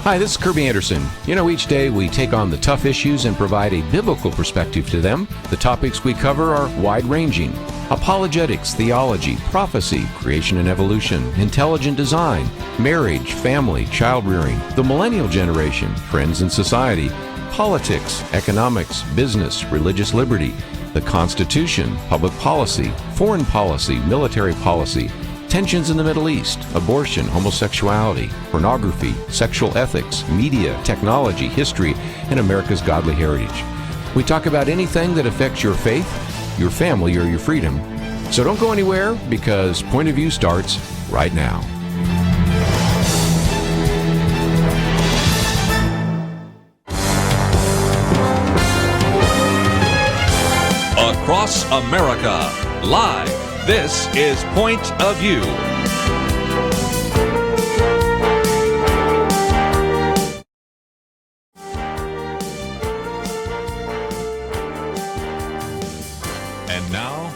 Hi, this is Kerby Anderson. Each day we take on the tough issues and provide a biblical perspective to them. The topics we cover are wide-ranging: apologetics, theology, prophecy, creation and evolution, intelligent design, marriage, family, child-rearing, the millennial generation, trends in society, politics, economics, business, religious liberty, the Constitution, public policy, foreign policy, military policy, tensions in the Middle East, abortion, homosexuality, pornography, sexual ethics, media, technology, history, and America's godly heritage. We talk about anything that affects your faith, your family, or your freedom. So don't go anywhere, because Point of View starts right now. Across America, live. This is Point of View. And now,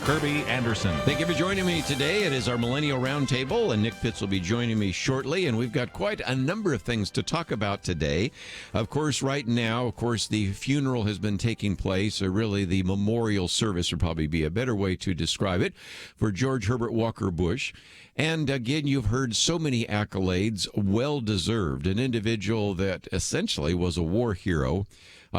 Kerby Anderson. Thank you for joining me today. It is our Millennial Roundtable, and Nick Pitts will be joining me shortly, and we've got quite a number of things to talk about today. Of course, right now, the funeral has been taking place, or really the memorial service would probably be a better way to describe it, for George Herbert Walker Bush. And again, you've heard so many accolades, well-deserved. An individual that essentially was a war hero,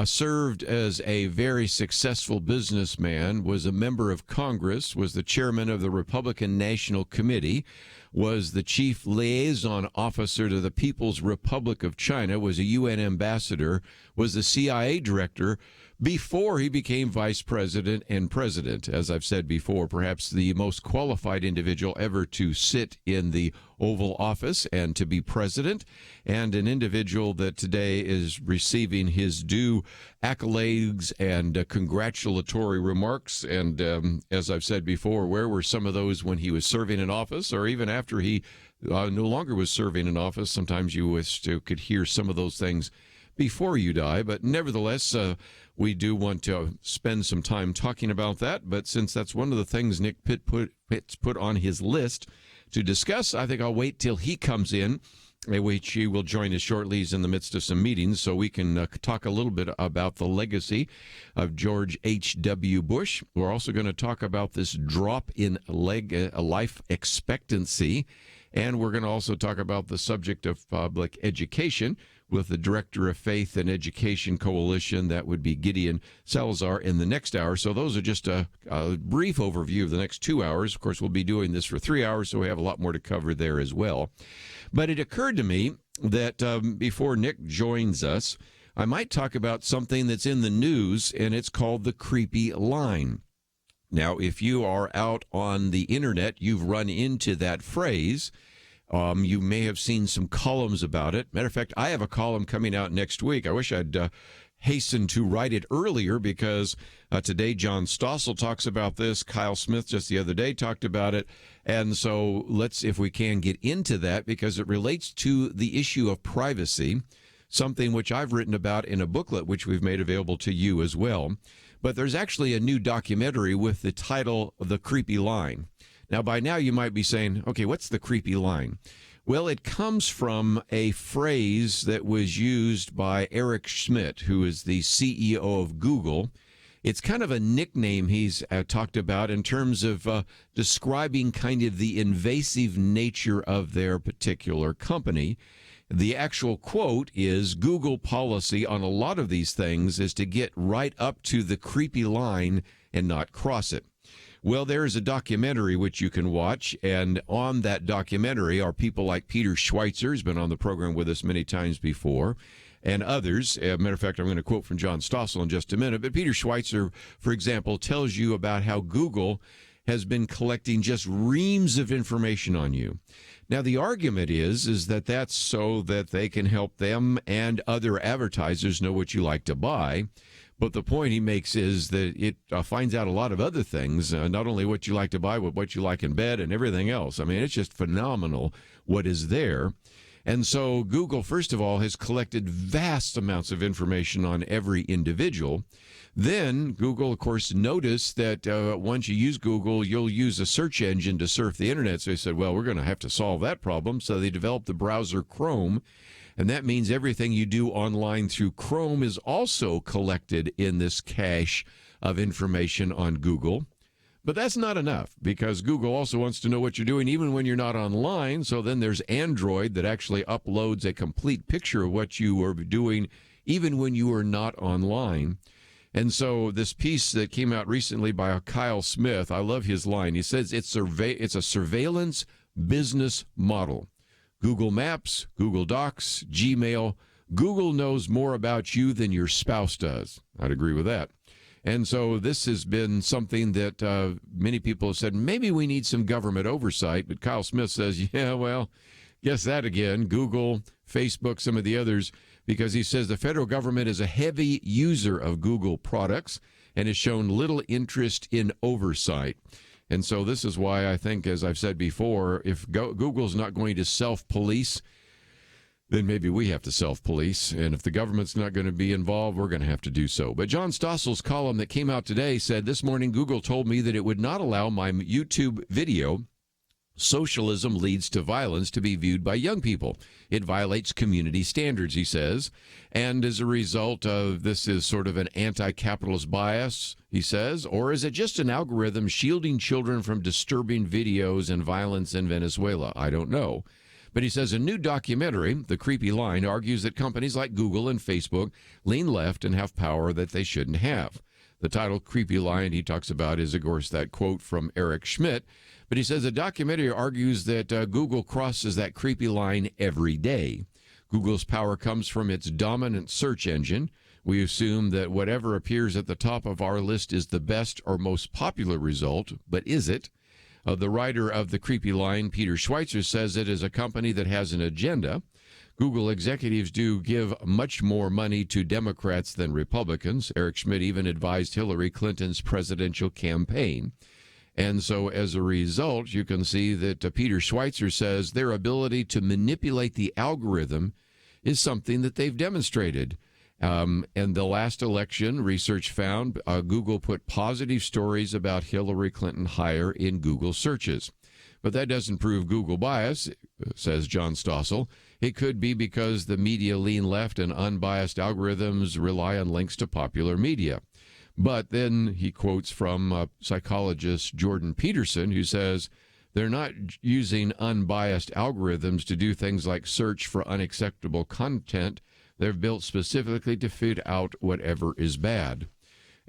served as a very successful businessman, was a member of Congress, was the chairman of the Republican National Committee, was the chief liaison officer to the People's Republic of China, was a UN ambassador, was the CIA director before he became vice president and president. As I've said before, perhaps the most qualified individual ever to sit in the Oval Office and to be president, and an individual that today is receiving his due accolades and congratulatory remarks. And as I've said before, where were some of those when he was serving in office, or even after he no longer was serving in office? Sometimes you could hear some of those things before you die, but nevertheless, we do want to spend some time talking about that. But since that's one of the things Nick Pitts put on his list to discuss, I think I'll wait till he comes in, which he will join us shortly. He's in the midst of some meetings, so we can talk a little bit about the legacy of George H.W. Bush. We're also going to talk about this drop in life expectancy, and we're going to also talk about the subject of public education with the Director of Faith and Education Coalition. That would be Girien Salazar in the next hour. So those are just a brief overview of the next 2 hours. Of course, we'll be doing this for 3 hours, so we have a lot more to cover there as well. But it occurred to me that before Nick joins us, I might talk about something that's in the news, and it's called the creepy line. Now, if you are out on the internet, you've run into that phrase. You may have seen some columns about it. Matter of fact, I have a column coming out next week. I wish I'd hastened to write it earlier, because today John Stossel talks about this. Kyle Smith just the other day talked about it. And so let's, if we can, get into that, because it relates to the issue of privacy, something which I've written about in a booklet which we've made available to you as well. But there's actually a new documentary with the title The Creepy Line. Now, by now you might be saying, okay, what's the creepy line? Well, it comes from a phrase that was used by Eric Schmidt, who is the CEO of Google. It's kind of a nickname he's talked about in terms of describing kind of the invasive nature of their particular company. The actual quote is, Google policy on a lot of these things is to get right up to the creepy line and not cross it. Well, there is a documentary which you can watch, and on that documentary are people like Peter Schweitzer, who's been on the program with us many times before, and others. Matter of fact, I'm going to quote from John Stossel in just a minute, but Peter Schweitzer, for example, tells you about how Google has been collecting just reams of information on you. Now, the argument is that that's so that they can help them and other advertisers know what you like to buy. But the point he makes is that it finds out a lot of other things, not only what you like to buy, but what you like in bed and everything else. I mean, it's just phenomenal what is there. And so Google, first of all, has collected vast amounts of information on every individual. Then Google, of course, noticed that once you use Google, you'll use a search engine to surf the internet. So they said, well, we're going to have to solve that problem. So they developed the browser Chrome. And that means everything you do online through Chrome is also collected in this cache of information on Google. But that's not enough, because Google also wants to know what you're doing even when you're not online. So then there's Android that actually uploads a complete picture of what you are doing even when you are not online. And so this piece that came out recently by Kyle Smith, I love his line. He says it's a surveillance business model. Google Maps, Google Docs, Gmail. Google knows more about you than your spouse does. I'd agree with that. And so this has been something that many people have said, maybe we need some government oversight. But Kyle Smith says, yeah, well, guess that again. Google, Facebook, some of the others, because he says the federal government is a heavy user of Google products and has shown little interest in oversight. And so this is why I think, as I've said before, if Google's not going to self-police, then maybe we have to self-police. And if the government's not going to be involved, we're going to have to do so. But John Stossel's column that came out today said, this morning Google told me that it would not allow my YouTube video, Socialism Leads to Violence, to be viewed by young people. It violates community standards, he says. And as a result of this is sort of an anti-capitalist bias, he says, or is it just an algorithm shielding children from disturbing videos and violence in Venezuela? I don't know. But he says a new documentary, The Creepy Line, argues that companies like Google and Facebook lean left and have power that they shouldn't have. The title Creepy Line he talks about is, of course, that quote from Eric Schmidt. But he says the documentary argues that Google crosses that creepy line every day. Google's power comes from its dominant search engine. We assume that whatever appears at the top of our list is the best or most popular result, but is it? The writer of The Creepy Line, Peter Schweitzer, says it is a company that has an agenda. Google executives do give much more money to Democrats than Republicans. Eric Schmidt even advised Hillary Clinton's presidential campaign. And so as a result, you can see that Peter Schweitzer says their ability to manipulate the algorithm is something that they've demonstrated. And the last election, research found Google put positive stories about Hillary Clinton higher in Google searches. But that doesn't prove Google bias, says John Stossel. It could be because the media lean left and unbiased algorithms rely on links to popular media. But then he quotes from psychologist Jordan Peterson, who says they're not using unbiased algorithms to do things like search for unacceptable content. They're built specifically to fit out whatever is bad.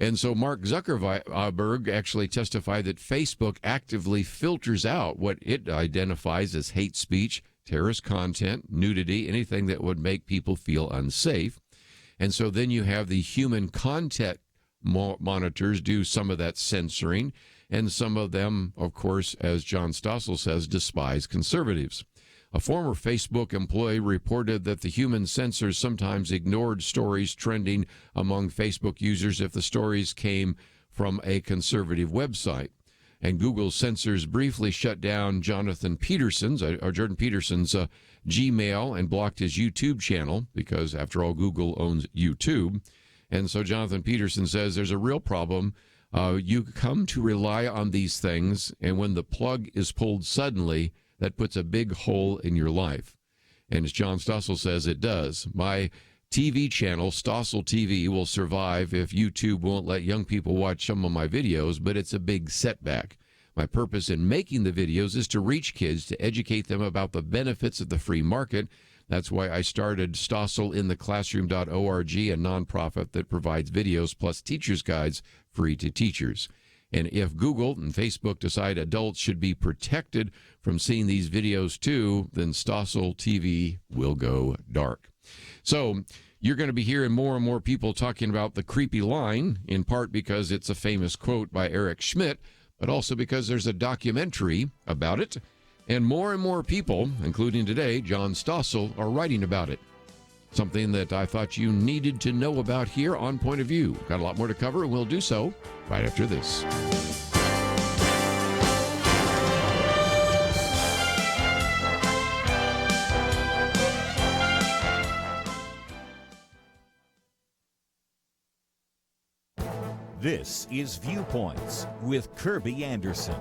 And so Mark Zuckerberg actually testified that Facebook actively filters out what it identifies as hate speech, terrorist content, nudity, anything that would make people feel unsafe. And so then you have the human content monitors do some of that censoring, and some of them, of course, as John Stossel says, despise conservatives. A former Facebook employee reported that the human censors sometimes ignored stories trending among Facebook users if the stories came from a conservative website. And Google censors briefly shut down Jordan Peterson's Gmail and blocked his YouTube channel because, after all, Google owns YouTube. And so Jonathan Peterson says there's a real problem. You come to rely on these things, and when the plug is pulled suddenly, that puts a big hole in your life. And as John Stossel says, it does. My TV channel, Stossel TV, will survive if YouTube won't let young people watch some of my videos, but it's a big setback. My purpose in making the videos is to reach kids, to educate them about the benefits of the free market. That's why I started StosselInTheClassroom.org, a nonprofit that provides videos plus teachers' guides free to teachers. And if Google and Facebook decide adults should be protected from seeing these videos too, then Stossel TV will go dark. So you're going to be hearing more and more people talking about the creepy line, in part because it's a famous quote by Eric Schmidt, but also because there's a documentary about it. And more people, including today, John Stossel, are writing about it. Something that I thought you needed to know about here on Point of View. Got a lot more to cover, and we'll do so right after this. This is Viewpoints with Kerby Anderson.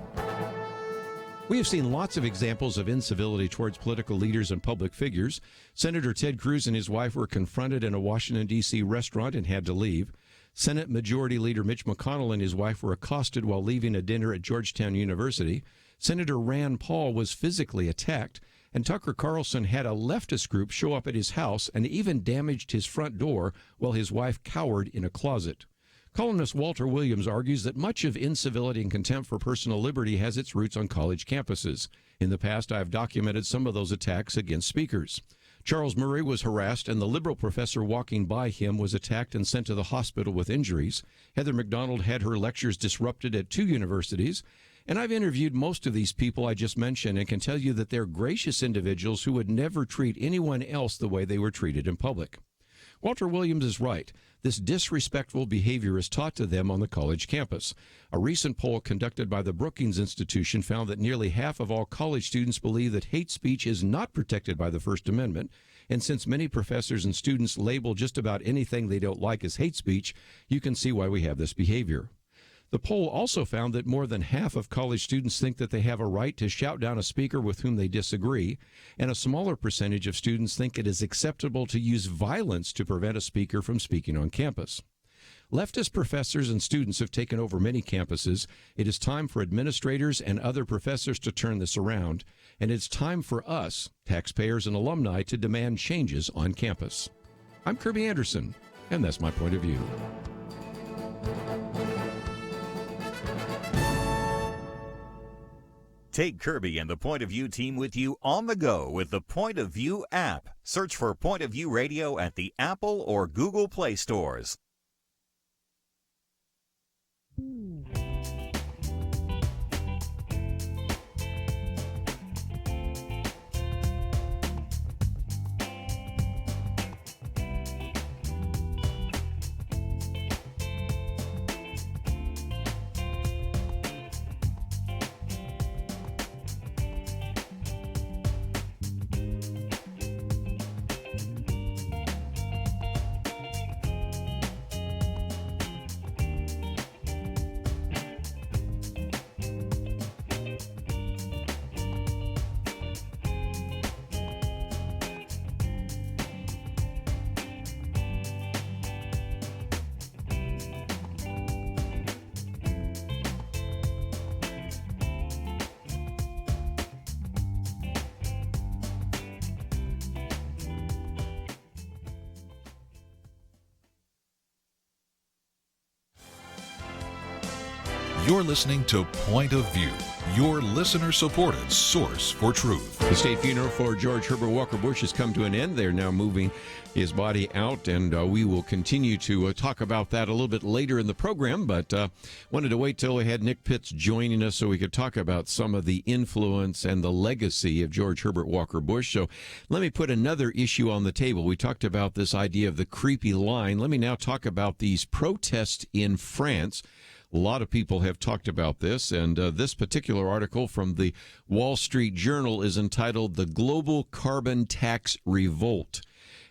We have seen lots of examples of incivility towards political leaders and public figures. Senator Ted Cruz and his wife were confronted in a Washington, D.C. restaurant and had to leave. Senate Majority Leader Mitch McConnell and his wife were accosted while leaving a dinner at Georgetown University. Senator Rand Paul was physically attacked. And Tucker Carlson had a leftist group show up at his house and even damaged his front door while his wife cowered in a closet. Columnist Walter Williams argues that much of incivility and contempt for personal liberty has its roots on college campuses. In the past, I have documented some of those attacks against speakers. Charles Murray was harassed, and the liberal professor walking by him was attacked and sent to the hospital with injuries. Heather McDonald had her lectures disrupted at 2 universities. And I've interviewed most of these people I just mentioned and can tell you that they're gracious individuals who would never treat anyone else the way they were treated in public. Walter Williams is right. This disrespectful behavior is taught to them on the college campus. A recent poll conducted by the Brookings Institution found that nearly half of all college students believe that hate speech is not protected by the First Amendment. And since many professors and students label just about anything they don't like as hate speech, you can see why we have this behavior. The poll also found that more than half of college students think that they have a right to shout down a speaker with whom they disagree, and a smaller percentage of students think it is acceptable to use violence to prevent a speaker from speaking on campus. Leftist professors and students have taken over many campuses. It is time for administrators and other professors to turn this around, and it's time for us, taxpayers and alumni, to demand changes on campus. I'm Kerby Anderson, and that's my point of view. Take Kerby and the Point of View team with you on the go with the Point of View app. Search for Point of View Radio at the Apple or Google Play stores. You're listening to Point of View, your listener-supported source for truth. The state funeral for George Herbert Walker Bush has come to an end. They're now moving his body out, and we will continue to talk about that a little bit later in the program, but wanted to wait till we had Nick Pitts joining us so we could talk about some of the influence and the legacy of George Herbert Walker Bush. So let me put another issue on the table. We talked about this idea of the creepy line. Let me now talk about these protests in France. A lot of people have talked about this, and this particular article from the Wall Street Journal is entitled "The Global Carbon Tax Revolt."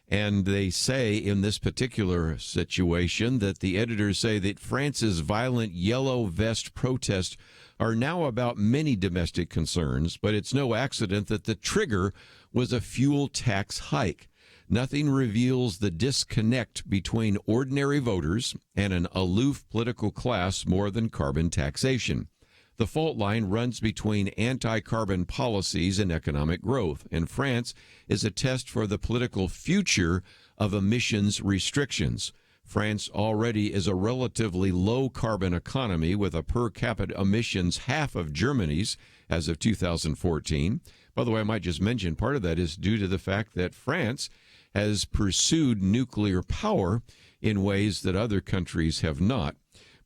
And they say in this particular situation that the editors say that France's violent yellow vest protests are now about many domestic concerns, but it's no accident that the trigger was a fuel tax hike. Nothing reveals the disconnect between ordinary voters and an aloof political class more than carbon taxation. The fault line runs between anti-carbon policies and economic growth, and France is a test for the political future of emissions restrictions. France already is a relatively low-carbon economy with a per capita emissions half of Germany's as of 2014. By the way, I might just mention part of that is due to the fact that France has pursued nuclear power in ways that other countries have not.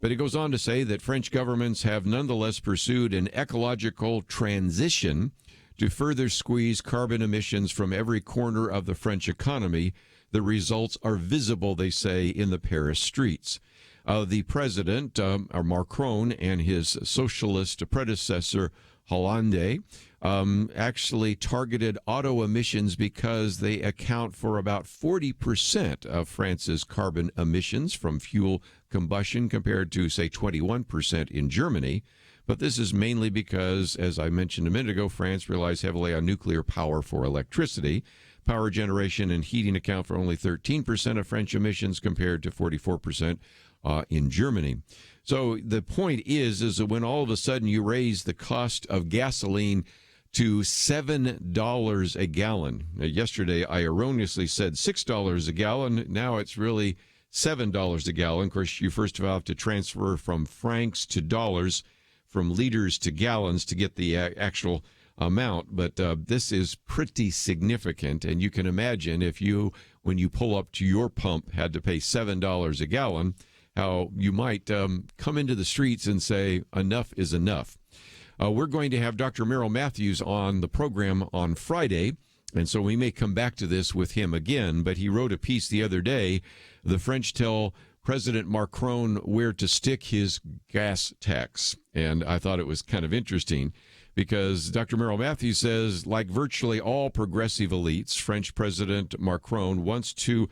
But it goes on to say that French governments have nonetheless pursued an ecological transition to further squeeze carbon emissions from every corner of the French economy. The results are visible, they say, in the Paris streets. The president, Macron, and his socialist predecessor, Hollande, actually targeted auto emissions because they account for about 40% of France's carbon emissions from fuel combustion compared to, say, 21% in Germany. But this is mainly because, as I mentioned a minute ago, France relies heavily on nuclear power for electricity. Power generation and heating account for only 13% of French emissions compared to 44% in Germany. So the point is that when all of a sudden you raise the cost of gasoline to $7 a gallon. Now, yesterday, I erroneously said $6 a gallon. Now it's really $7 a gallon. Of course, you first of all have to transfer from francs to dollars, from liters to gallons to get the actual amount. But this is pretty significant. And you can imagine if you, when you pull up to your pump, had to pay $7 a gallon, how you might come into the streets and say, enough is enough. We're going to have Dr. Merrill Matthews on the program on Friday, and so we may come back to this with him again, but he wrote a piece the other day. The French tell President Macron where to stick his gas tax, and I thought it was kind of interesting because Dr. Merrill Matthews says, like virtually all progressive elites, French President Macron wants to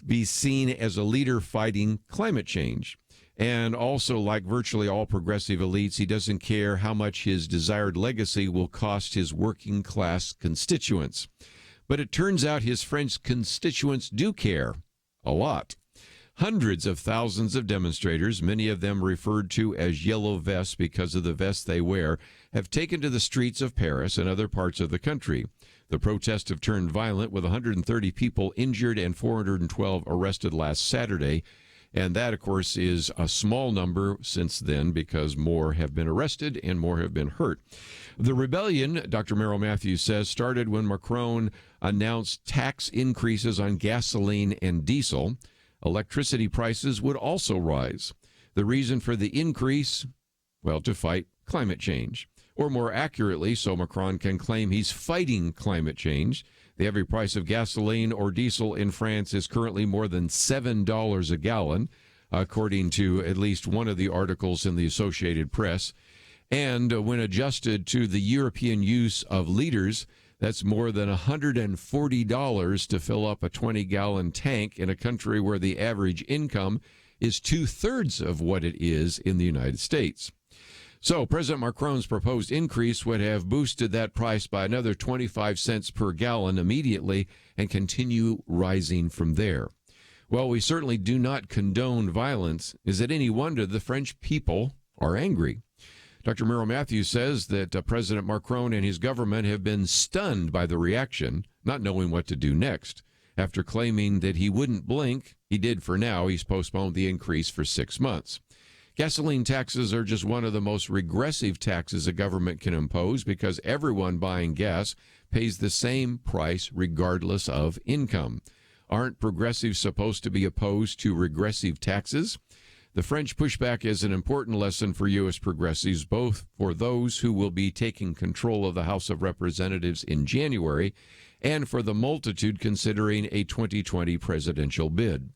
be seen as a leader fighting climate change. And also, like virtually all progressive elites, he doesn't care how much his desired legacy will cost his working class constituents. But it turns out his French constituents do care a lot. Hundreds of thousands of demonstrators, many of them referred to as yellow vests because of the vests they wear, have taken to the streets of Paris and other parts of the country. The protests have turned violent, with 130 people injured and 412 arrested last Saturday. And that, of course, is a small number since then because more have been arrested and more have been hurt. The rebellion, Dr. Merrill Matthews says, started when Macron announced tax increases on gasoline and diesel. Electricity prices would also rise. The reason for the increase? Well, to fight climate change. Or more accurately, so Macron can claim he's fighting climate change. The average price of gasoline or diesel in France is currently more than $7 a gallon, according to at least one of the articles in the Associated Press. And when adjusted to the European use of liters, that's more than $140 to fill up a 20-gallon tank in a country where the average income is two-thirds of what it is in the United States. So President Macron's proposed increase would have boosted that price by another 25 cents per gallon immediately and continue rising from there. While we certainly do not condone violence, is it any wonder the French people are angry? Dr. Merrill Matthews says that President Macron and his government have been stunned by the reaction, not knowing what to do next. After claiming that he wouldn't blink, he did for now. He's postponed the increase for 6 months. Gasoline taxes are just one of the most regressive taxes a government can impose because everyone buying gas pays the same price regardless of income. Aren't progressives supposed to be opposed to regressive taxes? The French pushback is an important lesson for U.S. progressives, both for those who will be taking control of the House of Representatives in January and for the multitude considering a 2020 presidential bid.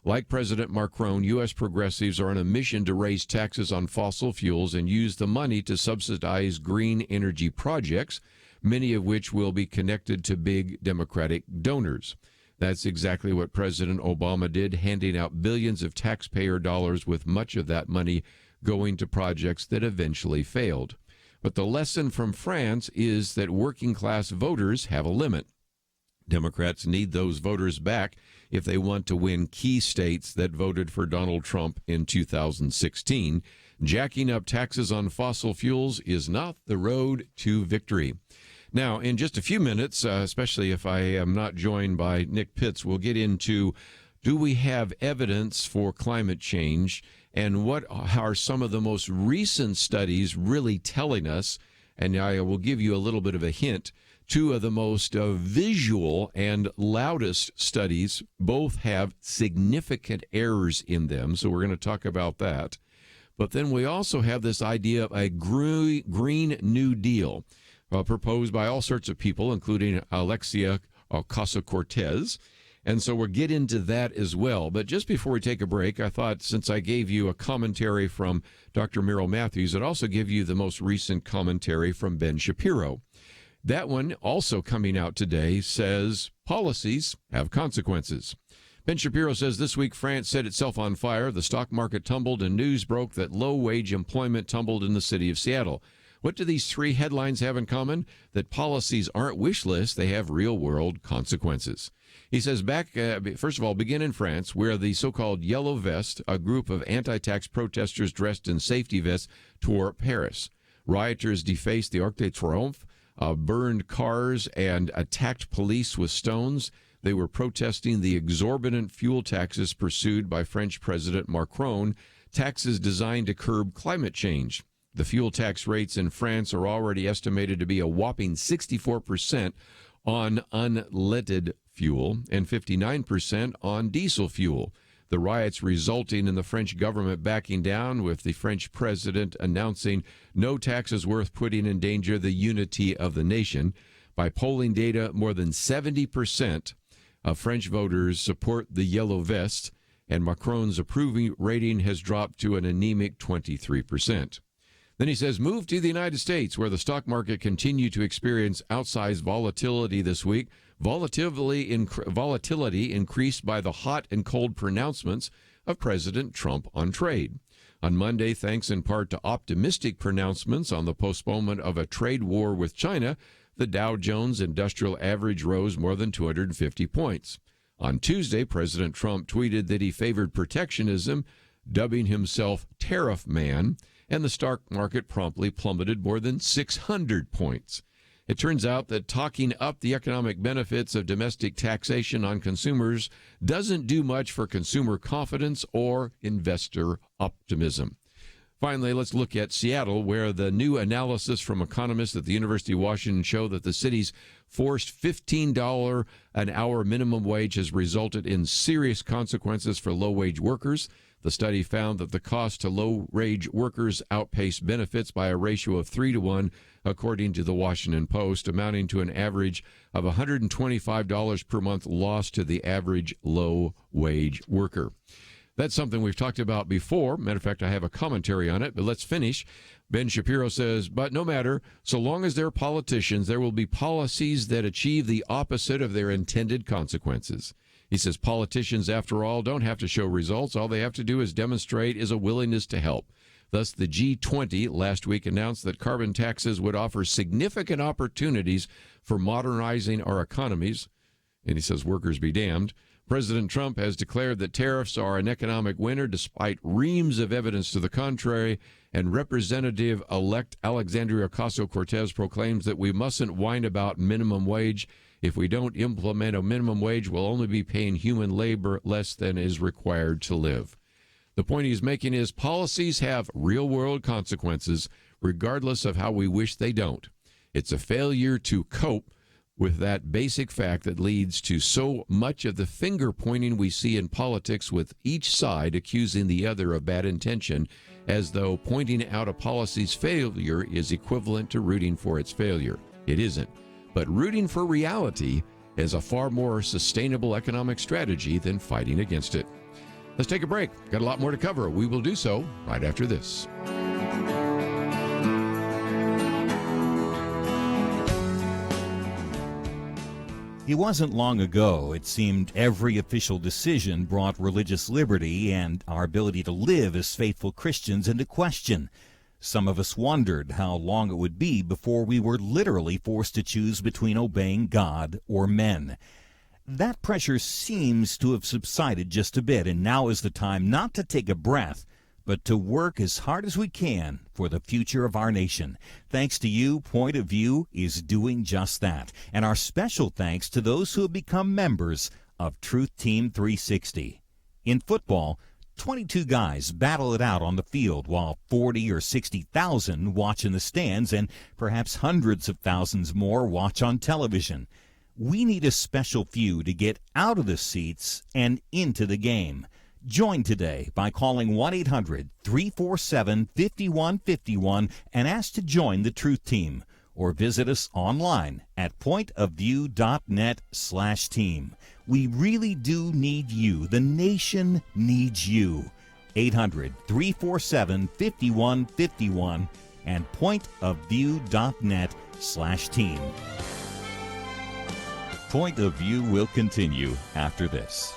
Like President Macron, U.S. progressives are on a mission to raise taxes on fossil fuels and use the money to subsidize green energy projects, many of which will be connected to big Democratic donors. That's exactly what President Obama did, handing out billions of taxpayer dollars, with much of that money going to projects that eventually failed. But the lesson from France is that working class voters have a limit. Democrats need those voters back if they want to win key states that voted for Donald Trump in 2016. Jacking up taxes on fossil fuels is not the road to victory. Now, in just a few minutes, especially if I am not joined by Nick Pitts, we'll get into, do we have evidence for climate change, and what are some of the most recent studies really telling us? And I will give you a little bit of a hint. Two of the most visual and loudest studies both have significant errors in them, so we're going to talk about that. But then we also have this idea of a Green New Deal proposed by all sorts of people, including Alexia Ocasio-Cortez. And so we'll get into that as well. But just before we take a break, I thought since I gave you a commentary from Dr. Merrill Matthews, I'd also give you the most recent commentary from Ben Shapiro. That one, also coming out today, says policies have consequences. Ben Shapiro says this week France set itself on fire. The stock market tumbled and news broke that low-wage employment tumbled in the city of Seattle. What do these three headlines have in common? That policies aren't wish lists, they have real-world consequences. He says first of all, begin in France, where the so-called Yellow Vest, a group of anti-tax protesters dressed in safety vests, tore Paris. Rioters defaced the Arc de Triomphe, burned cars, and attacked police with stones. They were protesting the exorbitant fuel taxes pursued by French President Macron, taxes designed to curb climate change. The fuel tax rates in France are already estimated to be a whopping 64% on unleaded fuel and 59% on diesel fuel. The riots resulting in the French government backing down, with the French president announcing no taxes worth putting in danger the unity of the nation. By polling data, more than 70% of French voters support the Yellow Vest, and Macron's approving rating has dropped to an anemic 23%. Then he says, move to the United States, where the stock market continued to experience outsized volatility this week. Volatility increased by the hot and cold pronouncements of President Trump on trade. On Monday, thanks in part to optimistic pronouncements on the postponement of a trade war with China, the Dow Jones Industrial Average rose more than 250 points. On Tuesday, President Trump tweeted that he favored protectionism, dubbing himself Tariff Man, and the stock market promptly plummeted more than 600 points. It turns out that talking up the economic benefits of domestic taxation on consumers doesn't do much for consumer confidence or investor optimism. Finally, let's look at Seattle, where the new analysis from economists at the University of Washington show that the city's forced $15 an hour minimum wage has resulted in serious consequences for low-wage workers. The study found that the cost to low-wage workers outpaced benefits by a ratio of 3-to-1, according to the Washington Post, amounting to an average of $125 per month lost to the average low-wage worker. That's something we've talked about before. Matter of fact, I have a commentary on it, but let's finish. Ben Shapiro says, but no matter, so long as they're politicians, there will be policies that achieve the opposite of their intended consequences. He says politicians, after all, don't have to show results. All they have to do is demonstrate is a willingness to help. Thus, the G20 last week announced that carbon taxes would offer significant opportunities for modernizing our economies. And he says, workers be damned. President Trump has declared that tariffs are an economic winner despite reams of evidence to the contrary, and Representative-elect Alexandria Ocasio-Cortez proclaims that we mustn't whine about minimum wage. If we don't implement a minimum wage, we'll only be paying human labor less than is required to live. The point he's making is policies have real-world consequences, regardless of how we wish they don't. It's a failure to cope with that basic fact that leads to so much of the finger-pointing we see in politics, with each side accusing the other of bad intention, as though pointing out a policy's failure is equivalent to rooting for its failure. It isn't. But rooting for reality is a far more sustainable economic strategy than fighting against it. Let's take a break. Got a lot more to cover. We will do so right after this. It wasn't long ago it seemed every official decision brought religious liberty and our ability to live as faithful Christians into question. Some of us wondered how long it would be before we were literally forced to choose between obeying God or men. That pressure seems to have subsided just a bit, and now is the time not to take a breath, but to work as hard as we can for the future of our nation. Thanks to you, Point of View is doing just that. And our special thanks to those who have become members of Truth Team 360. In football, 22 guys battle it out on the field while 40 or 60,000 watch in the stands, and perhaps hundreds of thousands more watch on television. We need a special few to get out of the seats and into the game. Join today by calling 1-800-347-5151 and ask to join the Truth Team, or visit us online at pointofview.net/team. We really do need you. The nation needs you. 800-347-5151 and pointofview.net/team. Point of View will continue after this.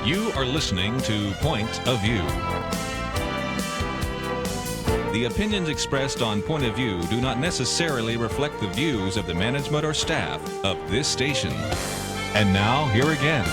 You are listening to Point of View. The opinions expressed on Point of View do not necessarily reflect the views of the management or staff of this station. And now, here again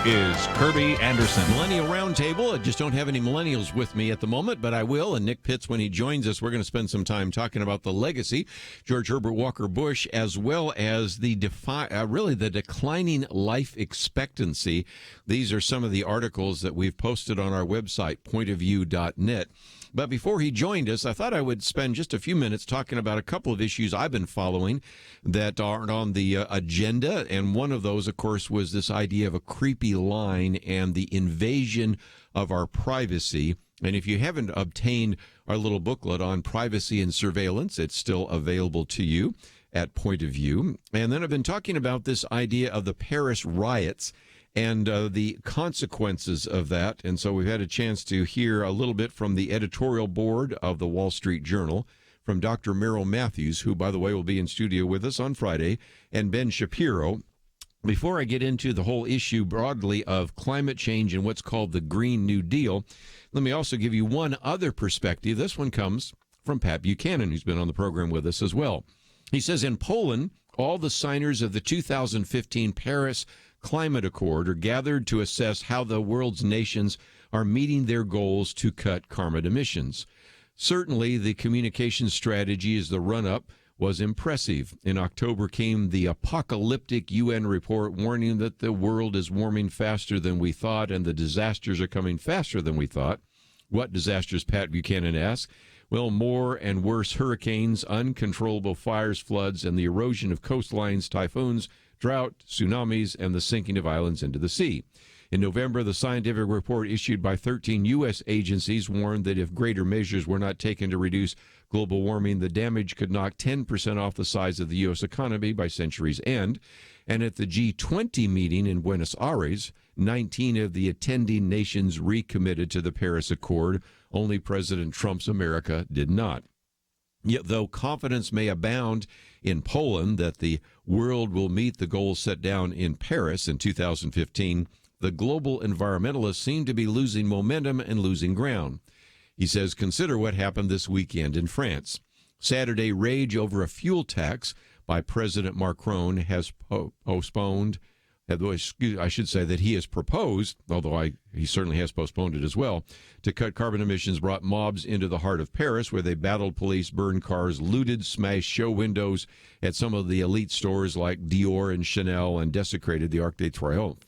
is Kerby Anderson. Millennial Roundtable. I just don't have any millennials with me at the moment, but I will. And Nick Pitts, when he joins us, we're going to spend some time talking about the legacy, George Herbert Walker Bush, as well as the the declining life expectancy. These are some of the articles that we've posted on our website, pointofview.net. But before he joined us, I thought I would spend just a few minutes talking about a couple of issues I've been following that aren't on the agenda. And one of those, of course, was this idea of a creepy line and the invasion of our privacy. And if you haven't obtained our little booklet on privacy and surveillance, it's still available to you at Point of View. And then I've been talking about this idea of the Paris riots and the consequences of that. And so we've had a chance to hear a little bit from the editorial board of the Wall Street Journal, from Dr. Merrill Matthews, who, by the way, will be in studio with us on Friday, and Ben Shapiro. Before I get into the whole issue broadly of climate change and what's called the Green New Deal, let me also give you one other perspective. This one comes from Pat Buchanan, who's been on the program with us as well. He says in Poland, all the signers of the 2015 Paris Climate Accord are gathered to assess how the world's nations are meeting their goals to cut carbon emissions. Certainly, the communication strategy as the run-up was impressive. In October came the apocalyptic UN report warning that the world is warming faster than we thought and the disasters are coming faster than we thought. What disasters, Pat Buchanan asks? Well, more and worse hurricanes, uncontrollable fires, floods, and the erosion of coastlines, typhoons, drought, tsunamis, and the sinking of islands into the sea. In November, the scientific report issued by 13 U.S. agencies warned that if greater measures were not taken to reduce global warming, the damage could knock 10% off the size of the U.S. economy by century's end. And at the G20 meeting in Buenos Aires, 19 of the attending nations recommitted to the Paris Accord. Only President Trump's America did not. Yet, though confidence may abound in Poland that the world will meet the goals set down in Paris in 2015, the global environmentalists seem to be losing momentum and losing ground. He says, consider what happened this weekend in France. Saturday, rage over a fuel tax by President Macron has postponed. I should say that he has proposed, although he certainly has postponed it as well, to cut carbon emissions brought mobs into the heart of Paris, where they battled police, burned cars, looted, smashed show windows at some of the elite stores like Dior and Chanel, and desecrated the Arc de Triomphe.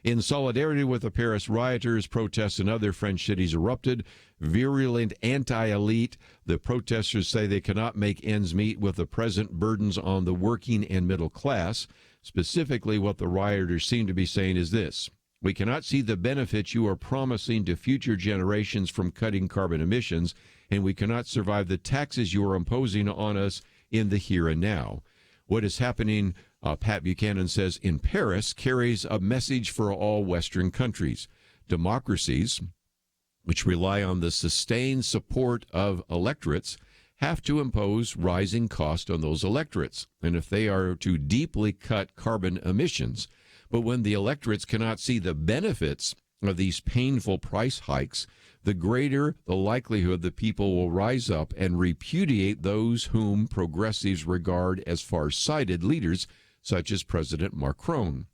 In solidarity with the Paris rioters, protests in other French cities erupted. Virulent anti-elite, the protesters say they cannot make ends meet with the present burdens on the working and middle class. Specifically, what the rioters seem to be saying is this: we cannot see the benefits you are promising to future generations from cutting carbon emissions, and we cannot survive the taxes you are imposing on us in the here and now. What is happening, Pat Buchanan says, in Paris carries a message for all Western countries. Democracies, which rely on the sustained support of electorates, have to impose rising costs on those electorates, and if they are to deeply cut carbon emissions. But when the electorates cannot see the benefits of these painful price hikes, the greater the likelihood the people will rise up and repudiate those whom progressives regard as far-sighted leaders, such as President Macron.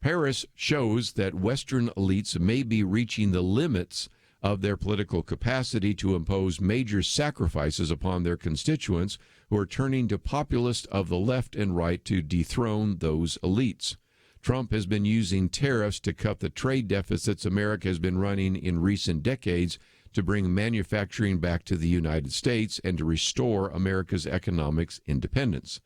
Paris shows that Western elites may be reaching the limits of their political capacity to impose major sacrifices upon their constituents, who are turning to populists of the left and right to dethrone those elites. Trump has been using tariffs to cut the trade deficits America has been running in recent decades, to bring manufacturing back to the United States and to restore America's economic independence.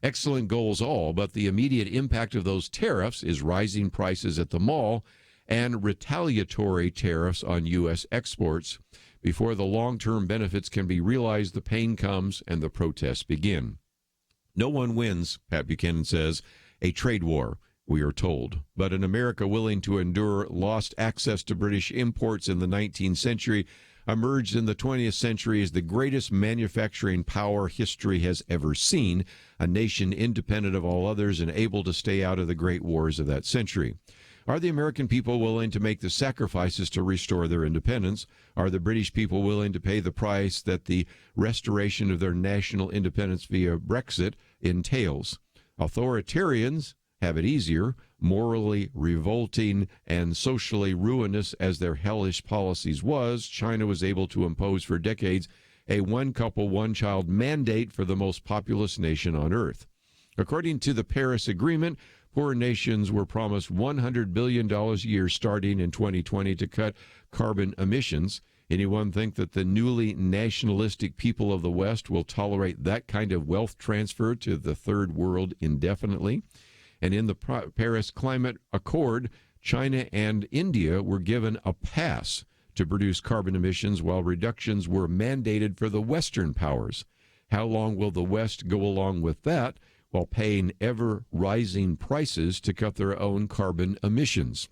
Excellent goals all, but the immediate impact of those tariffs is rising prices at the mall and retaliatory tariffs on U.S. exports. Before the long-term benefits can be realized, the pain comes and the protests begin. No one wins, Pat Buchanan says, a trade war, we are told. But an America willing to endure lost access to British imports in the 19th century emerged in the 20th century as the greatest manufacturing power history has ever seen, a nation independent of all others and able to stay out of the great wars of that century. Are the American people willing to make the sacrifices to restore their independence? Are the British people willing to pay the price that the restoration of their national independence via Brexit entails? Authoritarians have it easier. Morally revolting and socially ruinous as their hellish policies was, China was able to impose for decades a one-couple, one-child mandate for the most populous nation on earth. According to the Paris Agreement, poor nations were promised $100 billion a year starting in 2020 to cut carbon emissions. Anyone think that the newly nationalistic people of the West will tolerate that kind of wealth transfer to the third world indefinitely? And in the Paris Climate Accord, China and India were given a pass to produce carbon emissions while reductions were mandated for the Western powers. How long will the West go along with that while paying ever-rising prices to cut their own carbon emissions.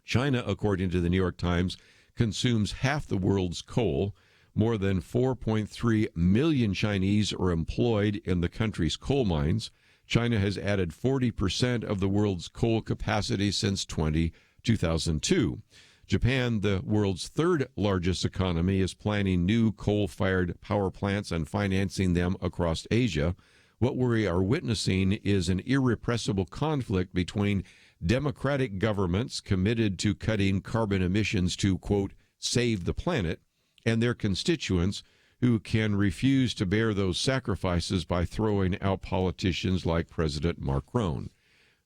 China, according to the New York Times, consumes half the world's coal. More than 4.3 million Chinese are employed in the country's coal mines. China has added 40% of the world's coal capacity since 2002. Japan, the world's third largest economy, is planning new coal-fired power plants and financing them across Asia. What we are witnessing is an irrepressible conflict between democratic governments committed to cutting carbon emissions to, quote, save the planet, and their constituents who can refuse to bear those sacrifices by throwing out politicians like President Macron.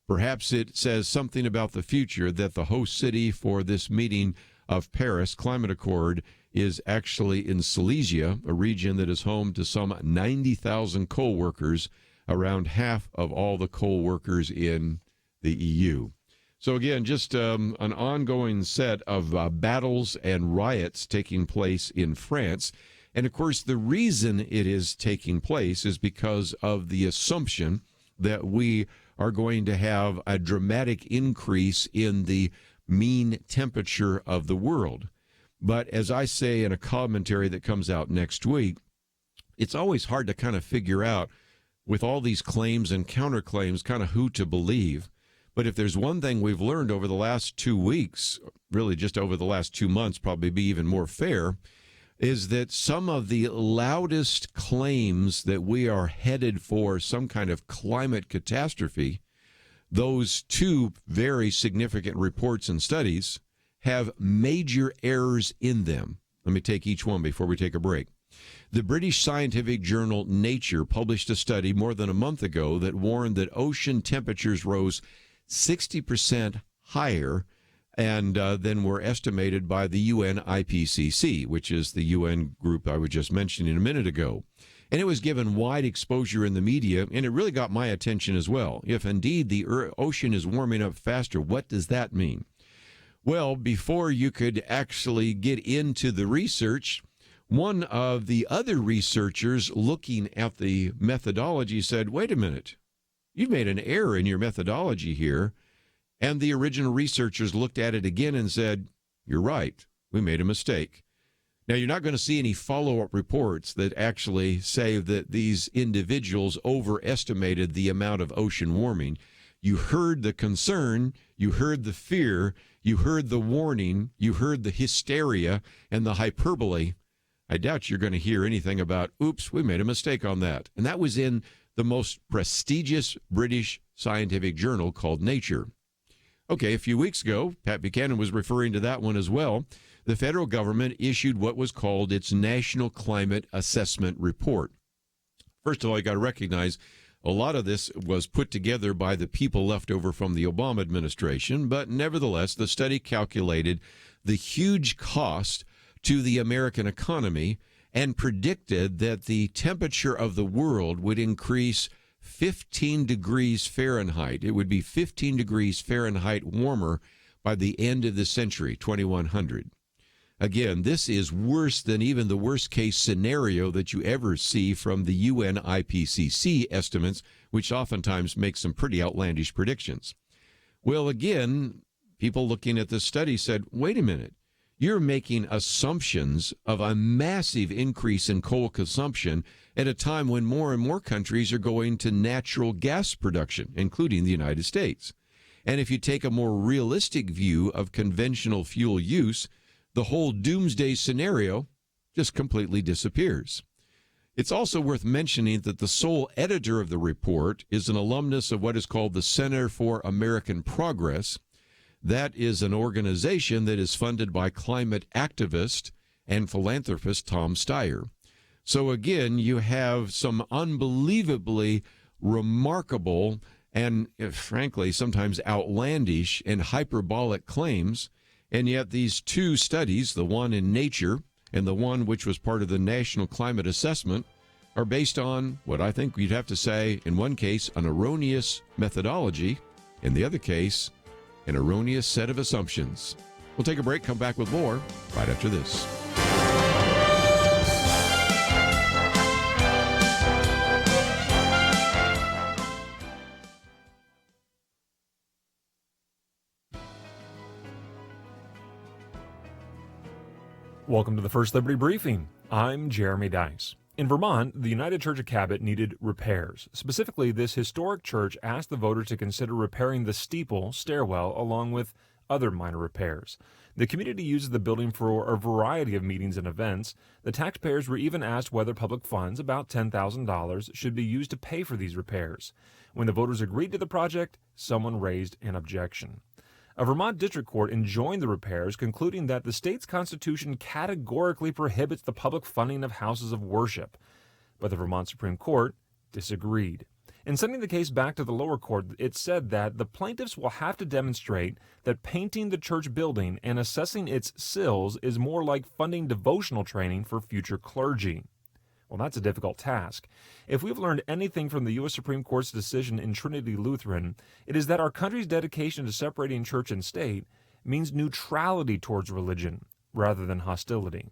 Perhaps it says something about the future that the host city for this meeting of Paris Climate Accord is actually in Silesia, a region that is home to some 90,000 coal workers, around half of all the coal workers in the EU. So again, just an ongoing set of battles and riots taking place in France. And of course, the reason it is taking place is because of the assumption that we are going to have a dramatic increase in the mean temperature of the world. But as I say in a commentary that comes out next week, it's always hard to kind of figure out, with all these claims and counterclaims, kind of who to believe. But if there's one thing we've learned over the last 2 weeks, really just over the last 2 months, probably be even more fair, is that some of the loudest claims that we are headed for some kind of climate catastrophe, those two very significant reports and studies have major errors in them. Let me take each one before we take a break. The British scientific journal Nature published a study more than a month ago that warned that ocean temperatures rose 60% higher and then were estimated by the UN IPCC, which is the UN group I was just mentioning a minute ago. And it was given wide exposure in the media, and it really got my attention as well. If indeed the ocean is warming up faster, what does that mean? Well, before you could actually get into the research, one of the other researchers looking at the methodology said, wait a minute, you've made an error in your methodology here. And the original researchers looked at it again and said, you're right, we made a mistake. Now, you're not going to see any follow-up reports that actually say that these individuals overestimated the amount of ocean warming. You heard the concern, you heard the fear, you heard the warning, you heard the hysteria and the hyperbole. I doubt you're going to hear anything about, oops, we made a mistake on that. And that was in the most prestigious British scientific journal called Nature. Okay, a few weeks ago, Pat Buchanan was referring to that one as well. The federal government issued what was called its National Climate Assessment Report. First of all, you got to recognize a lot of this was put together by the people left over from the Obama administration, but nevertheless, the study calculated the huge cost to the American economy and predicted that the temperature of the world would increase 15 degrees Fahrenheit. It would be 15 degrees Fahrenheit warmer by the end of the century, 2100. Again, this is worse than even the worst case scenario that you ever see from the UN IPCC estimates, which oftentimes make some pretty outlandish predictions. Well, again, people looking at this study said, wait a minute, you're making assumptions of a massive increase in coal consumption at a time when more and more countries are going to natural gas production, including the United States. And if you take a more realistic view of conventional fuel use, the whole doomsday scenario just completely disappears. It's also worth mentioning that the sole editor of the report is an alumnus of what is called the Center for American Progress. That is an organization that is funded by climate activist and philanthropist Tom Steyer. So again, you have some unbelievably remarkable and, frankly, sometimes outlandish and hyperbolic claims. And yet these two studies, the one in Nature and the one which was part of the National Climate Assessment, are based on what I think you'd have to say, in one case, an erroneous methodology, in the other case, an erroneous set of assumptions. We'll take a break, come back with more right after this. Welcome to the First Liberty Briefing. I'm Jeremy Dice. In Vermont, the United Church of Cabot needed repairs. Specifically, this historic church asked the voters to consider repairing the steeple stairwell along with other minor repairs. The community uses the building for a variety of meetings and events. The taxpayers were even asked whether public funds, about $10,000, should be used to pay for these repairs. When the voters agreed to the project, someone raised an objection. A Vermont district court enjoined the repairs, concluding that the state's constitution categorically prohibits the public funding of houses of worship. But the Vermont Supreme Court disagreed. In sending the case back to the lower court, it said that the plaintiffs will have to demonstrate that painting the church building and assessing its sills is more like funding devotional training for future clergy. Well, that's a difficult task. If we've learned anything from the U.S. Supreme Court's decision in Trinity Lutheran, it is that our country's dedication to separating church and state means neutrality towards religion rather than hostility.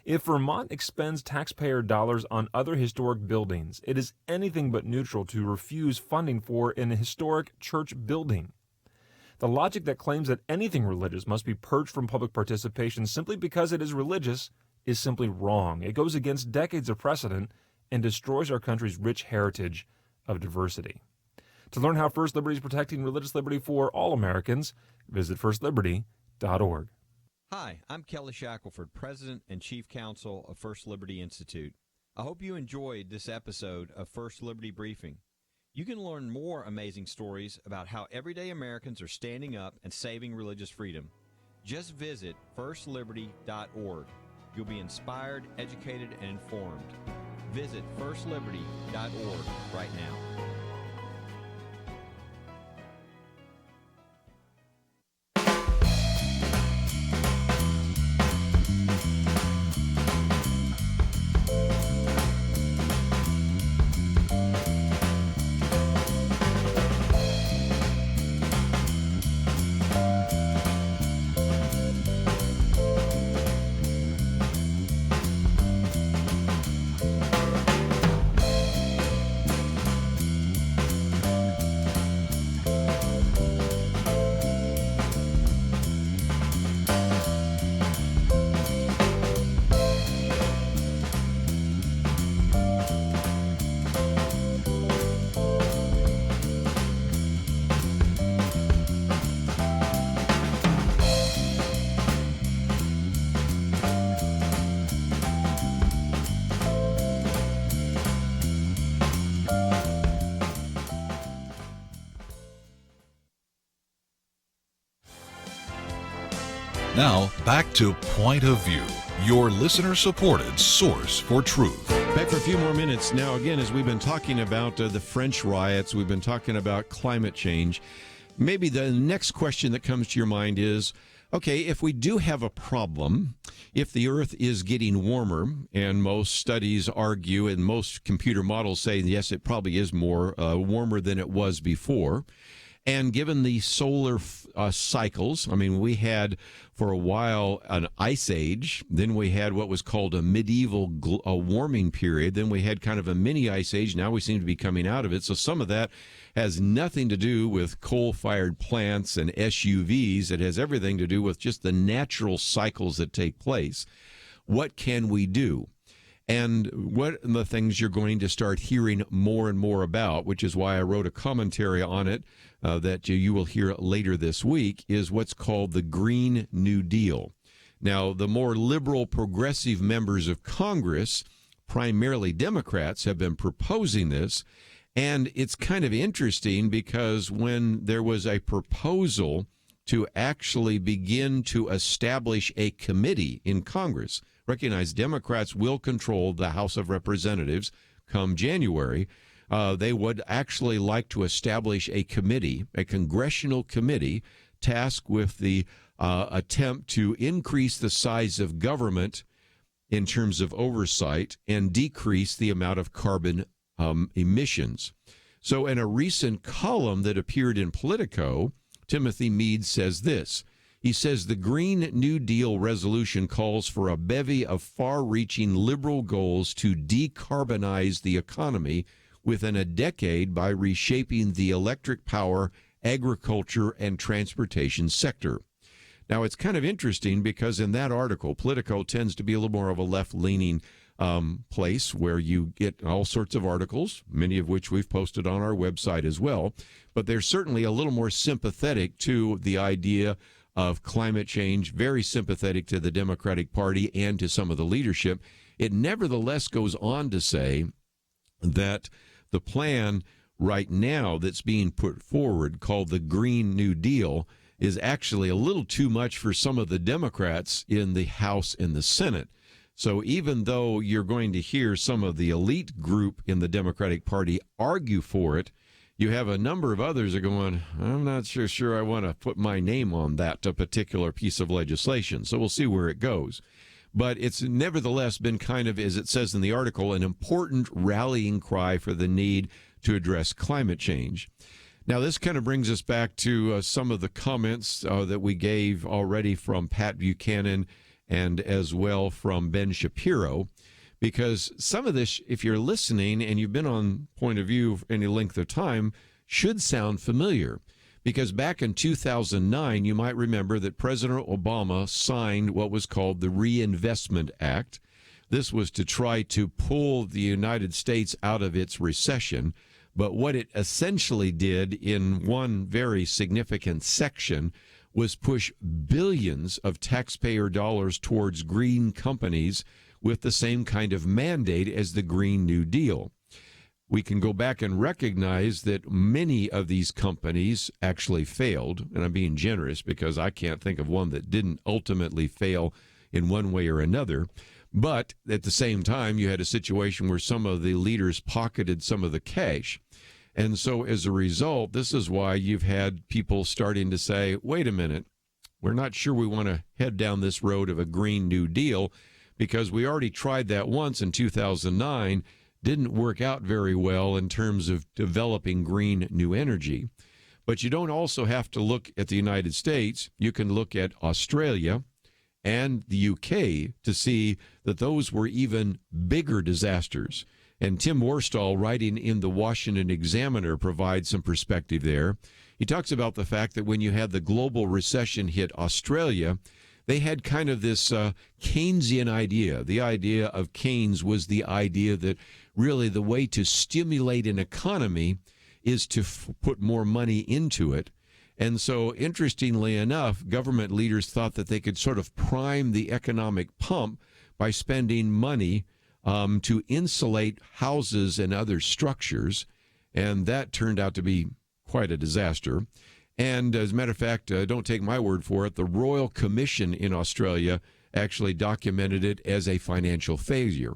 If Vermont expends taxpayer dollars on other historic buildings, it is anything but neutral to refuse funding for an historic church building. The logic that claims that anything religious must be purged from public participation simply because it is religious is simply wrong. It goes against decades of precedent and destroys our country's rich heritage of diversity. To learn how First Liberty is protecting religious liberty for all Americans, visit firstliberty.org. Hi, I'm Kelly Shackelford, President and Chief Counsel of First Liberty Institute. I hope you enjoyed this episode of First Liberty Briefing. You can learn more amazing stories about how everyday Americans are standing up and saving religious freedom. Just visit firstliberty.org. You'll be inspired, educated, and informed. Visit firstliberty.org right now. Now, back to Point of View, your listener-supported source for truth. Back for a few more minutes. Now, again, as we've been talking about the French riots, we've been talking about climate change, maybe the next question that comes to your mind is, okay, if we do have a problem, if the Earth is getting warmer, and most studies argue and most computer models say, yes, it probably is more warmer than it was before, and given the solar cycles, I mean, we had for a while an ice age, then we had what was called a medieval warming period, then we had kind of a mini ice age, now we seem to be coming out of it. So some of that has nothing to do with coal-fired plants and SUVs. It has everything to do with just the natural cycles that take place. What can we do? And what are the things you're going to start hearing more and more about, which is why I wrote a commentary on it that you will hear later this week, is what's called the Green New Deal. Now, the more liberal progressive members of Congress, primarily Democrats, have been proposing this. And it's kind of interesting because when there was a proposal to actually begin to establish a committee in Congress, recognize Democrats will control the House of Representatives come January, they would actually like to establish a committee, a congressional committee, tasked with the attempt to increase the size of government in terms of oversight and decrease the amount of carbon emissions. So in a recent column that appeared in Politico, Timothy Meade says this. He says the Green New Deal resolution calls for a bevy of far-reaching liberal goals to decarbonize the economy within a decade by reshaping the electric power, agriculture, and transportation sector. Now, it's kind of interesting because in that article, Politico tends to be a little more of a left-leaning place where you get all sorts of articles, many of which we've posted on our website as well. But they're certainly a little more sympathetic to the idea of climate change, very sympathetic to the Democratic Party and to some of the leadership. It nevertheless goes on to say that the plan right now that's being put forward, called the Green New Deal, is actually a little too much for some of the Democrats in the House and the Senate. So even though you're going to hear some of the elite group in the Democratic Party argue for it, you have a number of others are going, I'm not sure I want to put my name on that particular piece of legislation. So we'll see where it goes. But it's nevertheless been kind of, as it says in the article, an important rallying cry for the need to address climate change. Now, this kind of brings us back to some of the comments that we gave already from Pat Buchanan and as well from Ben Shapiro, because some of this, if you're listening and you've been on Point of View for any length of time, should sound familiar. Because back in 2009, you might remember that President Obama signed what was called the Reinvestment Act. This was to try to pull the United States out of its recession. But what it essentially did in one very significant section was push billions of taxpayer dollars towards green companies with the same kind of mandate as the Green New Deal. We can go back and recognize that many of these companies actually failed, and I'm being generous because I can't think of one that didn't ultimately fail in one way or another. But at the same time, you had a situation where some of the leaders pocketed some of the cash. And so as a result, this is why you've had people starting to say, wait a minute, we're not sure we want to head down this road of a Green New Deal because we already tried that once in 2009, didn't work out very well in terms of developing green new energy. But you don't also have to look at the United States. You can look at Australia and the UK to see that those were even bigger disasters. And Tim Worstall, writing in the Washington Examiner, provides some perspective there. He talks about the fact that when you had the global recession hit Australia, they had kind of this Keynesian idea. The idea of Keynes was the idea that really the way to stimulate an economy is to put more money into it. And so, interestingly enough, government leaders thought that they could sort of prime the economic pump by spending money to insulate houses and other structures. And that turned out to be quite a disaster. And as a matter of fact, don't take my word for it, the Royal Commission in Australia actually documented it as a financial failure.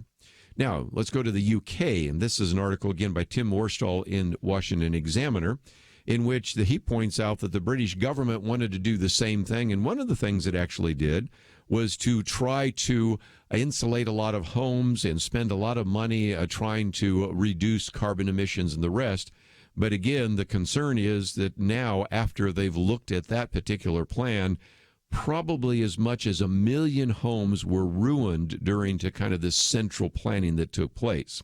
Now, let's go to the UK, and this is an article, again, by Tim Worstall in Washington Examiner, in which he points out that the British government wanted to do the same thing, and one of the things it actually did was to try to insulate a lot of homes and spend a lot of money trying to reduce carbon emissions and the rest. But again, the concern is that now, after they've looked at that particular plan, probably as much as 1 million homes were ruined during to kind of this central planning that took place.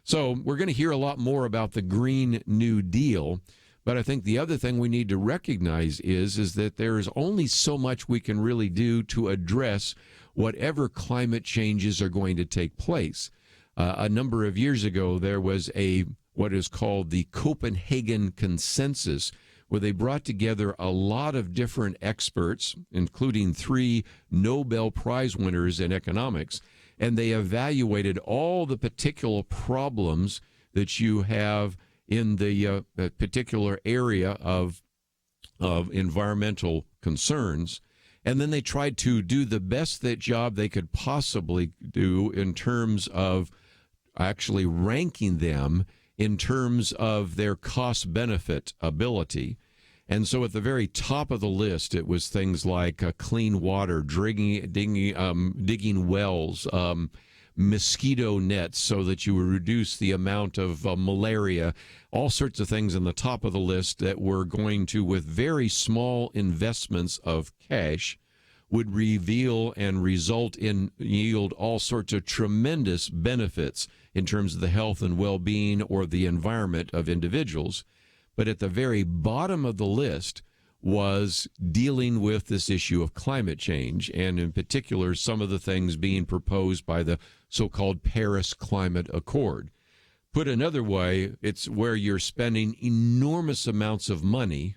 So we're going to hear a lot more about the Green New Deal. But I think the other thing we need to recognize is that there is only so much we can really do to address whatever climate changes are going to take place. A number of years ago, there was what is called the Copenhagen Consensus, where they brought together a lot of different experts, including 3 Nobel Prize winners in economics, and they evaluated all the particular problems that you have in the particular area of environmental concerns. And then they tried to do the best job they could possibly do in terms of actually ranking them in terms of their cost-benefit ability. And so at the very top of the list, it was things like clean water, digging wells, mosquito nets so that you would reduce the amount of malaria, all sorts of things on the top of the list that were going to, with very small investments of cash, would reveal and result in yield all sorts of tremendous benefits in terms of the health and well-being or the environment of individuals. But at the very bottom of the list was dealing with this issue of climate change, and in particular, some of the things being proposed by the so-called Paris Climate Accord. Put another way, it's where you're spending enormous amounts of money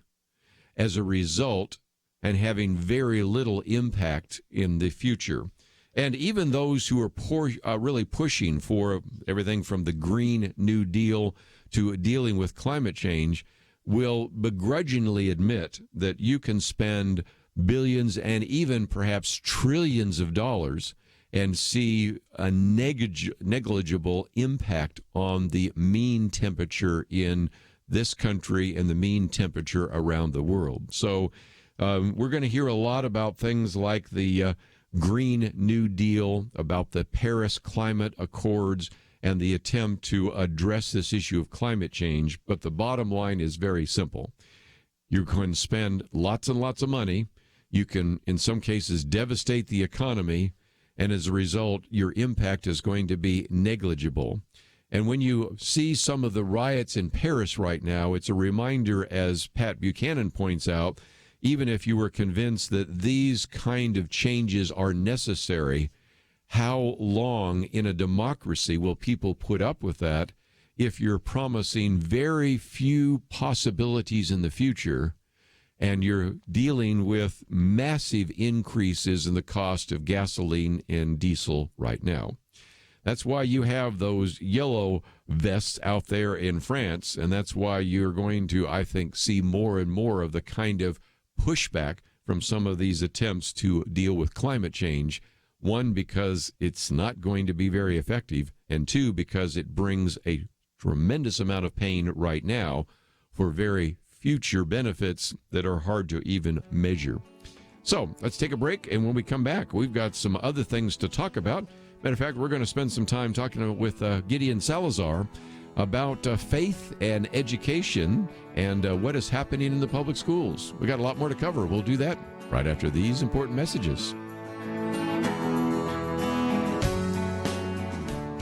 as a result and having very little impact in the future. And even those who are really pushing for everything from the Green New Deal to dealing with climate change will begrudgingly admit that you can spend billions and even perhaps trillions of dollars and see a negligible impact on the mean temperature in this country and the mean temperature around the world. So we're going to hear a lot about things like the Green New Deal, about the Paris Climate Accords, and the attempt to address this issue of climate change. But the bottom line is very simple. You're going to spend lots and lots of money. You can, in some cases, devastate the economy, and as a result, your impact is going to be negligible. And when you see some of the riots in Paris right now, it's a reminder, as Pat Buchanan points out, even if you were convinced that these kind of changes are necessary, how long in a democracy will people put up with that if you're promising very few possibilities in the future and you're dealing with massive increases in the cost of gasoline and diesel right now? That's why you have those yellow vests out there in France, and that's why you're going to, I think, see more and more of the kind of pushback from some of these attempts to deal with climate change. One, because it's not going to be very effective, and two, because it brings a tremendous amount of pain right now for very future benefits that are hard to even measure. So let's take a break, and when we come back, we've got some other things to talk about. Matter of fact, we're going to spend some time talking with Girien Salazar about faith and education and what is happening in the public schools. We got a lot more to cover. We'll do that right after these important messages.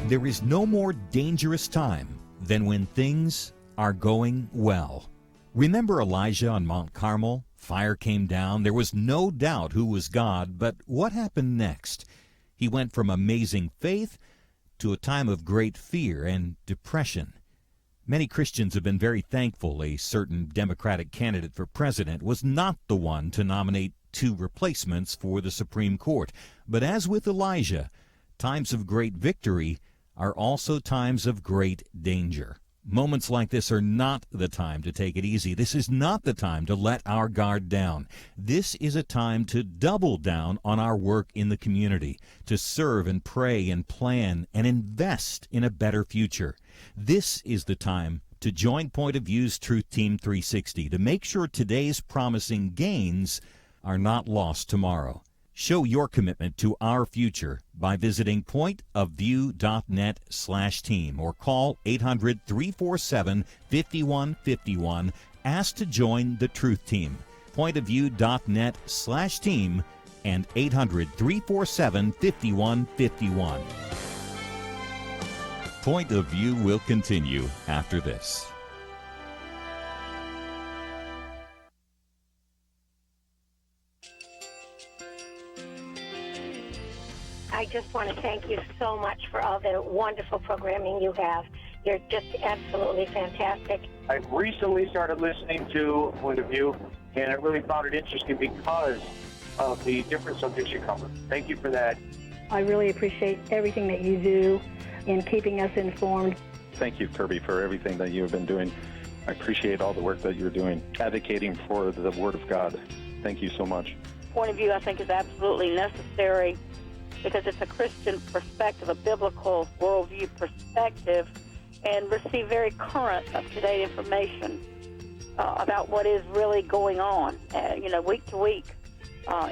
There is no more dangerous time than when things are going well. Remember Elijah on Mount Carmel? Fire came down. There was no doubt who was God, but what happened next? He went from amazing faith to a time of great fear and depression. Many Christians have been very thankful a certain Democratic candidate for president was not the one to nominate two replacements for the Supreme Court. But as with Elijah, times of great victory are also times of great danger. Moments like this are not the time to take it easy. This is not the time to let our guard down. This is a time to double down on our work in the community, to serve and pray and plan and invest in a better future. This is the time to join Point of View's Truth Team 360 to make sure today's promising gains are not lost tomorrow. Show your commitment to our future by visiting pointofview.net/team or call 800-347-5151. Ask to join the Truth Team. Pointofview.net/team and 800-347-5151. Point of View will continue after this. I just want to thank you so much for all the wonderful programming you have. You're just absolutely fantastic. I recently started listening to Point of View, and I really found it interesting because of the different subjects you cover. Thank you for that. I really appreciate everything that you do in keeping us informed. Thank you, Kerby, for everything that you have been doing. I appreciate all the work that you're doing, advocating for the Word of God. Thank you so much. Point of View, I think, is absolutely necessary because it's a Christian perspective, a biblical worldview perspective, and receive very current, up-to-date information about what is really going on, week to week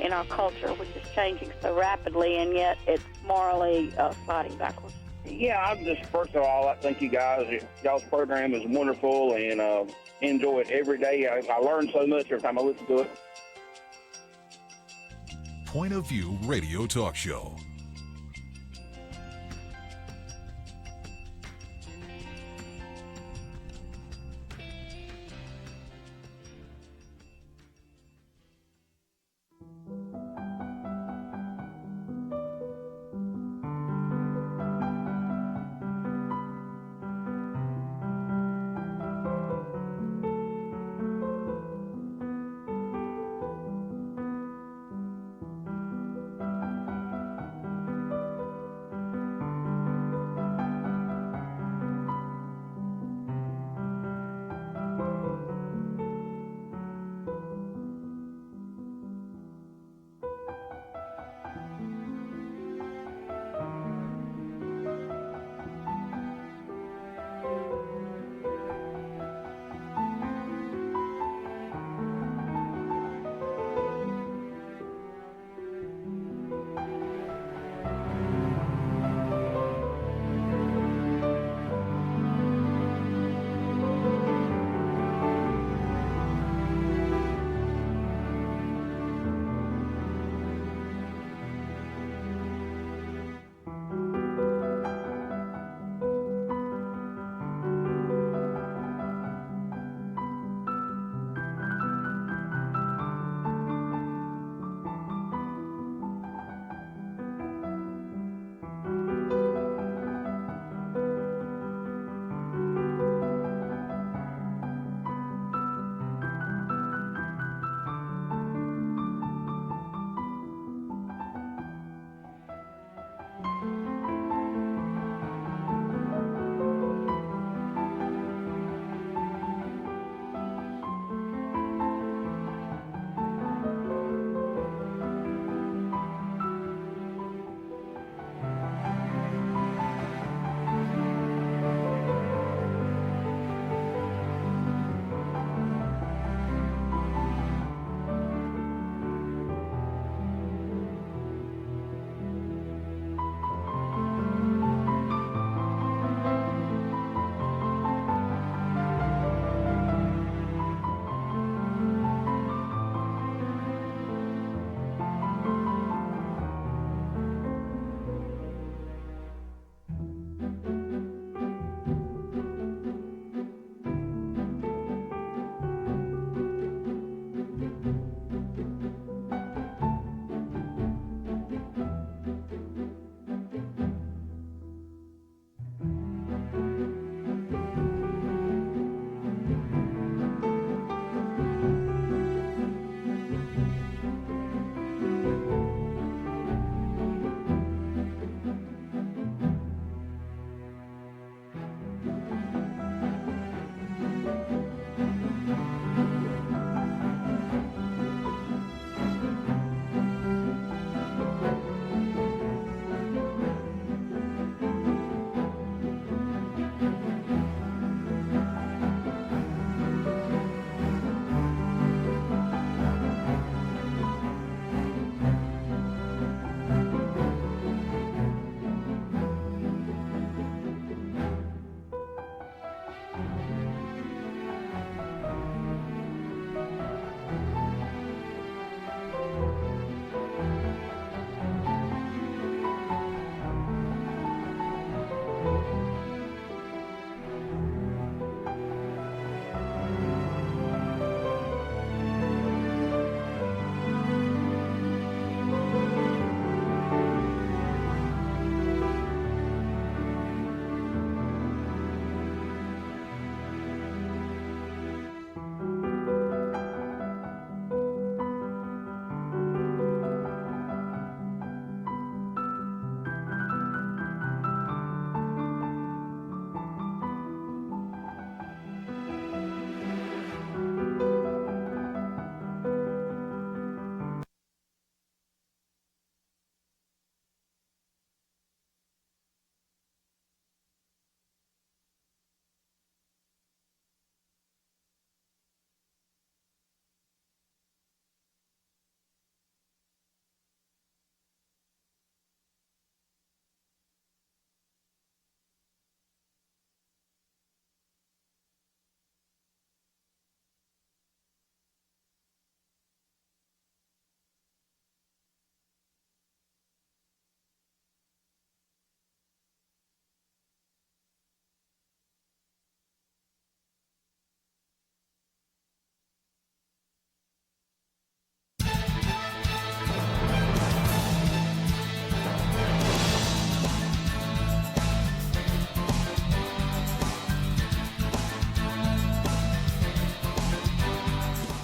in our culture, which is changing so rapidly, and yet it's morally sliding backwards. Yeah, I'm just, first of all, I thank you guys. Y'all's program is wonderful, and enjoy it every day. I learn so much every time I listen to it. Point of View Radio Talk Show.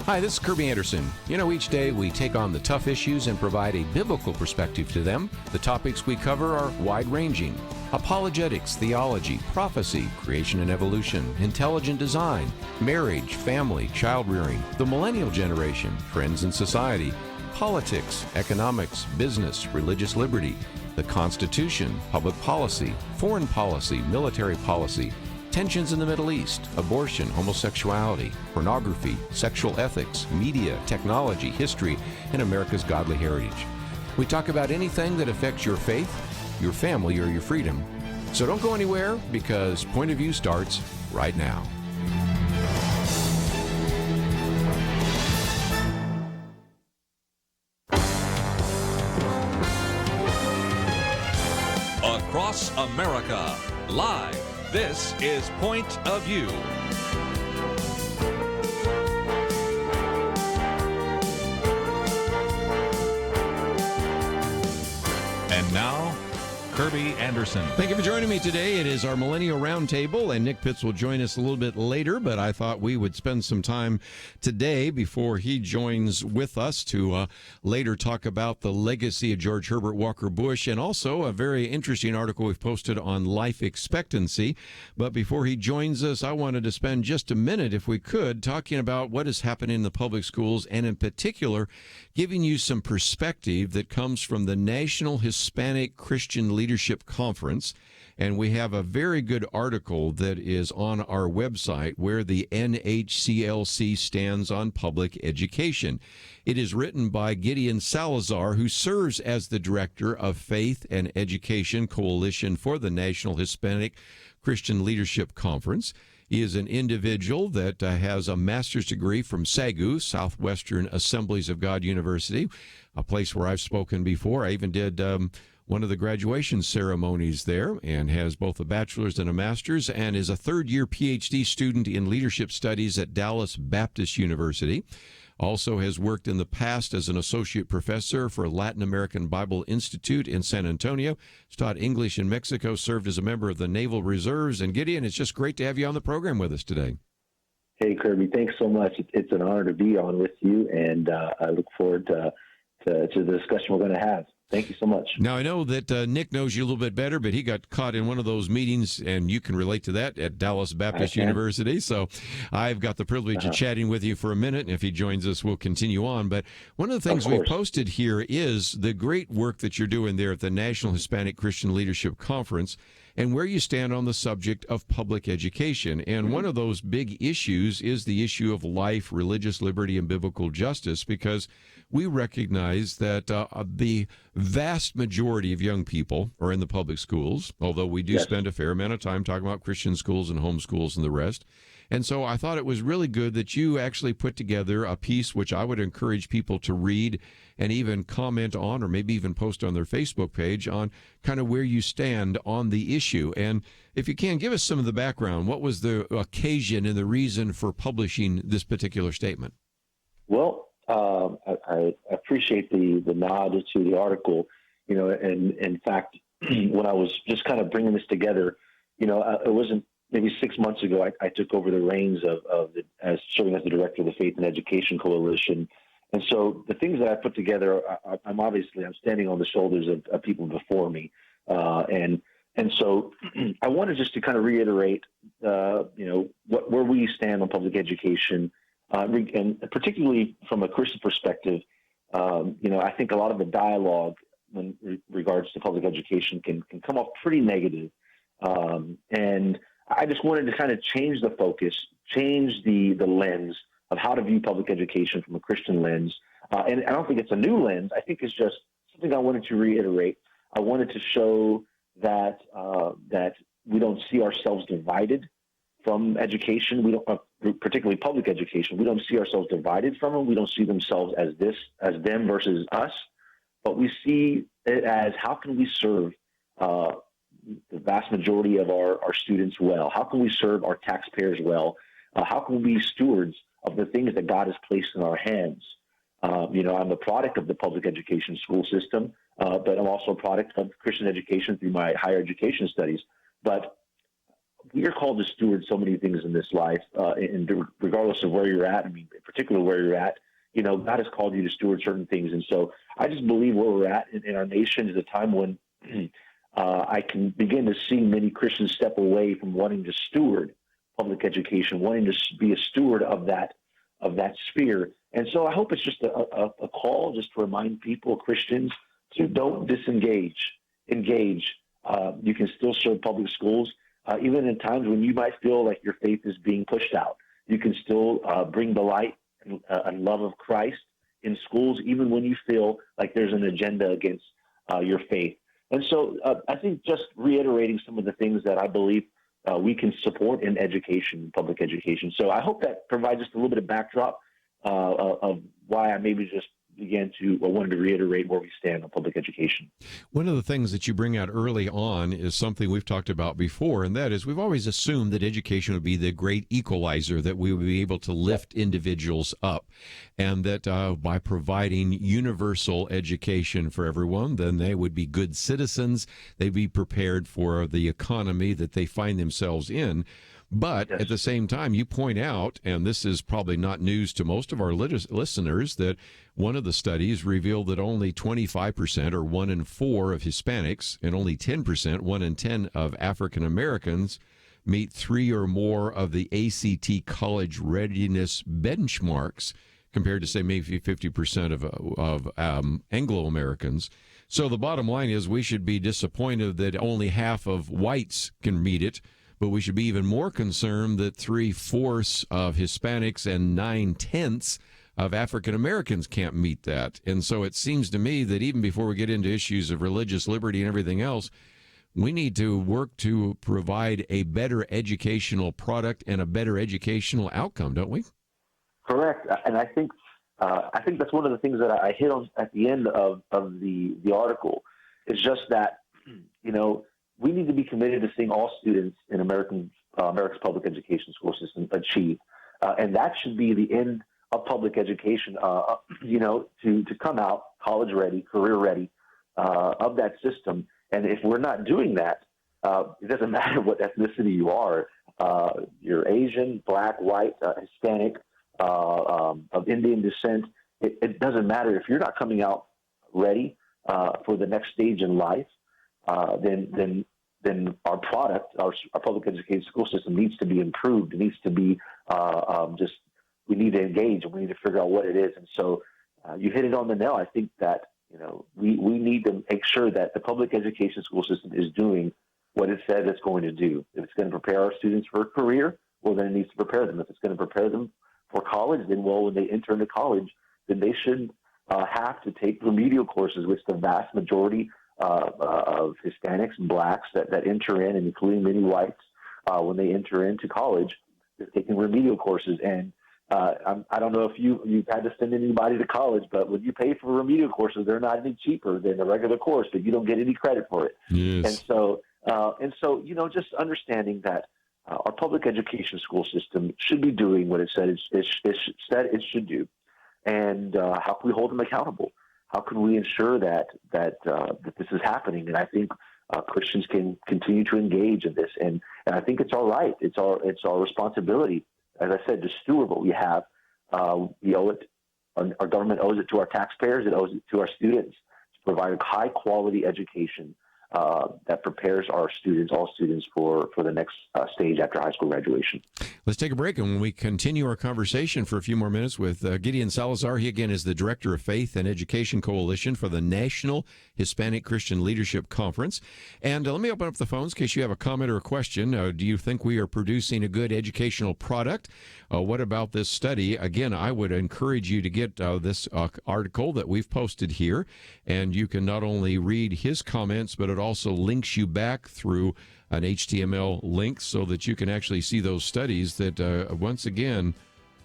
Hi, this is Kerby Anderson. Each day we take on the tough issues and provide a biblical perspective to them. The topics we cover are wide-ranging: apologetics, theology, prophecy, creation and evolution, intelligent design, marriage, family, child-rearing, the millennial generation, trends in society, politics, economics, business, religious liberty, the Constitution, public policy, foreign policy, military policy, tensions in the Middle East, abortion, homosexuality, pornography, sexual ethics, media, technology, history, and America's godly heritage. We talk about anything that affects your faith, your family, or your freedom. So don't go anywhere, because Point of View starts right now. Across America, live. This is Point of View. And now, Kerby Anderson. Thank you for joining me today. It is our Millennial Roundtable, and Nick Pitts will join us a little bit later, but I thought we would spend some time today before he joins with us to later talk about the legacy of George Herbert Walker Bush, and also a very interesting article we've posted on life expectancy. But before he joins us, I wanted to spend just a minute, if we could, talking about what is happening in the public schools, and in particular, giving you some perspective that comes from the National Hispanic Christian Leadership Conference. And we have a very good article that is on our website where the NHCLC stands on public education. It is written by Girien Salazar, who serves as the director of Faith and Education Coalition for the National Hispanic Christian Leadership Conference. He is an individual that has a master's degree from SAGU, Southwestern Assemblies of God University, a place where I've spoken before. I even did one of the graduation ceremonies there, and has both a bachelor's and a master's, and is a third-year PhD student in leadership studies at Dallas Baptist University. Also has worked in the past as an associate professor for Latin American Bible Institute in San Antonio. He's taught English in Mexico, served as a member of the Naval Reserves. And Gideon, it's just great to have you on the program with us today. Hey, Kerby, thanks so much. It's an honor to be on with you, and I look forward to the discussion we're going to have. Thank you so much. Now, I know that Nick knows you a little bit better, but he got caught in one of those meetings, and you can relate to that, at Dallas Baptist University. So I've got the privilege of chatting with you for a minute, and if he joins us, we'll continue on. But one of the things we've posted here is the great work that you're doing there at the National Hispanic Christian Leadership Conference, and where you stand on the subject of public education. And one of those big issues is the issue of life, religious liberty, and biblical justice, because we recognize that the vast majority of young people are in the public schools, although we do spend a fair amount of time talking about Christian schools and homeschools and the rest. And so I thought it was really good that you actually put together a piece which I would encourage people to read and even comment on, or maybe even post on their Facebook page, on kind of where you stand on the issue. And if you can, give us some of the background. What was the occasion and the reason for publishing this particular statement? Well, I appreciate the nod to the article, and in fact, when I was just kind of bringing this together, it wasn't maybe 6 months ago, I took over the reins as serving as the director of the Faith and Education Coalition. And so the things that I put together, I'm standing on the shoulders of people before me. And so I wanted just to kind of reiterate, where we stand on public education, and particularly from a Christian perspective. I think a lot of the dialogue in regards to public education can come off pretty negative. And I just wanted to kind of change the focus, change the lens of how to view public education from a Christian lens. And I don't think it's a new lens. I think it's just something I wanted to reiterate. I wanted to show that we don't see ourselves divided from education. We don't, particularly public education. We don't see ourselves divided from them. We don't see themselves as them versus us. But we see it as, how can we serve the vast majority of our students well? How can we serve our taxpayers well? How can we be stewards of the things that God has placed in our hands? I'm a product of the public education school system, but I'm also a product of Christian education through my higher education studies. But we are called to steward so many things in this life, and regardless of where you're at. I mean, in particular where you're at, God has called you to steward certain things. And so I just believe where we're at in our nation is a time when I can begin to see many Christians step away from wanting to steward public education, wanting to be a steward of that sphere. And so I hope it's just a call just to remind people, Christians, to don't disengage, engage. You can still serve public schools, even in times when you might feel like your faith is being pushed out. You can still bring the light and love of Christ in schools, even when you feel like there's an agenda against your faith. And so I think just reiterating some of the things that I believe we can support in education, public education. So I hope that provides just a little bit of backdrop of why I maybe just wanted to reiterate where we stand on public education. One of the things that you bring out early on is something we've talked about before, and that is we've always assumed that education would be the great equalizer, that we would be able to lift individuals up, and that by providing universal education for everyone, then they would be good citizens, they'd be prepared for the economy that they find themselves in. But at the same time, you point out, and this is probably not news to most of our listeners, that one of the studies revealed that only 25%, or 1 in 4 of Hispanics, and only 10%, 1 in 10 of African Americans, meet 3 or more of the ACT college readiness benchmarks, compared to, say, maybe 50% of Anglo-Americans. So the bottom line is we should be disappointed that only half of whites can meet it, but we should be even more concerned that 3/4 of Hispanics and 9/10 of African Americans can't meet that. And so it seems to me that even before we get into issues of religious liberty and everything else, we need to work to provide a better educational product and a better educational outcome, don't we? Correct. And I think that's one of the things that I hit on at the end of the article. It's just that, we need to be committed to seeing all students in America's public education school system achieve. And that should be the end of public education, to come out college ready, career ready of that system. And if we're not doing that, it doesn't matter what ethnicity you are. You're Asian, Black, white, Hispanic, of Indian descent. It doesn't matter. If you're not coming out ready for the next stage in life, then our product, our public education school system needs to be improved. It needs to be we need to engage, and we need to figure out what it is. And so you hit it on the nail. I think that we need to make sure that the public education school system is doing what it says it's going to do. If it's going to prepare our students for a career, well, then it needs to prepare them. If it's going to prepare them for college, then when they enter into college, then they should have to take remedial courses, which the vast majority of Hispanics and Blacks that enter in, and including many whites, when they enter into college, they're taking remedial courses. And I don't know if you've had to send anybody to college, but when you pay for remedial courses, they're not any cheaper than a regular course, but you don't get any credit for it. Yes. And so, just understanding that our public education school system should be doing what it said it should do. And how can we hold them accountable? How can we ensure that this is happening? And I think Christians can continue to engage in this, and I think it's all right. It's our responsibility, as I said, to steward what we have. We owe it. Our government owes it to our taxpayers. It owes it to our students to provide a high quality education that prepares all students for the next stage after high school graduation. Let's take a break, and when we continue our conversation for a few more minutes with Girien Salazar. He, again, is the Director of Faith and Education Coalition for the National Hispanic Christian Leadership Conference. And let me open up the phones in case you have a comment or a question. Do you think we are producing a good educational product? What about this study? Again, I would encourage you to get this article that we've posted here, and you can not only read his comments, but it also links you back through an HTML link so that you can actually see those studies that, once again,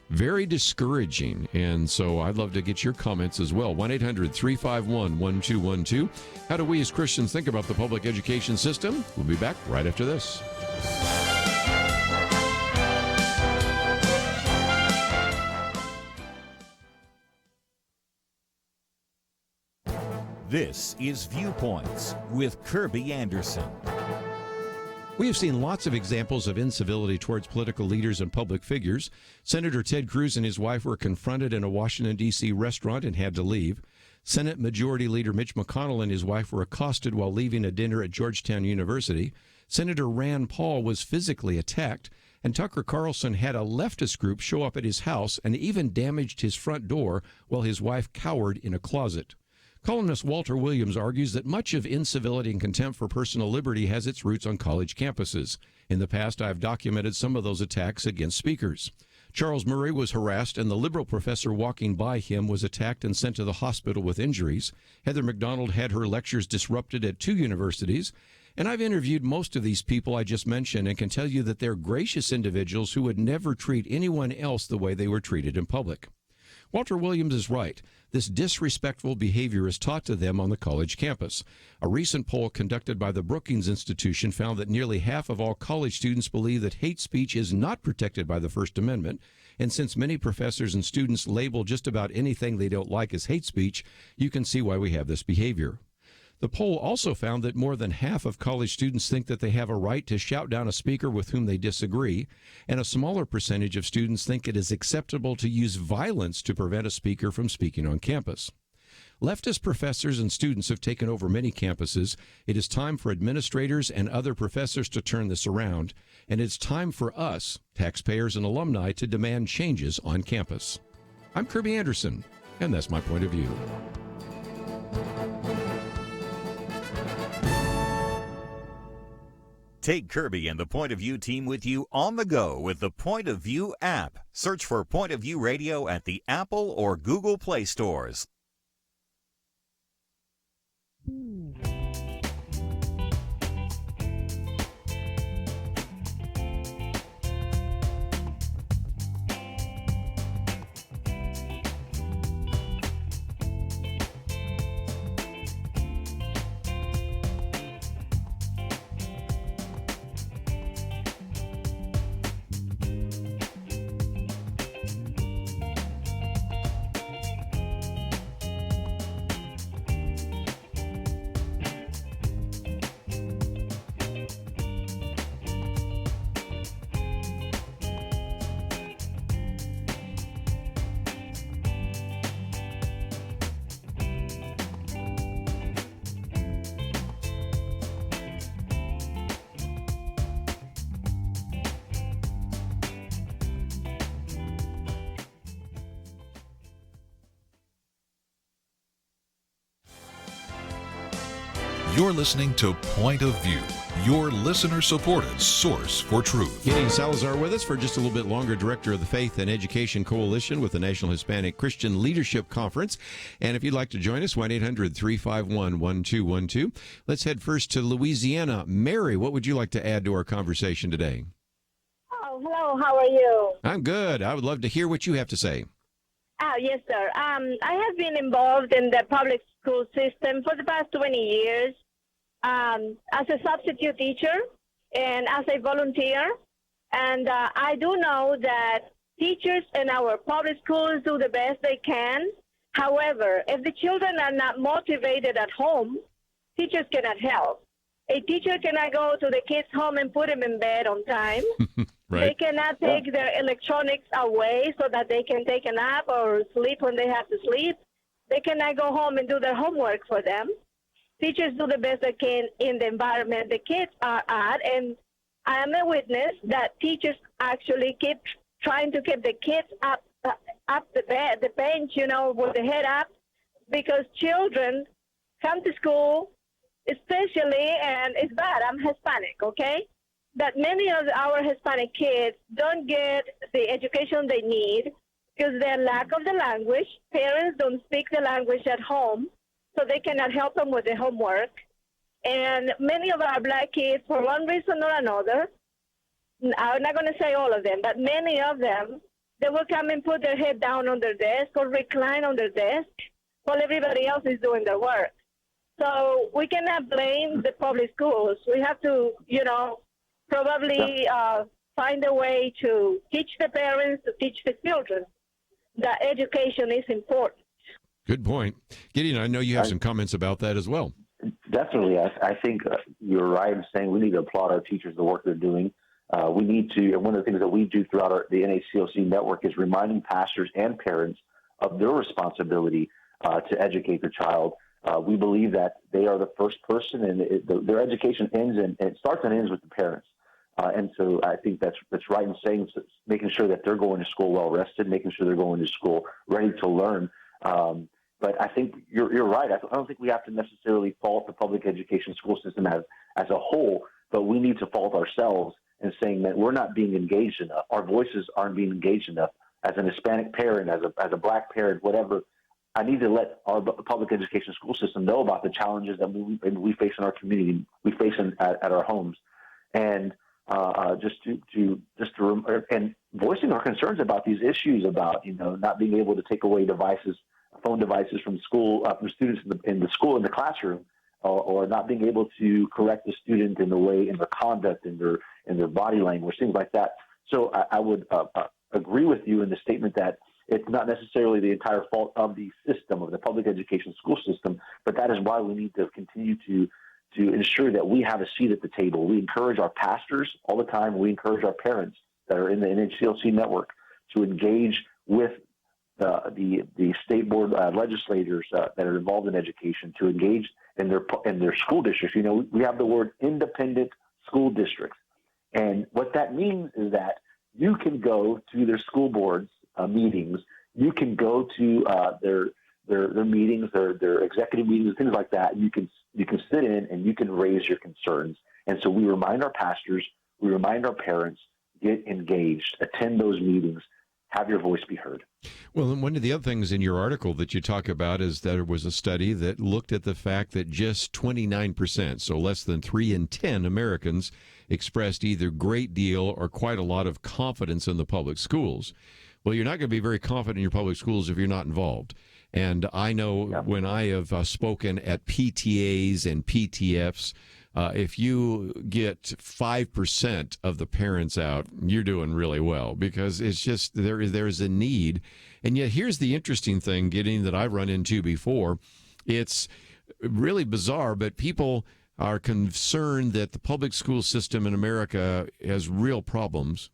very discouraging. And so I'd love to get your comments as well. 1-800-351-1212. How do we as Christians think about the public education system? We'll be back right after this. This is Viewpoints with Kerby Anderson. We have seen lots of examples of incivility towards political leaders and public figures. Senator Ted Cruz and his wife were confronted in a Washington, D.C. restaurant and had to leave. Senate Majority Leader Mitch McConnell and his wife were accosted while leaving a dinner at Georgetown University. Senator Rand Paul was physically attacked. And Tucker Carlson had a leftist group show up at his house and even damaged his front door while his wife cowered in a closet. Columnist Walter Williams argues that much of incivility and contempt for personal liberty has its roots on college campuses. In the past, I've documented some of those attacks against speakers. Charles Murray was harassed, and the liberal professor walking by him was attacked and sent to the hospital with injuries. Heather McDonald had her lectures disrupted at 2 universities. And I've interviewed most of these people I just mentioned and can tell you that they're gracious individuals who would never treat anyone else the way they were treated in public. Walter Williams is right. This disrespectful behavior is taught to them on the college campus. A recent poll conducted by the Brookings Institution found that nearly half of all college students believe that hate speech is not protected by the First Amendment. And since many professors and students label just about anything they don't like as hate speech, you can see why we have this behavior. The poll also found that more than half of college students think that they have a right to shout down a speaker with whom they disagree, and a smaller percentage of students think it is acceptable to use violence to prevent a speaker from speaking on campus. Leftist professors and students have taken over many campuses. It is time for administrators and other professors to turn this around, and it's time for us, taxpayers and alumni, to demand changes on campus. I'm Kerby Anderson, and that's my point of view. Take Kerby and the Point of View team with you on the go with the Point of View app. Search for Point of View Radio at the Apple or Google Play stores. You're listening to Point of View, your listener-supported source for truth. Girien Salazar with us for just a little bit longer, Director of the Faith and Education Coalition with the National Hispanic Christian Leadership Conference. And if you'd like to join us, 1-800-351-1212. Let's head first to Louisiana. Mary, what would you like to add to our conversation today? Oh, hello. How are you? I'm good. I would love to hear what you have to say. Oh, yes, sir. I have been involved in the public school system for the past 20 years as a substitute teacher and as a volunteer. And I do know that teachers in our public schools do the best they can. However, if the children are not motivated at home, teachers cannot help. A teacher cannot go to the kids' home and put them in bed on time. Right. They cannot take their electronics away so that they can take a nap or sleep when they have to sleep. They cannot go home and do their homework for them. Teachers do the best they can in the environment the kids are at, and I am a witness that teachers actually keep trying to keep the kids up the bed, the bench, with the head up, because children come to school, especially, and it's bad, I'm Hispanic, okay? That many of our Hispanic kids don't get the education they need because their lack of the language. Parents don't speak the language at home, so they cannot help them with the homework. And many of our black kids, for one reason or another, I'm not going to say all of them, but many of them, they will come and put their head down on their desk or recline on their desk while everybody else is doing their work. So we cannot blame the public schools. We have to, probably find a way to teach the parents, to teach the children that education is important. Good point. Gideon, I know you have some comments about that as well. Definitely. I think you're right in saying we need to applaud our teachers, the work they're doing. We need to, and one of the things that we do throughout the NACLC network is reminding pastors and parents of their responsibility to educate their child. We believe that they are the first person, and their education ends and it starts and ends with the parents. And so I think that's right in saying, making sure that they're going to school well rested, making sure they're going to school ready to learn. But I think you're right. I don't think we have to necessarily fault the public education school system as a whole, but we need to fault ourselves in saying that we're not being engaged enough. Our voices aren't being engaged enough. As an Hispanic parent, as a Black parent, whatever, I need to let our public education school system know about the challenges that we face in our community, we face at our homes, and just to and voicing our concerns about these issues, about not being able to take away phone devices from school, from students in the classroom, or not being able to correct the student in their conduct, in their body language, things like that. So I would agree with you in the statement that it's not necessarily the entire fault of the system, of the public education school system, but that is why we need to continue to ensure that we have a seat at the table. We encourage our pastors all the time. We encourage our parents that are in the NHCLC network to engage with the state board legislators that are involved in education, to engage in their school districts. We have the word independent school districts, and what that means is that you can go to their school boards meetings. You can go to their meetings, their executive meetings, things like that. You can sit in and you can raise your concerns. And so we remind our pastors, we remind our parents, get engaged, attend those meetings, have your voice be heard. Well, and one of the other things in your article that you talk about is that there was a study that looked at the fact that just 29%, so less than 3 in 10 Americans, expressed either great deal or quite a lot of confidence in the public schools. Well, you're not going to be very confident in your public schools if you're not involved. And I know when I have spoken at PTAs and PTFs, if you get 5% of the parents out, you're doing really well, because it's just there's a need. And yet here's the interesting thing, Gideon, that I've run into before. It's really bizarre, but people are concerned that the public school system in America has real problems.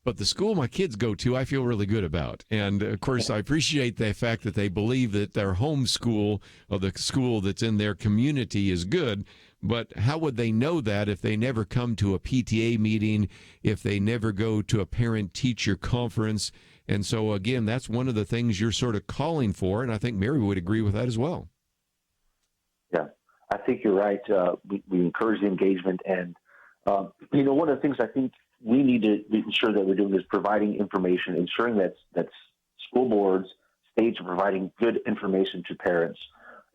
But the school my kids go to, I feel really good about. And, of course, I appreciate the fact that they believe that their home school or the school that's in their community is good. But how would they know that if they never come to a PTA meeting, if they never go to a parent-teacher conference? And so, again, that's one of the things you're sort of calling for, and I think Mary would agree with that as well. Yeah, I think you're right. We encourage the engagement. And, one of the things I think we need to ensure that we're doing is providing information, ensuring that school boards, states are providing good information to parents.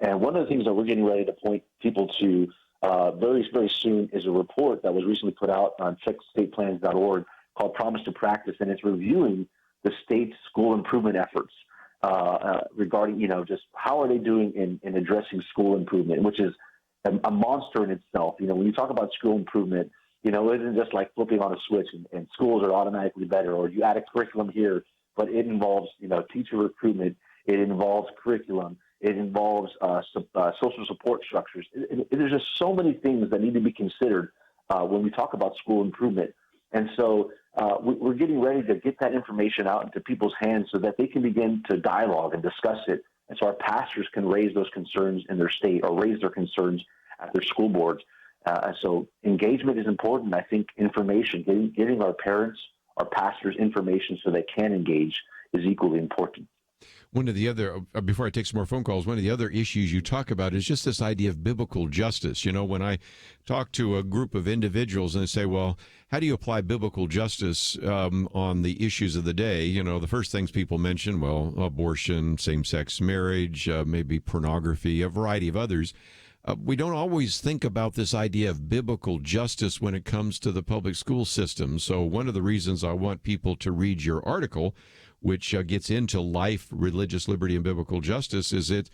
And one of the things that we're getting ready to point people to very, very soon is a report that was recently put out on checkstateplans.org called Promise to Practice, and it's reviewing the state's school improvement efforts regarding, just how are they doing in addressing school improvement, which is a monster in itself. When you talk about school improvement, it isn't just like flipping on a switch and schools are automatically better, or you add a curriculum here, but it involves, teacher recruitment. It involves curriculum. It involves social support structures. There's just so many things that need to be considered when we talk about school improvement. And so we're getting ready to get that information out into people's hands so that they can begin to dialogue and discuss it. And so our pastors can raise those concerns in their state or raise their concerns at their school boards. So engagement is important. I think information, getting our parents, our pastors information so they can engage is equally important. One of the other, before I take some more phone calls, one of the other issues you talk about is just this idea of biblical justice. When I talk to a group of individuals and they say, well, how do you apply biblical justice on the issues of the day? The first things people mention, well, abortion, same-sex marriage, maybe pornography, a variety of others. We don't always think about this idea of biblical justice when it comes to the public school system. So one of the reasons I want people to read your article, which gets into life, religious liberty, and biblical justice, is it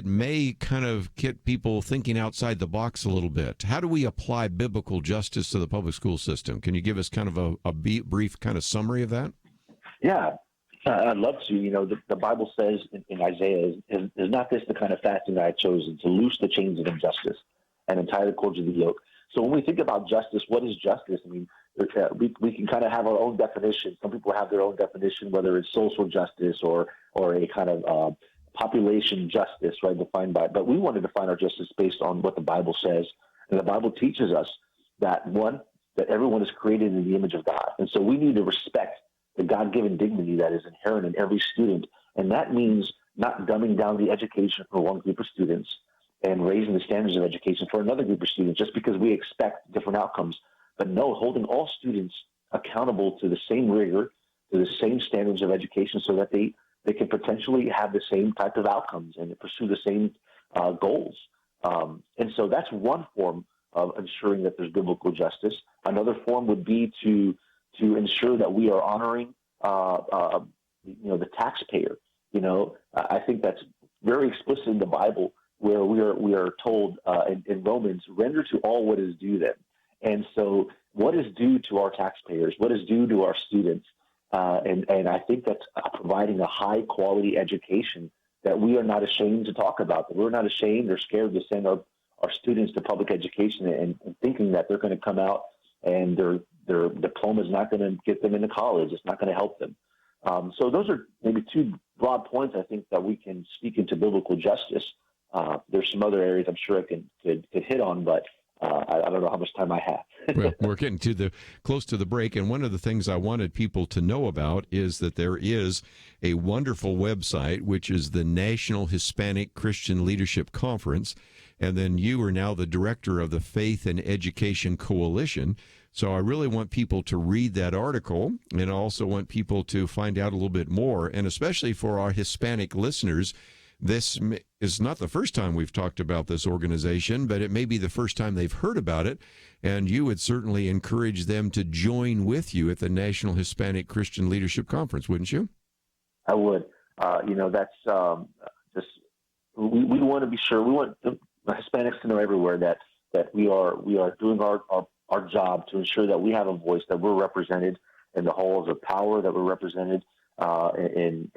may kind of get people thinking outside the box a little bit. How do we apply biblical justice to the public school system? Can you give us kind of a brief kind of summary of that? Yeah, I'd love to. The Bible says in Isaiah, is not this the kind of fasting that I chosen, to loose the chains of injustice, and untie the cords of the yoke. So when we think about justice, what is justice? I mean, we can kind of have our own definition. Some people have their own definition, whether it's social justice or a kind of population justice, right, defined by. But we want to define our justice based on what the Bible says. And the Bible teaches us that, one, that everyone is created in the image of God. And so we need to respect the God-given dignity that is inherent in every student. And that means not dumbing down the education for one group of students and raising the standards of education for another group of students just because we expect different outcomes. But no, holding all students accountable to the same rigor, to the same standards of education so that they can potentially have the same type of outcomes and pursue the same goals. And so that's one form of ensuring that there's biblical justice. Another form would be to ensure that we are honoring, the taxpayer. I think that's very explicit in the Bible, where we are told in Romans, render to all what is due them. And so what is due to our taxpayers? What is due to our students? And I think that's providing a high-quality education that we are not ashamed to talk about, that we're not ashamed or scared to send our students to public education and thinking that they're going to come out and their diploma is not going to get them into college. It's not going to help them. So those are maybe two broad points, I think, that we can speak into biblical justice. There's some other areas I'm sure I could hit on, but I don't know how much time I have. Well, we're getting close to the break, and one of the things I wanted people to know about is that there is a wonderful website, which is the National Hispanic Christian Leadership Conference, and then you are now the director of the Faith and Education Coalition. So I really want people to read that article, and I also want people to find out a little bit more, and especially for our Hispanic listeners, this is not the first time we've talked about this organization, but it may be the first time they've heard about it, and you would certainly encourage them to join with you at the National Hispanic Christian Leadership Conference, wouldn't you? I would. That's just we want to be sure. We want the Hispanics to know everywhere that we are doing our job to ensure that we have a voice, that we're represented in the halls of power, that we're represented in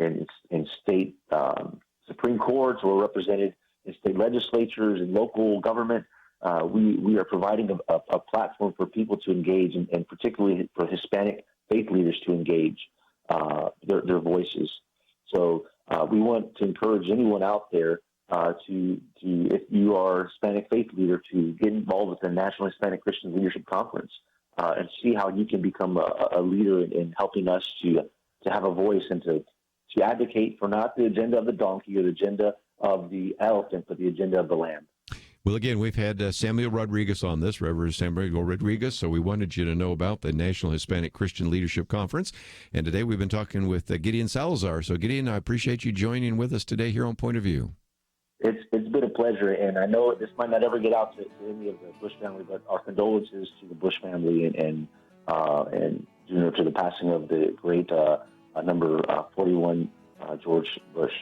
state Supreme Courts, we're represented in state legislatures and local government. We are providing a platform for people to engage, and particularly for Hispanic faith leaders to engage their voices. So we want to encourage anyone out there to if you are a Hispanic faith leader, to get involved with the National Hispanic Christian Leadership Conference and see how you can become a leader in helping us to have a voice and to advocate for not the agenda of the donkey or the agenda of the elephant, but the agenda of the lamb. Well, again, we've had Samuel Rodriguez on this, Reverend Samuel Rodriguez, so we wanted you to know about the National Hispanic Christian Leadership Conference. And today we've been talking with Girien Salazar. So, Girien, I appreciate you joining with us today here on Point of View. It's been a pleasure, and I know this might not ever get out to any of the Bush family, but our condolences to the Bush family and to the passing of the great number 41 George Bush.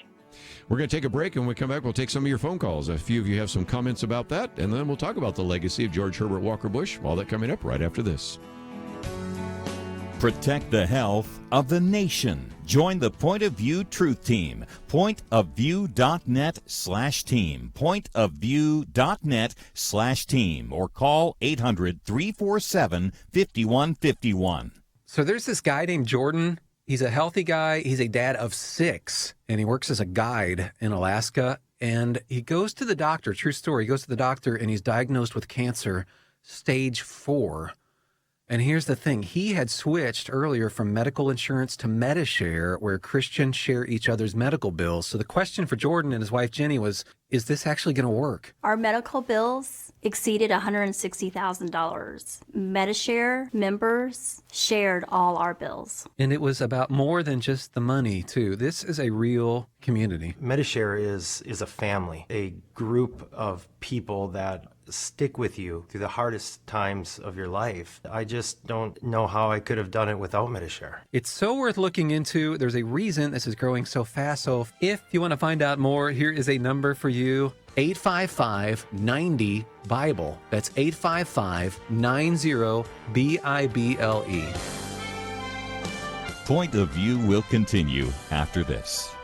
We're going to take a break, and when we come back, we'll take some of your phone calls. A few of you have some comments about that, and then we'll talk about the legacy of George Herbert Walker Bush. All that coming up right after this. Protect the health of the nation. Join the Point of View Truth Team. pointofview.net/team. pointofview.net/team. Or call 800-347-5151. So there's this guy named Jordan. He's a healthy guy. He's a dad of 6, and he works as a guide in Alaska. And he goes to the doctor, true story, he goes to the doctor, and he's diagnosed with cancer, stage 4. And here's the thing. He had switched earlier from medical insurance to Medishare, where Christians share each other's medical bills. So the question for Jordan and his wife, Jenny, was, is this actually going to work? Our medical bills exceeded $160,000. Medishare members shared all our bills. And it was about more than just the money, too. This is a real community. Medishare is a family, a group of people that stick with you through the hardest times of your life. I just don't know how I could have done it without Medishare. It's so worth looking into. There's a reason this is growing so fast. So if you want to find out more, here is a number for you. 855-90-BIBLE. That's 855-90-BIBLE. Point of View will continue after this.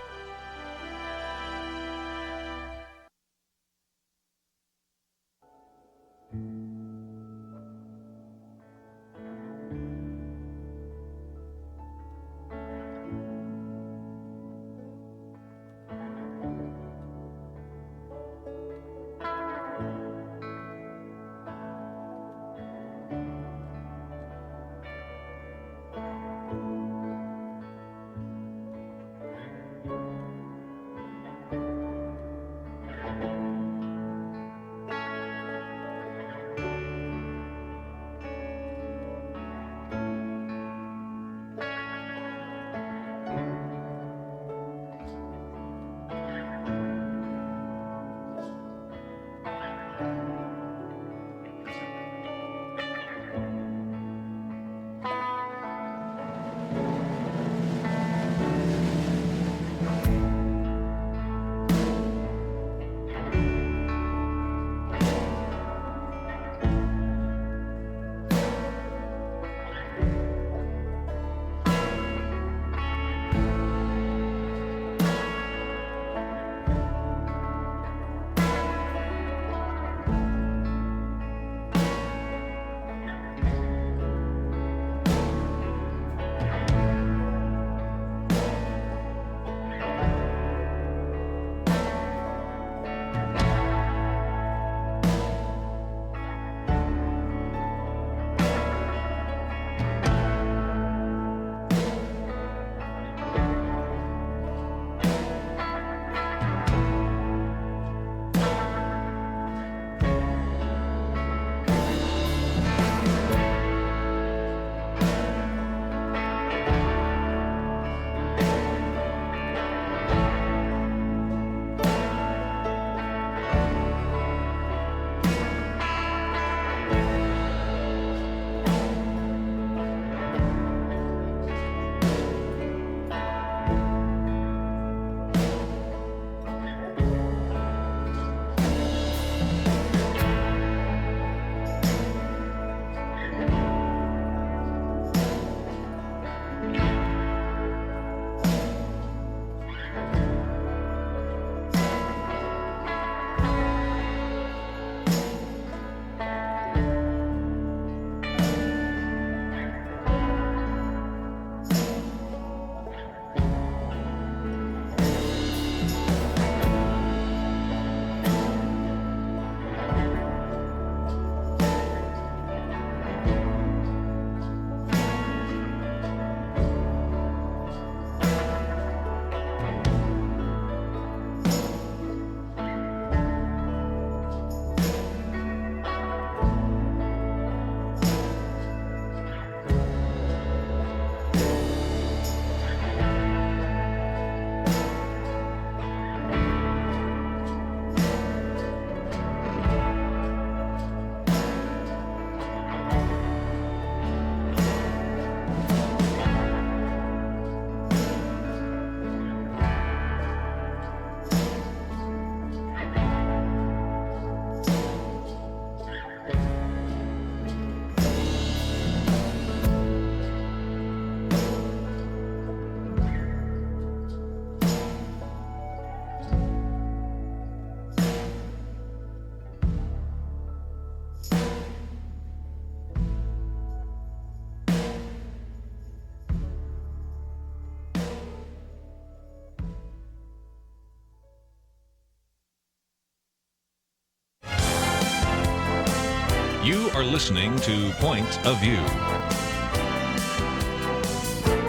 You are listening to Point of View.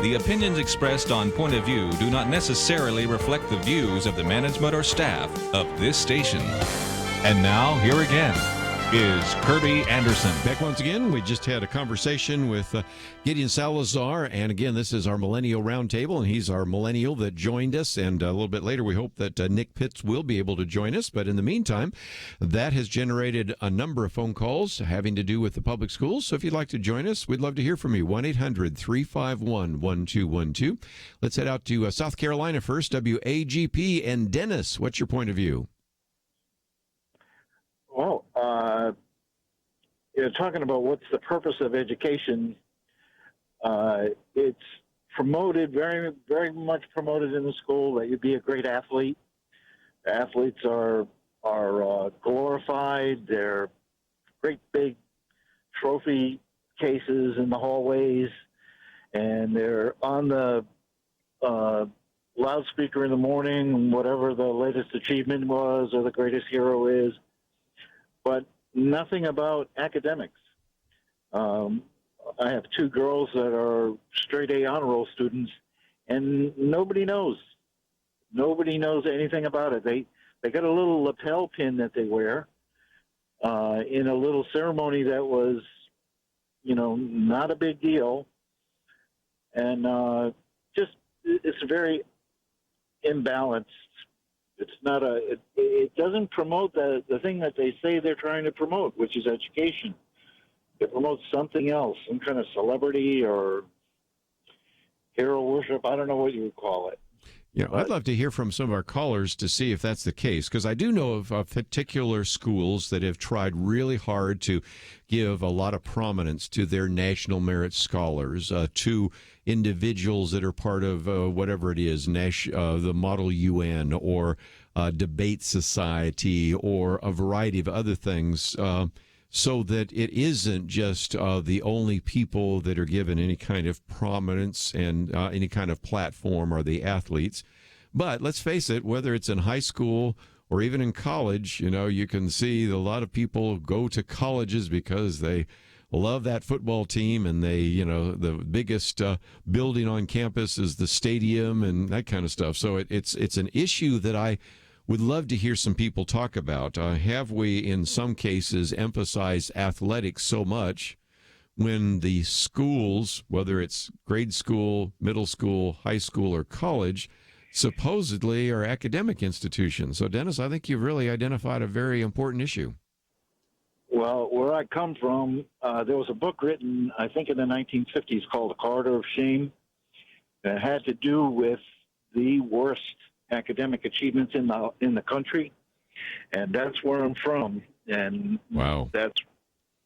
The opinions expressed on Point of View do not necessarily reflect the views of the management or staff of this station. And now, here again is Kerby Anderson. Back once again. We just had a conversation with Girien Salazar, and again, this is our Millennial Roundtable, and he's our millennial that joined us, and a little bit later we hope that Nick Pitts will be able to join us, but in the meantime, that has generated a number of phone calls having to do with the public schools, so if you'd like to join us, we'd love to hear from you. 1-800-351-1212. Let's head out to South Carolina first. WAGP, and Dennis, what's your point of view? Well, talking about what's the purpose of education, it's promoted, very, very much promoted in the school that you be a great athlete. Athletes are glorified. They're great big trophy cases in the hallways, and they're on the loudspeaker in the morning, whatever the latest achievement was or the greatest hero is. But nothing about academics. I have two girls that are straight A honor roll students, and nobody knows. Nobody knows anything about it. They got a little lapel pin that they wear in a little ceremony that was, not a big deal. And it's very imbalanced. It's not it doesn't promote the thing that they say they're trying to promote, which is education. It promotes something else, some kind of celebrity or hero worship. I don't know what you would call it. I'd love to hear from some of our callers to see if that's the case, because I do know of particular schools that have tried really hard to give a lot of prominence to their National Merit Scholars, to individuals that are part of whatever it is, the Model UN or Debate Society or a variety of other things, so that it isn't just the only people that are given any kind of prominence and any kind of platform are the athletes. But let's face it, whether it's in high school or even in college, you can see a lot of people go to colleges because they love that football team, and they, the biggest building on campus is the stadium and that kind of stuff. So it's an issue that I would love to hear some people talk about. Have we, in some cases, emphasized athletics so much when the schools, whether it's grade school, middle school, high school, or college, supposedly are academic institutions? So, Dennis, I think you've really identified a very important issue. Well, where I come from, there was a book written, I think, in the 1950s called The Corridor of Shame, that had to do with the worst academic achievements in the country, and that's where I'm from, and wow, that's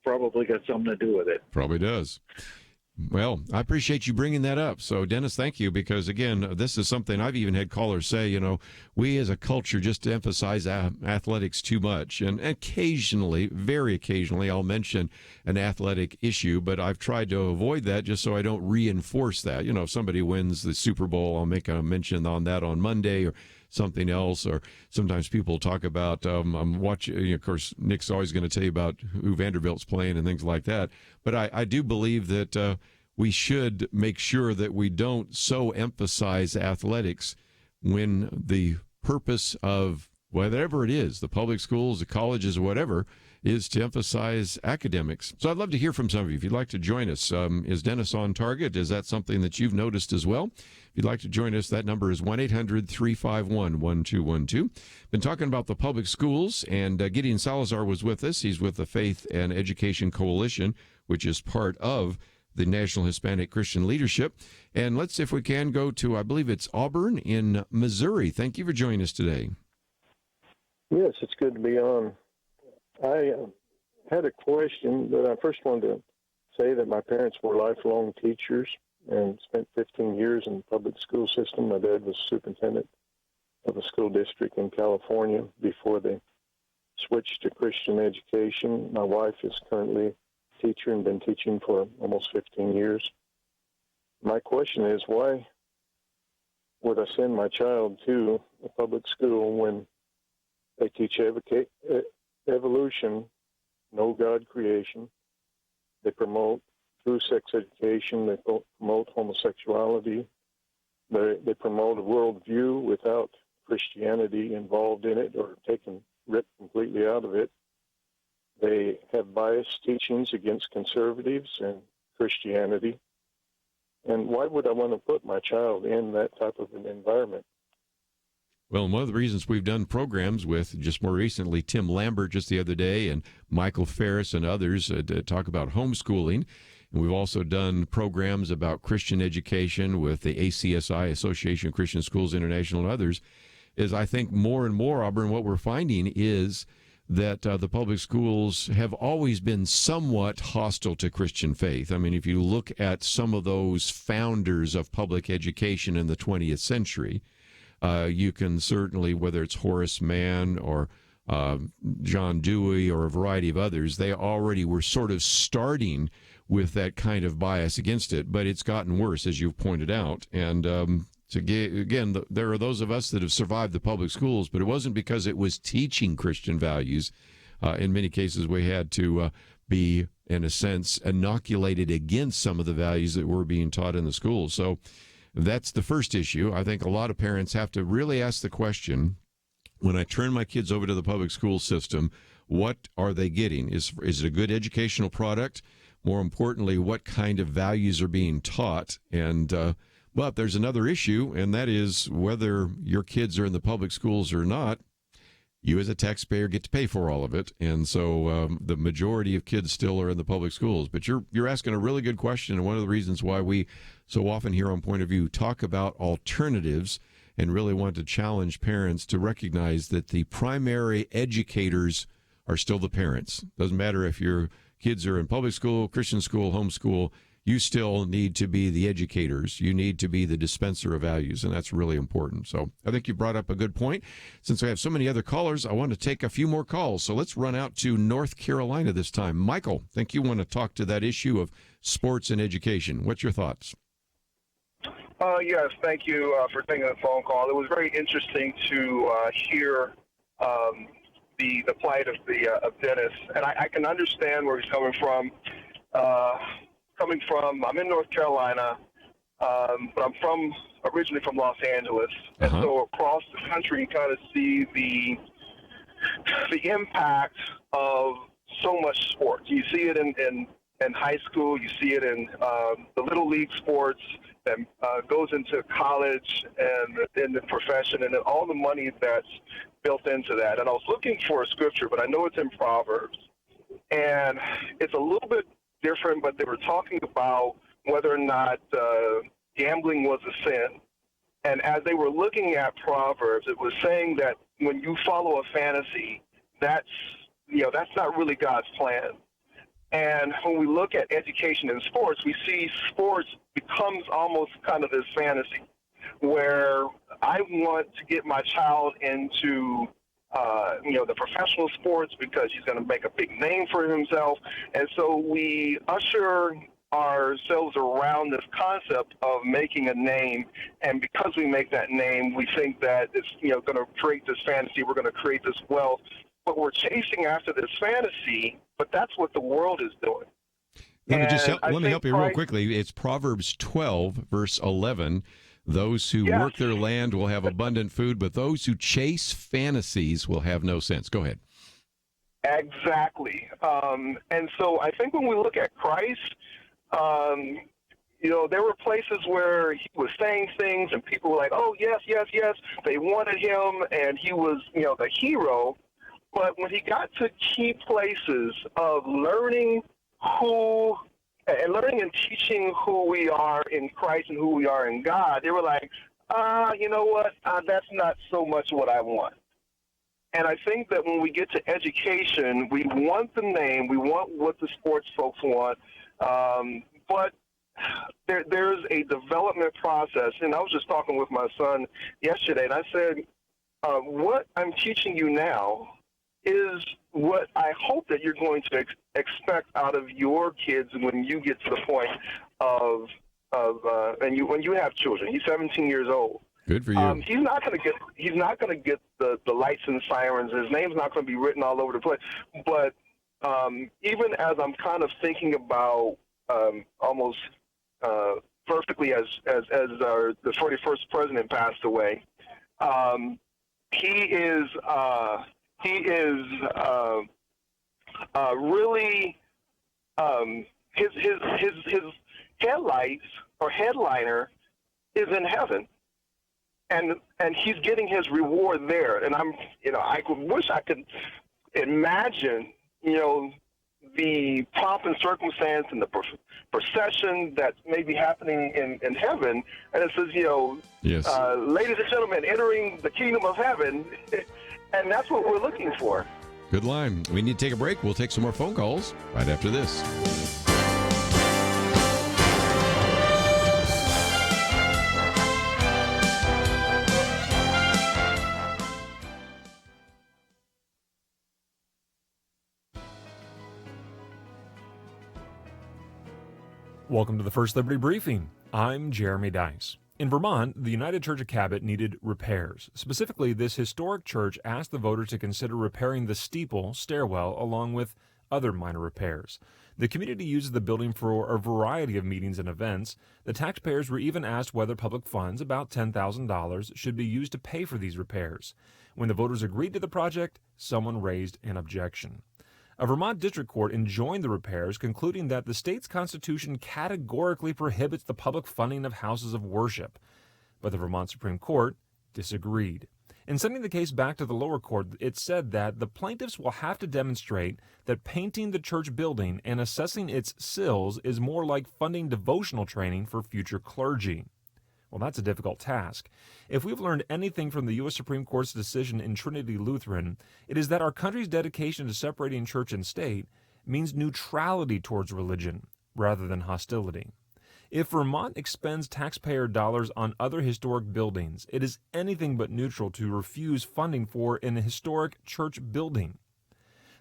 probably got something to do with it. Probably does. Well, I appreciate you bringing that up. So, Dennis, thank you, because, again, this is something I've even had callers say, we as a culture just emphasize athletics too much. And occasionally, very occasionally, I'll mention an athletic issue, but I've tried to avoid that just so I don't reinforce that. If somebody wins the Super Bowl, I'll make a mention on that on Monday or something else. Or sometimes people talk about, I'm watching, of course, Nick's always going to tell you about who Vanderbilt's playing and things like that. But I do believe that we should make sure that we don't so emphasize athletics when the purpose of whatever it is, the public schools, the colleges, or whatever, is to emphasize academics. So I'd love to hear from some of you. If you'd like to join us, is Dennis on target? Is that something that you've noticed as well? If you'd like to join us, that number is 1-800-351-1212. Been talking about the public schools, and Girien Salazar was with us. He's with the Faith and Education Coalition, which is part of the National Hispanic Christian Leadership. And let's, if we can, go to, I believe it's Auburn in Missouri. Thank you for joining us today. Yes, it's good to be on. I had a question, but I first wanted to say that my parents were lifelong teachers and spent 15 years in the public school system. My dad was superintendent of a school district in California before they switched to Christian education. My wife is currently a teacher and been teaching for almost 15 years. My question is, why would I send my child to a public school when they teach evolution no God creation. They promote through sex education. They promote homosexuality. They promote a worldview without Christianity involved in it or ripped completely out of it. They have biased teachings against conservatives and Christianity. And why would I want to put my child in that type of an environment? Well, one of the reasons we've done programs with, just more recently, Tim Lambert just the other day, and Michael Ferris and others to talk about homeschooling. And we've also done programs about Christian education with the ACSI, Association of Christian Schools International, and others, is I think more and more, Auburn, what we're finding is that the public schools have always been somewhat hostile to Christian faith. I mean, if you look at some of those founders of public education in the 20th century, you can certainly, whether it's Horace Mann or John Dewey or a variety of others, they already were sort of starting with that kind of bias against it. But it's gotten worse, as you've pointed out. And again, there are those of us that have survived the public schools, but it wasn't because it was teaching Christian values. In many cases, we had to be, in a sense, inoculated against some of the values that were being taught in the schools. So that's the first issue. I think a lot of parents have to really ask the question, when I turn my kids over to the public school system, what are they getting? Is it a good educational product? More importantly, what kind of values are being taught? And but there's another issue, and that is whether your kids are in the public schools or not, you as a taxpayer get to pay for all of it. And so the majority of kids still are in the public schools. But you're asking a really good question, and one of the reasons why we so often here on Point of View talk about alternatives and really want to challenge parents to recognize that the primary educators are still the parents. Doesn't matter if your kids are in public school, Christian school, homeschool, you still need to be the educators. You need to be the dispenser of values, and that's really important. So I think you brought up a good point. Since I have so many other callers, I want to take a few more calls. So let's run out to North Carolina this time. Michael, I think you want to talk to that issue of sports and education. What's your thoughts? Yes, thank you for taking the phone call. It was very interesting to hear the plight of Dennis, and I can understand where he's coming from. I'm in North Carolina, but I'm originally from Los Angeles, and so across the country, you kind of see the impact of so much sports. You see it in high school, you see it in the little league sports that goes into college and in the profession, and then all the money that's built into that. And I was looking for a scripture, but I know it's in Proverbs, and it's a little bit different, but they were talking about whether or not gambling was a sin. And as they were looking at Proverbs, it was saying that when you follow a fantasy, that's not really God's plan. And when we look at education and sports, we see sports becomes almost kind of this fantasy where I want to get my child into the professional sports because he's going to make a big name for himself. And so we usher ourselves around this concept of making a name. And because we make that name, we think that it's going to create this fantasy. We're going to create this wealth. But we're chasing after this fantasy, but that's what the world is doing. Let me help you real quickly. It's Proverbs 12, verse 11. Those who work their land will have abundant food, but those who chase fantasies will have no sense. Go ahead. Exactly. And so I think when we look at Christ, there were places where he was saying things and people were like, oh, yes, yes, yes. They wanted him and he was, the hero. But when he got to key places of learning and teaching who we are in Christ and who we are in God, they were like, you know what? That's not so much what I want. And I think that when we get to education, we want the name, we want what the sports folks want, but there's a development process. And I was just talking with my son yesterday, and I said, what I'm teaching you now is what I hope that you're going to expect out of your kids when you get to the point when you have children. He's 17 years old. Good for you. He's not going to get the lights and sirens. His name's not going to be written all over the place. But even as I'm kind of thinking about almost perfectly as the 41st president passed away, he is really his headlights or headliner is in heaven, and he's getting his reward there. And I wish I could imagine, the pomp and circumstance and the procession that may be happening in heaven. And it says, yes. Ladies and gentlemen, entering the kingdom of heaven. And that's what we're looking for. Good line. We need to take a break. We'll take some more phone calls right after this. Welcome to the First Liberty Briefing. I'm Jeremy Dice. In Vermont, the United Church of Cabot needed repairs. Specifically, this historic church asked the voters to consider repairing the steeple stairwell along with other minor repairs. The community uses the building for a variety of meetings and events. The taxpayers were even asked whether public funds, about $10,000, should be used to pay for these repairs. When the voters agreed to the project, someone raised an objection. A Vermont district court enjoined the repairs, concluding that the state's constitution categorically prohibits the public funding of houses of worship. But the Vermont Supreme Court disagreed. In sending the case back to the lower court, it said that the plaintiffs will have to demonstrate that painting the church building and assessing its sills is more like funding devotional training for future clergy. Well, that's a difficult task. If we've learned anything from the U.S. Supreme Court's decision in Trinity Lutheran, it is that our country's dedication to separating church and state means neutrality towards religion rather than hostility. If Vermont expends taxpayer dollars on other historic buildings, it is anything but neutral to refuse funding for an historic church building.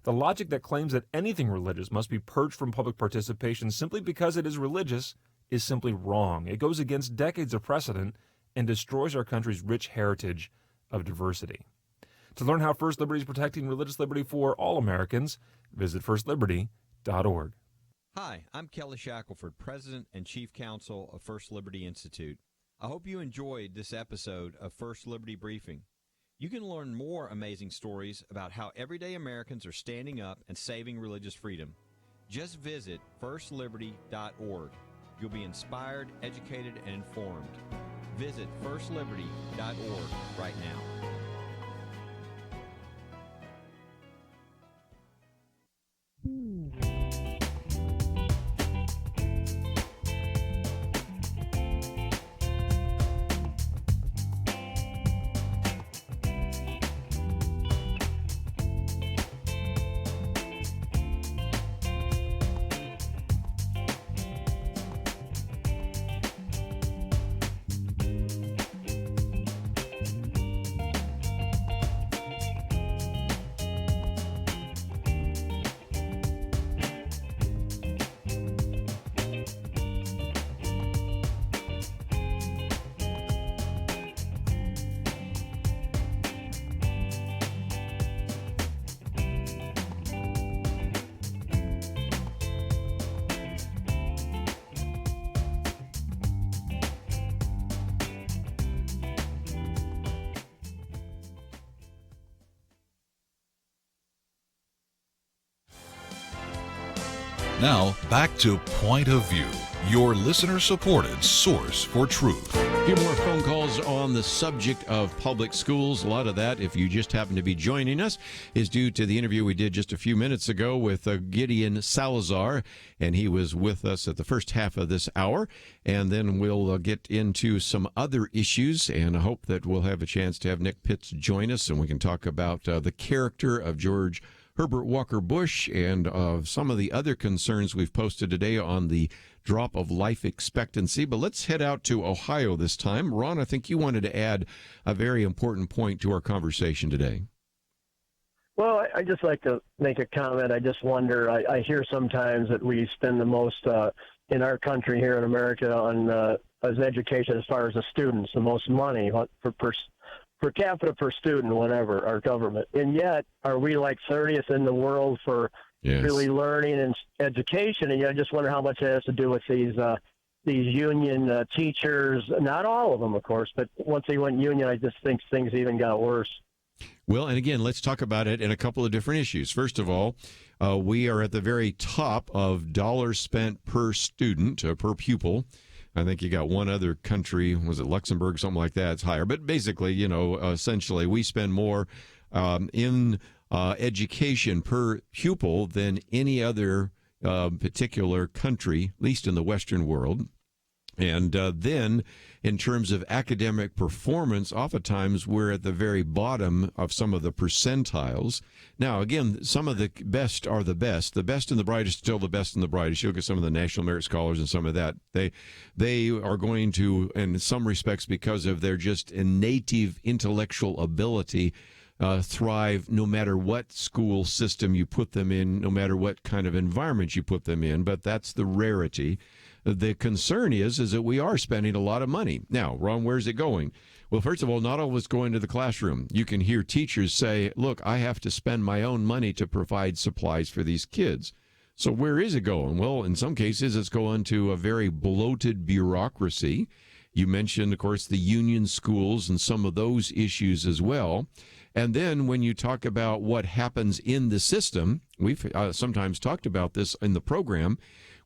The logic that claims that anything religious must be purged from public participation simply because it is religious is simply wrong. It goes against decades of precedent and destroys our country's rich heritage of diversity. To learn how First Liberty is protecting religious liberty for all Americans, visit firstliberty.org. Hi, I'm Kelly Shackelford, President and Chief Counsel of First Liberty Institute. I hope you enjoyed this episode of First Liberty Briefing. You can learn more amazing stories about how everyday Americans are standing up and saving religious freedom. Just visit firstliberty.org. You'll be inspired, educated, and informed. Visit firstliberty.org right now. Now, back to Point of View, your listener-supported source for truth. A few more phone calls on the subject of public schools. A lot of that, if you just happen to be joining us, is due to the interview we did just a few minutes ago with Girien Salazar, and he was with us at the first half of this hour. And then we'll get into some other issues, and I hope that we'll have a chance to have Nick Pitts join us, and we can talk about the character of George Herbert Walker Bush and of some of the other concerns we've posted today on the drop of life expectancy. But let's head out to Ohio this time. Ron, I think you wanted to add a very important point to our conversation today. Well, I just like to make a comment. I just wonder, I hear sometimes that we spend the most in our country here in America on as education as far as the students, the most money per capita per student, whatever, our government. And yet, are we like 30th in the world for really learning and education. And I just wonder how much that has to do with these union teachers. Not all of them, of course, but once they went union, I just think things even got worse. Well, and again, let's talk about it in a couple of different issues. First of all, we are at the very top of dollars spent per student, per pupil. I think you got one other country, was it Luxembourg, something like that, it's higher. But basically, essentially, we spend more in education per pupil than any other particular country, at least in the Western world. And then, in terms of academic performance, oftentimes we're at the very bottom of some of the percentiles. Now, again, some of the best are the best. The best and the brightest are still the best and the brightest. You look at some of the National Merit Scholars and some of that. They are going to, in some respects, because of their just native intellectual ability, thrive no matter what school system you put them in, no matter what kind of environment you put them in. But that's the rarity. The concern is that we are spending a lot of money. Now, Ron, where's it going? Well, first of all, not all of it's going to the classroom. You can hear teachers say, look, I have to spend my own money to provide supplies for these kids. So where is it going? Well, in some cases, it's going to a very bloated bureaucracy. You mentioned, of course, the union schools and some of those issues as well. And then when you talk about what happens in the system, we've sometimes talked about this in the program,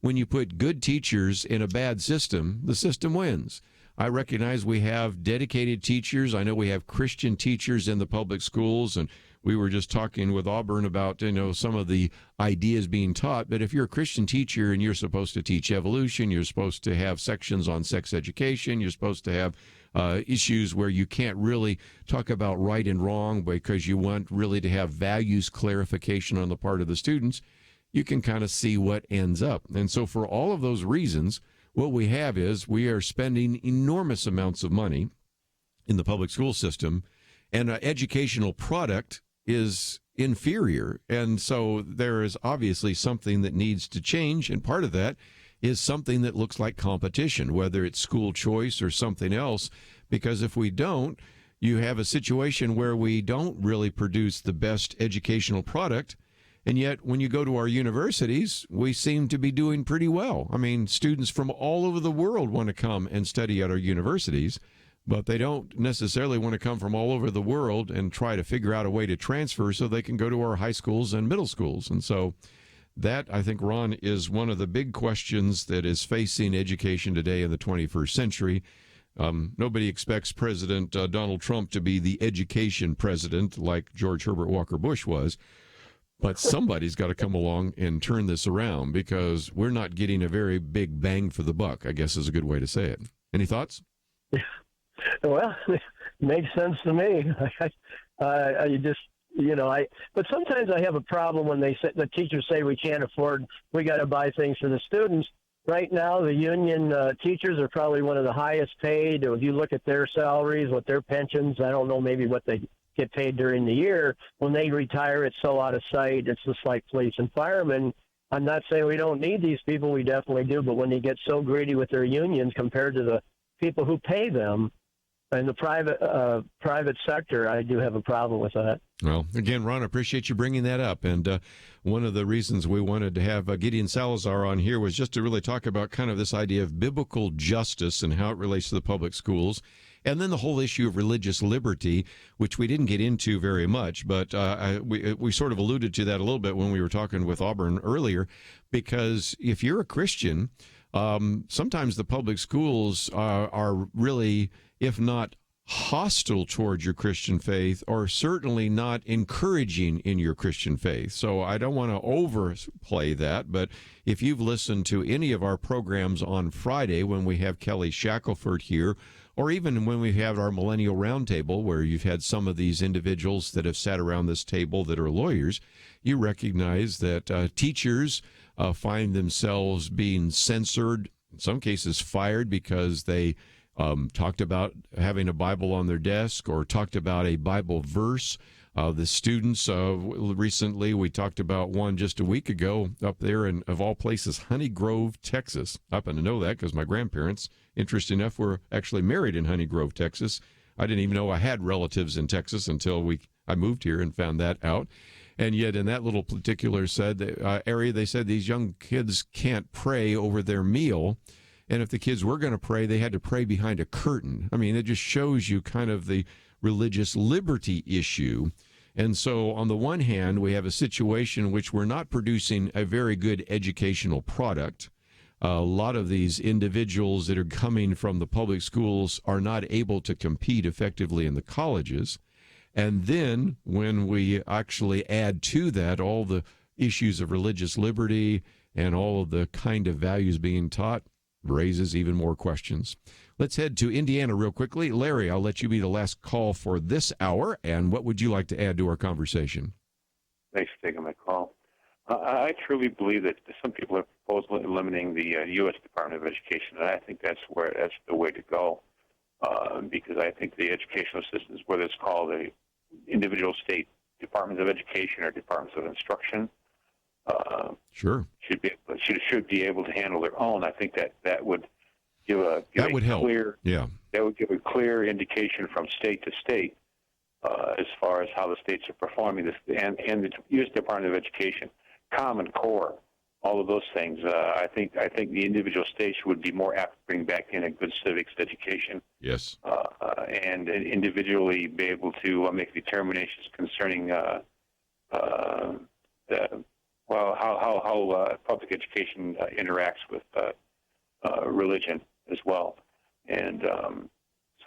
when you put good teachers in a bad system, the system wins. I recognize we have dedicated teachers. I know we have Christian teachers in the public schools, and we were just talking with Auburn about, some of the ideas being taught. But if you're a Christian teacher and you're supposed to teach evolution, you're supposed to have sections on sex education, you're supposed to have issues where you can't really talk about right and wrong because you want really to have values clarification on the part of the students, you can kind of see what ends up. And so for all of those reasons, what we have is we are spending enormous amounts of money in the public school system, and an educational product is inferior. And so there is obviously something that needs to change, and part of that is something that looks like competition, whether it's school choice or something else, because if we don't, you have a situation where we don't really produce the best educational product. And yet, when you go to our universities, we seem to be doing pretty well. I mean, students from all over the world want to come and study at our universities, but they don't necessarily want to come from all over the world and try to figure out a way to transfer so they can go to our high schools and middle schools. And so that, I think, Ron, is one of the big questions that is facing education today in the 21st century. Nobody expects President Donald Trump to be the education president like George Herbert Walker Bush was. But somebody's got to come along and turn this around, because we're not getting a very big bang for the buck, I guess is a good way to say it. Any thoughts? Well, it makes sense to me. But sometimes I have a problem when the teachers say we can't afford, we got to buy things for the students. Right now, the union teachers are probably one of the highest paid. If you look at their salaries, what their pensions, I don't know maybe what they get paid during the year. When they retire, it's so out of sight. It's just like police and firemen. I'm not saying we don't need these people. We definitely do. But when they get so greedy with their unions compared to the people who pay them in the private sector, I do have a problem with that. Well, again, Ron, I appreciate you bringing that up. And one of the reasons we wanted to have Girien Salazar on here was just to really talk about kind of this idea of biblical justice and how it relates to the public schools. And then the whole issue of religious liberty, which we didn't get into very much, but we sort of alluded to that a little bit when we were talking with Auburn earlier, because if you're a Christian, sometimes the public schools are really, if not hostile towards your Christian faith, or certainly not encouraging in your Christian faith. So I don't want to overplay that, but if you've listened to any of our programs on Friday when we have Kelly Shackelford here, or even when we have our Millennial Roundtable, where you've had some of these individuals that have sat around this table that are lawyers, you recognize that teachers find themselves being censored, in some cases fired, because they talked about having a Bible on their desk or talked about a Bible verse. The students, recently, we talked about one just a week ago up there in, of all places, Honey Grove, Texas. I happen to know that because my grandparents, interesting enough, were actually married in Honey Grove, Texas. I didn't even know I had relatives in Texas until I moved here and found that out. And yet in that little particular area, they said these young kids can't pray over their meal. And if the kids were going to pray, they had to pray behind a curtain. I mean, it just shows you kind of the religious liberty issue. And so on the one hand, we have a situation in which we're not producing a very good educational product. A lot of these individuals that are coming from the public schools are not able to compete effectively in the colleges. And then when we actually add to that all the issues of religious liberty and all of the kind of values being taught, raises even more questions. Let's head to Indiana real quickly. Larry, I'll let you be the last call for this hour. And what would you like to add to our conversation? Thanks for taking my call. I truly believe that some people are proposing eliminating the U.S. Department of Education, and I think that's the way to go, because I think the educational systems, whether it's called the individual state departments of education or departments of instruction, sure, should be able to handle their own. I think that would give a clear indication from state to state as far as how the states are performing this, and the U.S. Department of Education, Common Core, all of those things. I think the individual states would be more apt to bring back in a good civics education. Yes, and individually be able to make determinations concerning how public education interacts with religion as well. And so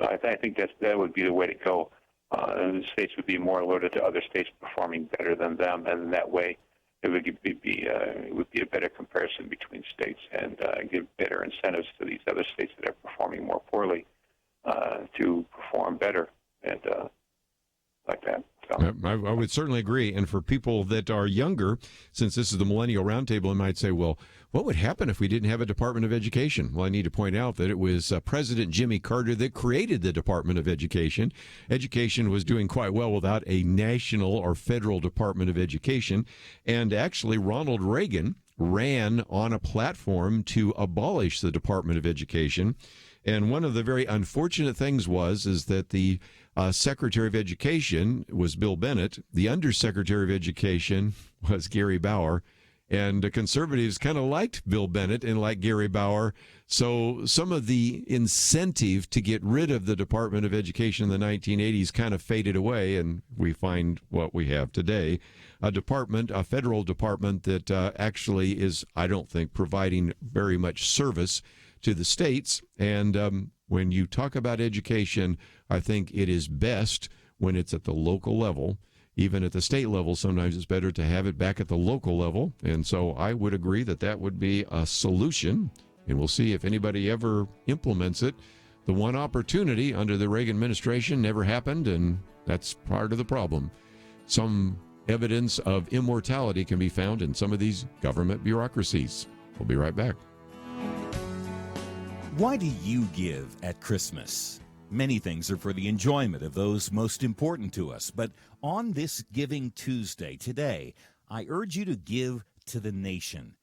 I think that would be the way to go. And the states would be more alerted to other states performing better than them, and in that way it would be a better comparison between states and give better incentives to these other states that are performing more poorly to perform better and like that. So. I would certainly agree. And for people that are younger, since this is the Millennial Roundtable, I might say, well, what would happen if we didn't have a Department of Education? Well, I need to point out that it was President Jimmy Carter that created the Department of Education. Education was doing quite well without a national or federal Department of Education. And actually, Ronald Reagan ran on a platform to abolish the Department of Education. And one of the very unfortunate things is that the Secretary of Education was Bill Bennett. The Undersecretary of Education was Gary Bauer. And the conservatives kind of liked Bill Bennett and liked Gary Bauer. So some of the incentive to get rid of the Department of Education in the 1980s kind of faded away, and we find what we have today. A federal department that actually is, I don't think, providing very much service to the states. And when you talk about education, I think it is best when it's at the local level. Even at the state level, sometimes it's better to have it back at the local level. And so I would agree that would be a solution. And we'll see if anybody ever implements it. The one opportunity under the Reagan administration never happened, and that's part of the problem. Some evidence of immortality can be found in some of these government bureaucracies. We'll be right back. Why do you give at Christmas? Many things are for the enjoyment of those most important to us. But on this Giving Tuesday today, I urge you to give to the nation.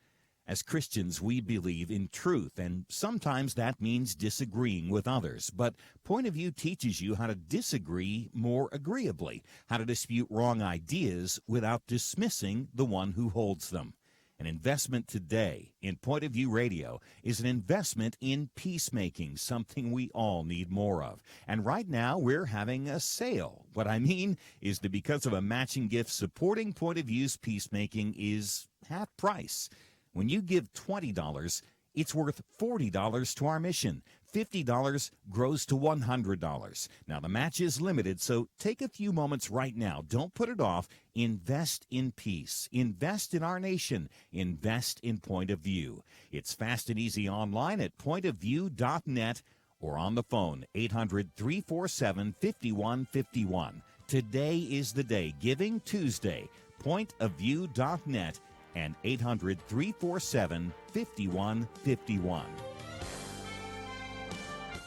As Christians, we believe in truth, and sometimes that means disagreeing with others. But Point of View teaches you how to disagree more agreeably, how to dispute wrong ideas without dismissing the one who holds them. An investment today in Point of View Radio is an investment in peacemaking, something we all need more of. And right now, we're having a sale. What I mean is that because of a matching gift, supporting Point of View's peacemaking is half price. When you give $20, it's worth $40 to our mission. $50 grows to $100. Now, the match is limited, so take a few moments right now. Don't put it off. Invest in peace. Invest in our nation. Invest in Point of View. It's fast and easy online at pointofview.net or on the phone, 800-347-5151. Today is the day. Giving Tuesday. Pointofview.net and 800-347-5151.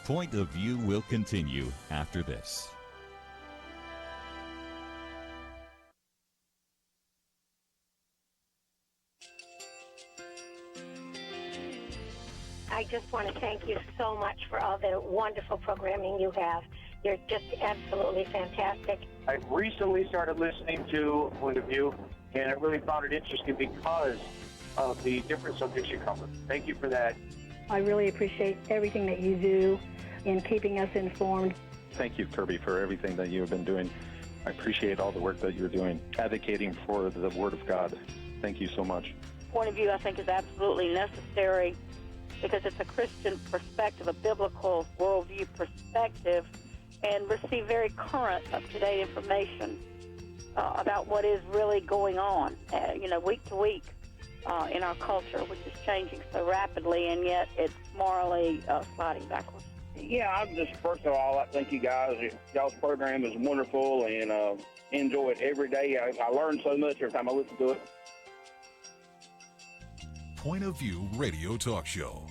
Point of View will continue after this. I just want to thank you so much for all the wonderful programming you have. You're just absolutely fantastic. I recently started listening to Point of View, and I really found it interesting because of the different subjects you cover. Thank you for that. I really appreciate everything that you do in keeping us informed. Thank you, Kerby, for everything that you have been doing. I appreciate all the work that you're doing, advocating for the Word of God. Thank you so much. Point of View, I think, is absolutely necessary because it's a Christian perspective, a biblical worldview perspective, and receive very current, up-to-date information about what is really going on, week to week in our culture, which is changing so rapidly, and yet it's morally sliding backwards. Yeah, I'm just, first of all, I thank you guys. Y'all's program is wonderful, and enjoy it every day. I learn so much every time I listen to it. Point of View Radio Talk Show.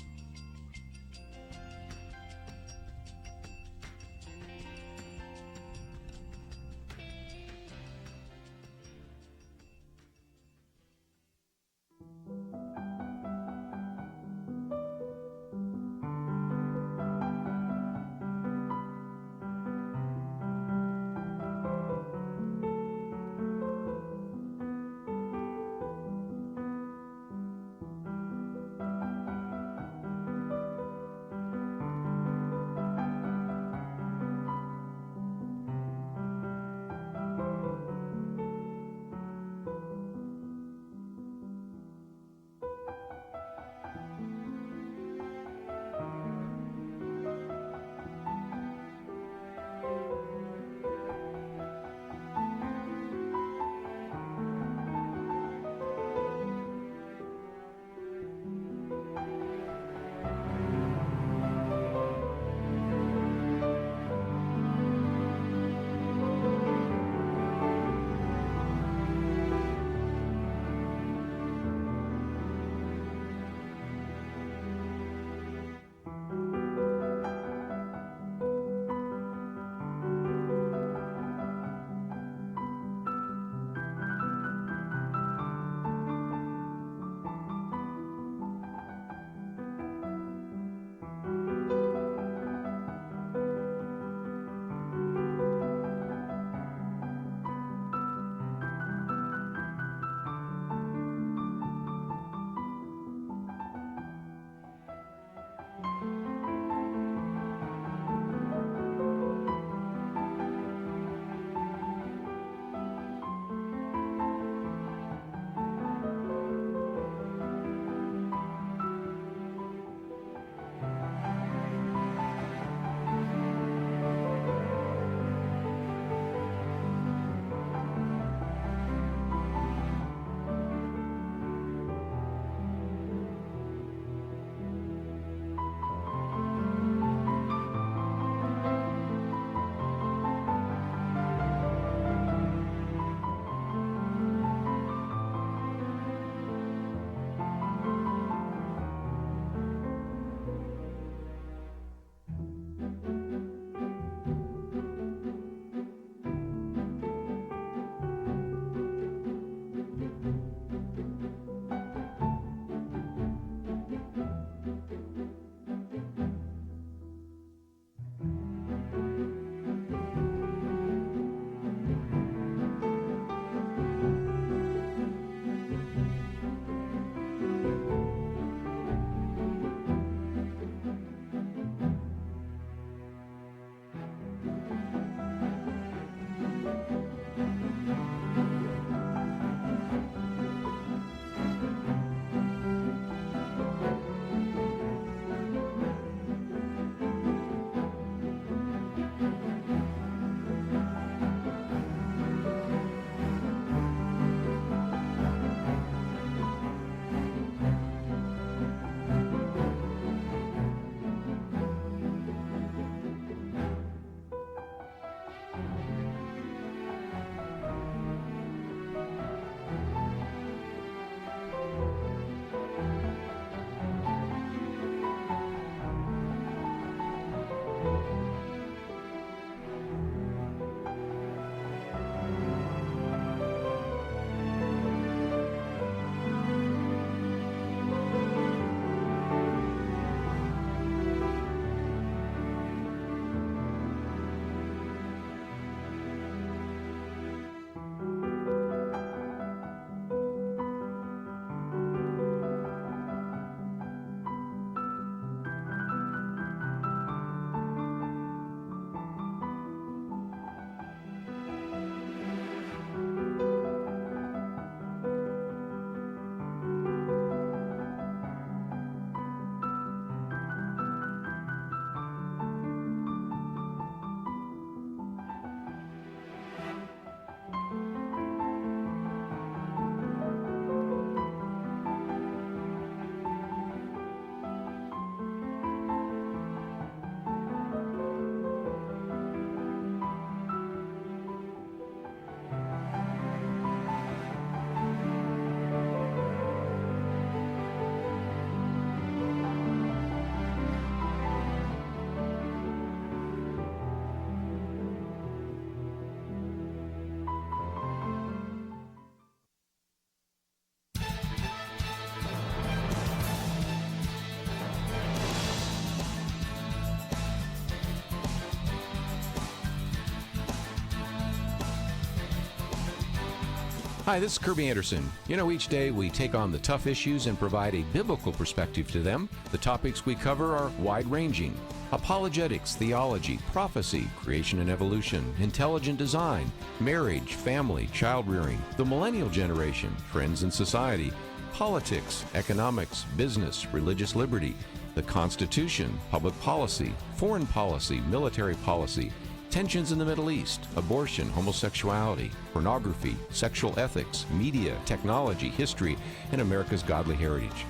Hi, this is Kerby Anderson. You know, each day we take on the tough issues and provide a biblical perspective to them. The topics we cover are wide-ranging: apologetics, theology, prophecy, creation and evolution, intelligent design, marriage, family, child-rearing, the millennial generation, trends in society, politics, economics, business, religious liberty, the Constitution, public policy, foreign policy, military policy, tensions in the Middle East, abortion, homosexuality, pornography, sexual ethics, media, technology, history, and America's godly heritage.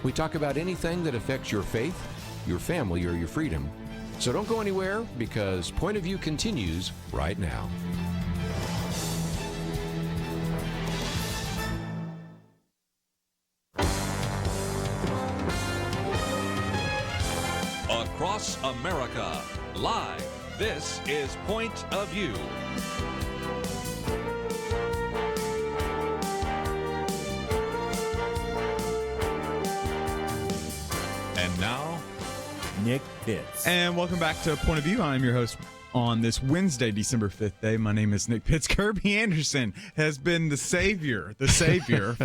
We talk about anything that affects your faith, your family, or your freedom. So don't go anywhere, because Point of View continues right now. Across America, live. This is Point of View. And now, Nick Pitts. And welcome back to Point of View. I'm your host on this Wednesday, December 5th day. My name is Nick Pitts. Kerby Anderson has been the savior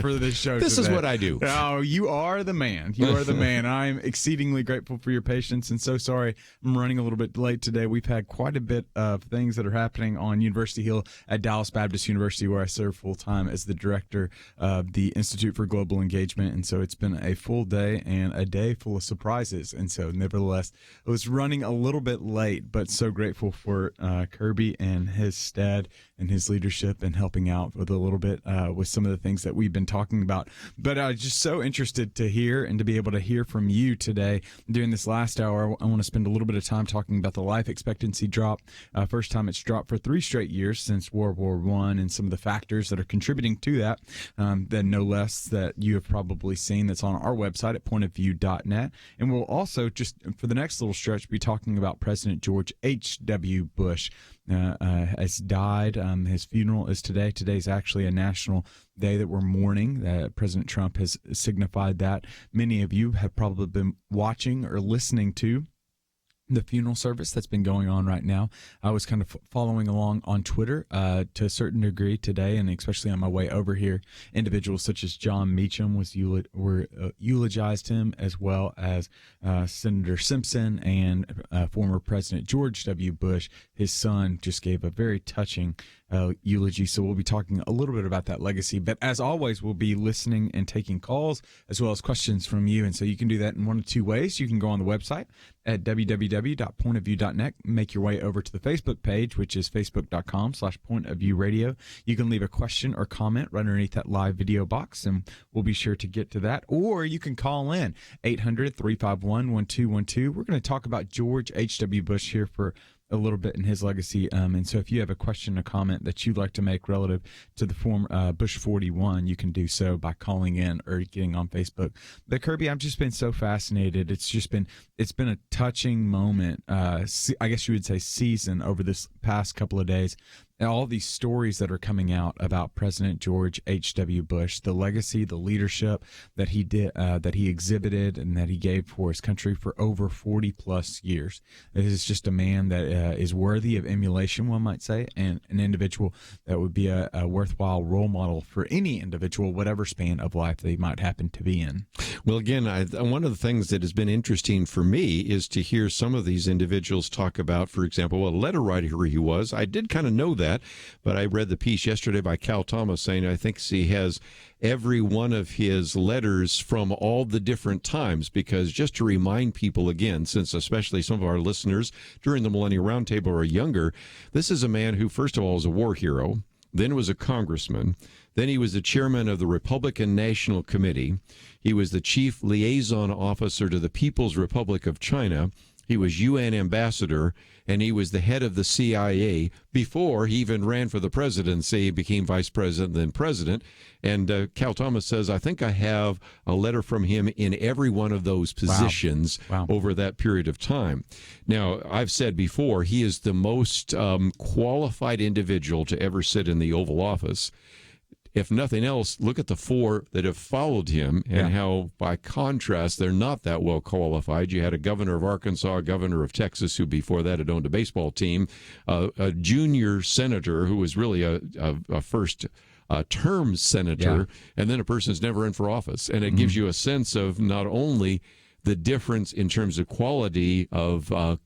for this show This today. is what I do. Oh, you are the man. You are the man. I'm exceedingly grateful for your patience and so sorry I'm running a little bit late today. We've had quite a bit of things that are happening on University Hill at Dallas Baptist University, where I serve full-time as the director of the Institute for Global Engagement. And so it's been a full day and a day full of surprises. And so nevertheless, I was running a little bit late, but so grateful for Kerby and his dad and his leadership and helping out with a little bit with some of the things that we've been talking about. But I was just so interested to hear and to be able to hear from you today during this last hour. I want to spend a little bit of time talking about the life expectancy drop. First time it's dropped for 3 straight years since World War I, and some of the factors that are contributing to that. Then no less that you have probably seen that's on our website at pointofview.net. And we'll also, just for the next little stretch, be talking about President George H.W. Bush. Has died. His funeral is today. Today's actually a national day that we're mourning. President Trump has signified that. Many of you have probably been watching or listening to the funeral service that's been going on right now. I was kind of following along on Twitter to a certain degree today, and especially on my way over here. Individuals such as John Meacham eulogized him, as well as Senator Simpson and former President George W. Bush. His son just gave a very touching eulogy. So we'll be talking a little bit about that legacy. But as always, we'll be listening and taking calls as well as questions from you. And so you can do that in one of two ways. You can go on the website at www.pointofview.net, make your way over to the Facebook page, which is facebook.com/pointofviewradio. You can leave a question or comment right underneath that live video box, and we'll be sure to get to that. Or you can call in 800-351-1212. We're going to talk about George H.W. Bush here for a little bit in his legacy. And so if you have a question or comment that you'd like to make relative to the former Bush 41, you can do so by calling in or getting on Facebook. But Kerby, I've just been so fascinated. It's been a touching moment, I guess you would say season, over this past couple of days. And all these stories that are coming out about President George H.W. Bush, the legacy, the leadership that he did, that he exhibited and that he gave for his country for over 40 plus years. This is just a man that is worthy of emulation, one might say, and an individual that would be a worthwhile role model for any individual, whatever span of life they might happen to be in. Well, again, one of the things that has been interesting for me is to hear some of these individuals talk about, for example, what a letter writer he was. I did kind of know that, but I read the piece yesterday by Cal Thomas saying I think he has every one of his letters from all the different times, because just to remind people again, since especially some of our listeners during the Millennial Roundtable are younger, this is a man who, first of all, was a war hero, then was a congressman, then he was the chairman of the Republican National Committee, he was the chief liaison officer to the People's Republic of China, he was UN ambassador, and he was the head of the CIA before he even ran for the presidency, became vice president, then president. And Cal Thomas says, I think I have a letter from him in every one of those positions over that period of time. Now, I've said before, he is the most qualified individual to ever sit in the Oval Office. If nothing else, look at the four that have followed him and how, by contrast, they're not that well qualified. You had a governor of Arkansas, a governor of Texas, who before that had owned a baseball team, a junior senator who was really a first term senator, and then a person's never run for office. And it gives you a sense of not only the difference in terms of quality of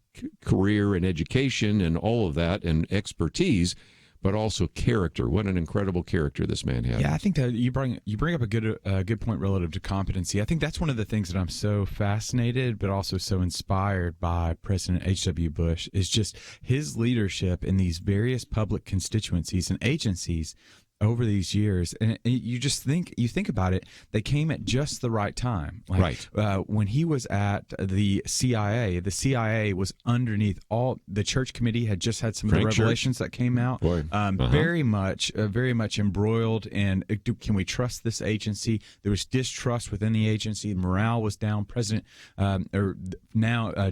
career and education and all of that and expertise, but also character. What an incredible character this man had. Yeah, I think that you bring up a good point relative to competency. I think that's one of the things that I'm so fascinated, but also so inspired by President H.W. Bush is just his leadership in these various public constituencies and agencies over these years. And you think about it, they came at just the right time. Right. When he was at the CIA was underneath all the church committee had just had some of the revelations that came out. Very much embroiled in, can we trust this agency? There was distrust within the agency. Morale was down.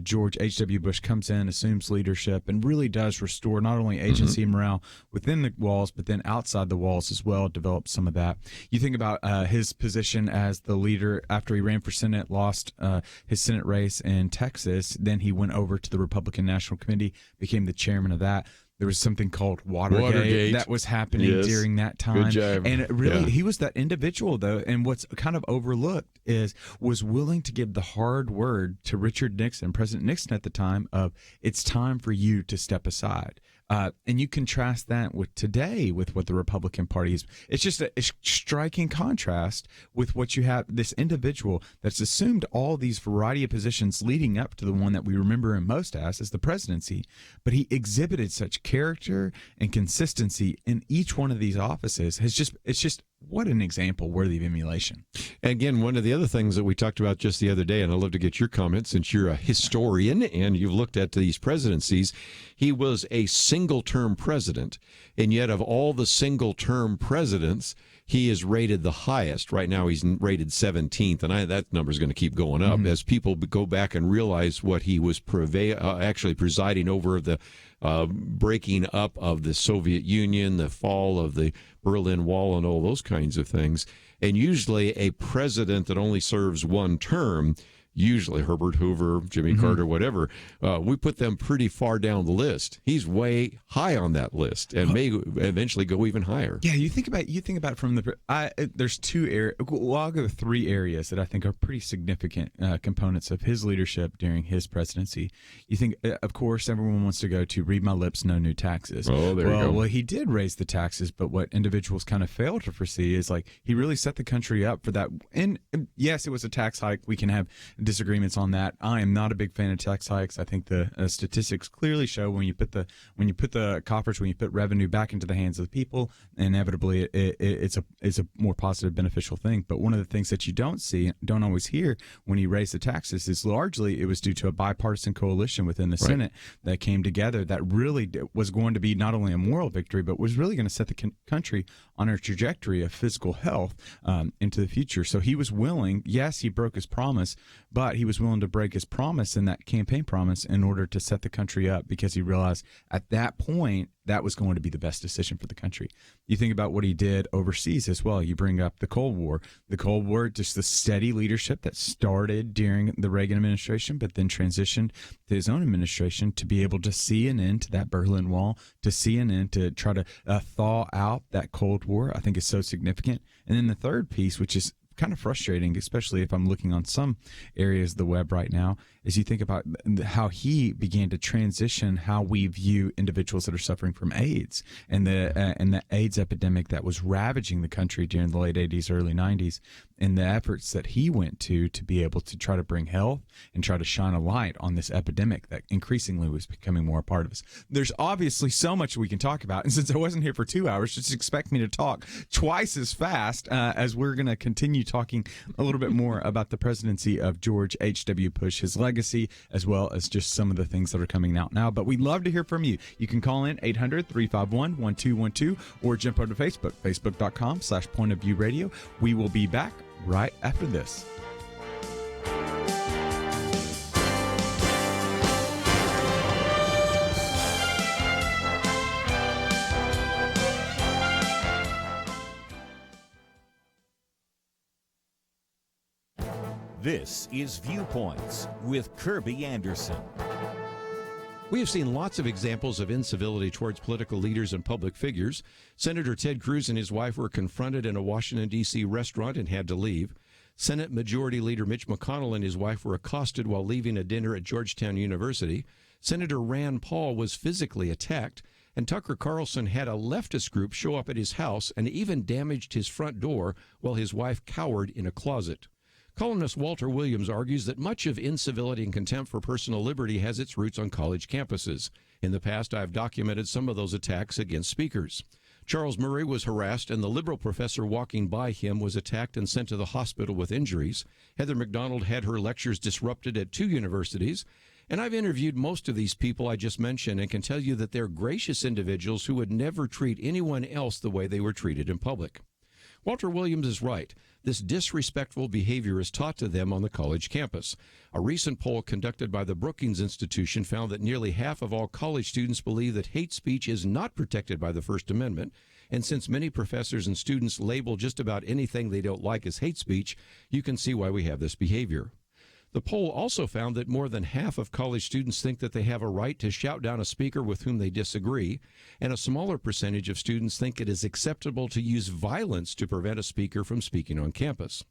George H.W. Bush comes in, assumes leadership, and really does restore not only agency morale within the walls, but then outside the walls as well, developed some of that. You think about his position as the leader after he ran for Senate, lost his Senate race in Texas. Then he went over to the Republican National Committee, became the chairman of that. There was something called Watergate that was happening during that time. Good job. And he was that individual, though, and what's kind of overlooked was willing to give the hard word to Richard Nixon, President Nixon at the time, of it's time for you to step aside. And you contrast that with today with what the Republican Party is. It's just a striking contrast with what you have, this individual that's assumed all these variety of positions leading up to the one that we remember him most as the presidency. But he exhibited such character and consistency in each one of these offices. It's just what an example worthy of emulation. Again, one of the other things that we talked about just the other day, and I'd love to get your comments since you're a historian and you've looked at these presidencies, he was a single-term president, and yet of all the single-term presidents, he is rated the highest. Right now he's rated 17th, and that number is going to keep going up as people go back and realize what he was actually presiding over, the breaking up of the Soviet Union, the fall of the Berlin Wall, and all those kinds of things. And usually a president that only serves one term, usually Herbert Hoover, Jimmy Carter, whatever, we put them pretty far down the list. He's way high on that list and may eventually go even higher. Yeah, you think about it from there's two areas. Well, I'll go 3 areas that I think are pretty significant components of his leadership during his presidency. You think, of course, everyone wants to go to read my lips, no new taxes. Oh, there you go. Well, he did raise the taxes, but what individuals kind of fail to foresee is he really set the country up for that. And yes, it was a tax hike. We can have disagreements on that. I am not a big fan of tax hikes. I think the statistics clearly show when you put the coffers, when you put revenue back into the hands of the people, inevitably it's a more positive, beneficial thing. But one of the things that you don't always hear when he raised the taxes is largely it was due to a bipartisan coalition within the Senate that came together that really was going to be not only a moral victory, but was really going to set the country on a trajectory of fiscal health into the future. So he was willing. Yes, he broke his promise, but he was willing to break his promise and that campaign promise in order to set the country up, because he realized at that point that was going to be the best decision for the country. You think about what he did overseas as well. You bring up the Cold War. The Cold War, just the steady leadership that started during the Reagan administration, but then transitioned to his own administration to be able to see an end to that Berlin Wall, to see an end to try to thaw out that Cold War, I think is so significant. And then the third piece, which is kind of frustrating, especially if I'm looking on some areas of the web right now, is you think about how he began to transition how we view individuals that are suffering from AIDS and the AIDS epidemic that was ravaging the country during the late 80s, early 90s, and the efforts that he went to be able to try to bring health and try to shine a light on this epidemic that increasingly was becoming more a part of us. There's obviously so much we can talk about, and since I wasn't here for 2 hours, just expect me to talk twice as fast as we're going to continue talking a little bit more about the presidency of George H.W. Bush, his legacy, as well as just some of the things that are coming out now. But we'd love to hear from you. You can call in 800-351-1212 or jump over to Facebook, facebook.com/pointofviewradio. We will be back right after this. This is Viewpoints with Kerby Anderson. We have seen lots of examples of incivility towards political leaders and public figures. Senator Ted Cruz and his wife were confronted in a Washington, D.C. restaurant and had to leave. Senate Majority Leader Mitch McConnell and his wife were accosted while leaving a dinner at Georgetown University. Senator Rand Paul was physically attacked, and Tucker Carlson had a leftist group show up at his house and even damaged his front door while his wife cowered in a closet. Columnist Walter Williams argues that much of incivility and contempt for personal liberty has its roots on college campuses. In the past, I've documented some of those attacks against speakers. Charles Murray was harassed, and the liberal professor walking by him was attacked and sent to the hospital with injuries. Heather McDonald had her lectures disrupted at 2 universities. And I've interviewed most of these people I just mentioned and can tell you that they're gracious individuals who would never treat anyone else the way they were treated in public. Walter Williams is right. This disrespectful behavior is taught to them on the college campus. A recent poll conducted by the Brookings Institution found that nearly half of all college students believe that hate speech is not protected by the First Amendment. And since many professors and students label just about anything they don't like as hate speech, you can see why we have this behavior. The poll also found that more than half of college students think that they have a right to shout down a speaker with whom they disagree, and a smaller percentage of students think it is acceptable to use violence to prevent a speaker from speaking on campus.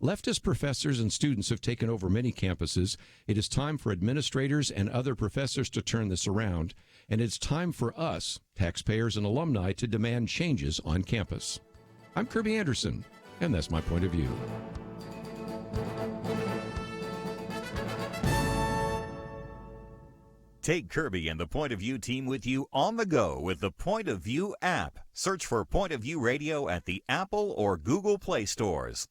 Leftist professors and students have taken over many campuses. It is time for administrators and other professors to turn this around, and it's time for us, taxpayers and alumni, to demand changes on campus. I'm Kerby Anderson, and that's my point of view. Take Kerby and the Point of View team with you on the go with the Point of View app. Search for Point of View Radio at the Apple or Google Play stores.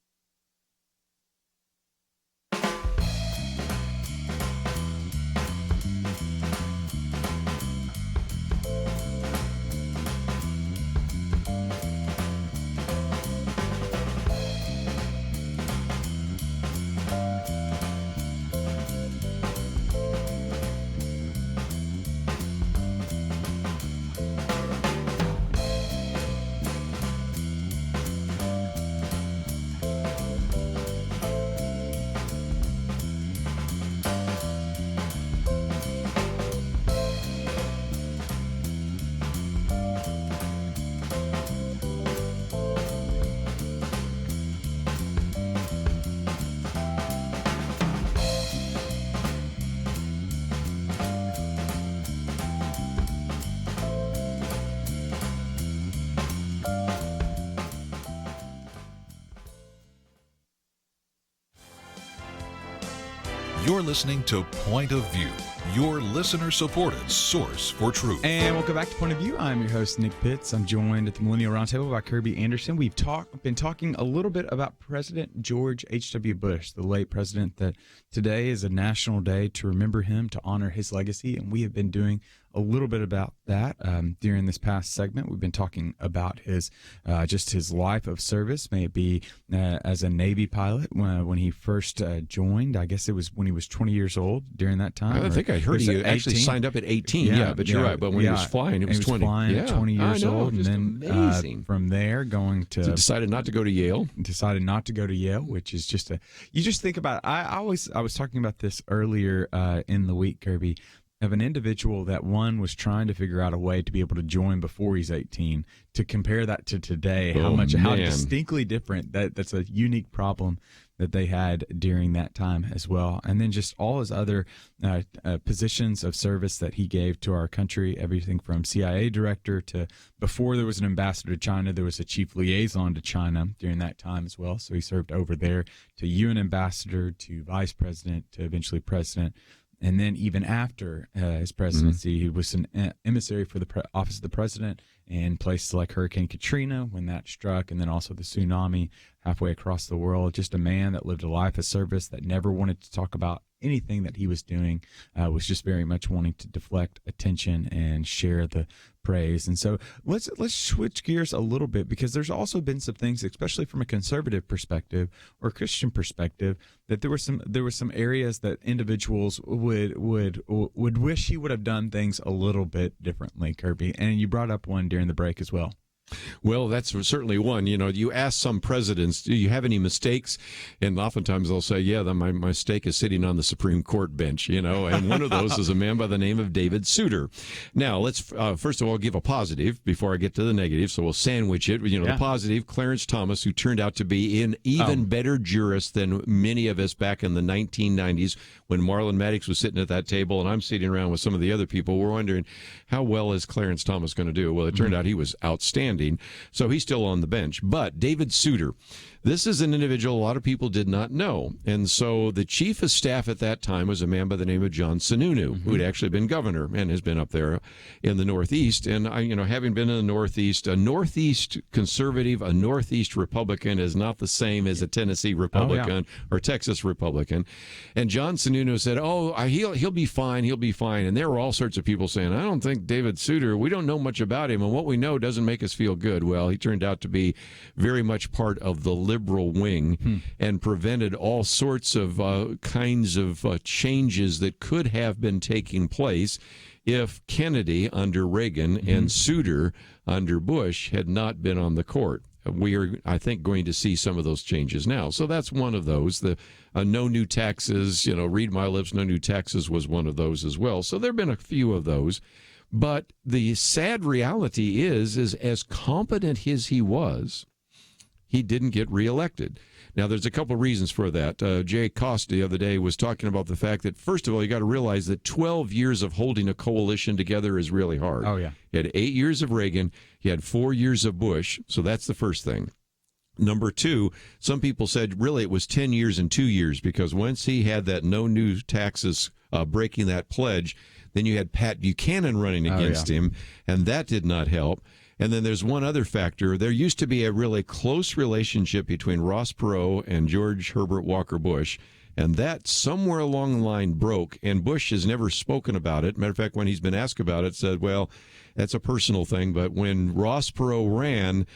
You're listening to Point of View, your listener-supported source for truth. And welcome back to Point of View. I'm your host, Nick Pitts. I'm joined at the Millennial Roundtable by Kerby Anderson. We've been talking a little bit about President George H.W. Bush, the late president, that today is a national day to remember him, to honor his legacy, and we have been doing a little bit about that during this past segment. We've been talking about his just his life of service, may it be as a Navy pilot when he first joined. I guess it was when he was 20 years old during that time. I think I heard he actually signed up at 18. Yeah, but you're right. But when he was flying, it was 20. He was flying at 20 years old. And then from there, going to... So decided not to go to Yale. Decided not to go to Yale, which is just a... You just think about it. I was talking about this earlier in the week, Kerby, of an individual that one was trying to figure out a way to be able to join before he's 18. To compare that to today, how distinctly different that's a unique problem that they had during that time as well. And then just all his other positions of service that he gave to our country, everything from CIA director to before there was an ambassador to China, there was a chief liaison to China during that time as well. So he served over there to UN ambassador, to vice president, to eventually president. And then even after his presidency, he was an emissary for the office of the president in places like Hurricane Katrina when that struck, and then also the tsunami halfway across the world. Just a man that lived a life of service, that never wanted to talk about anything that he was doing, was just very much wanting to deflect attention and share the praise. And so let's switch gears a little bit, because there's also been some things, especially from a conservative perspective or Christian perspective, that there were some areas that individuals would wish he would have done things a little bit differently, Kerby. And you brought up one during the break as well. Well, that's certainly one. You know, you ask some presidents, do you have any mistakes? And oftentimes they'll say, yeah, my mistake is sitting on the Supreme Court bench, you know, and one of those is a man by the name of David Souter. Now, let's first of all give a positive before I get to the negative, so we'll sandwich it. You know, the positive, Clarence Thomas, who turned out to be an even better jurist than many of us back in the 1990s when Marlon Maddox was sitting at that table and I'm sitting around with some of the other people. We're wondering, how well is Clarence Thomas going to do? Well, it turned out he was outstanding. So he's still on the bench. But David Souter, this is an individual a lot of people did not know. And so the chief of staff at that time was a man by the name of John Sununu, who had actually been governor and has been up there in the Northeast. And, having been in the Northeast, a Northeast conservative, a Northeast Republican is not the same as a Tennessee Republican or Texas Republican. And John Sununu said, he'll be fine, he'll be fine. And there were all sorts of people saying, I don't think David Souter, we don't know much about him, and what we know doesn't make us feel good. Well, he turned out to be very much part of the liberal wing and prevented all sorts of kinds of changes that could have been taking place if Kennedy under Reagan and Souter under Bush had not been on the court. We are, I think, going to see some of those changes now. So that's one of those. The no new taxes, read my lips, no new taxes was one of those as well. So there have been a few of those. But the sad reality is as competent as he was, he didn't get reelected. Now, there's a couple of reasons for that. Jay Costa the other day was talking about the fact that, first of all, you got to realize that 12 years of holding a coalition together is really hard. Oh, yeah. He had 8 years of Reagan. He had 4 years of Bush. So that's the first thing. Number two, some people said really it was 10 years and 2 years, because once he had that no new taxes breaking that pledge, then you had Pat Buchanan running against him, and that did not help. And then there's one other factor. There used to be a really close relationship between Ross Perot and George Herbert Walker Bush, and that somewhere along the line broke, and Bush has never spoken about it. Matter of fact, when he's been asked about it, said, well, that's a personal thing. But when Ross Perot ran,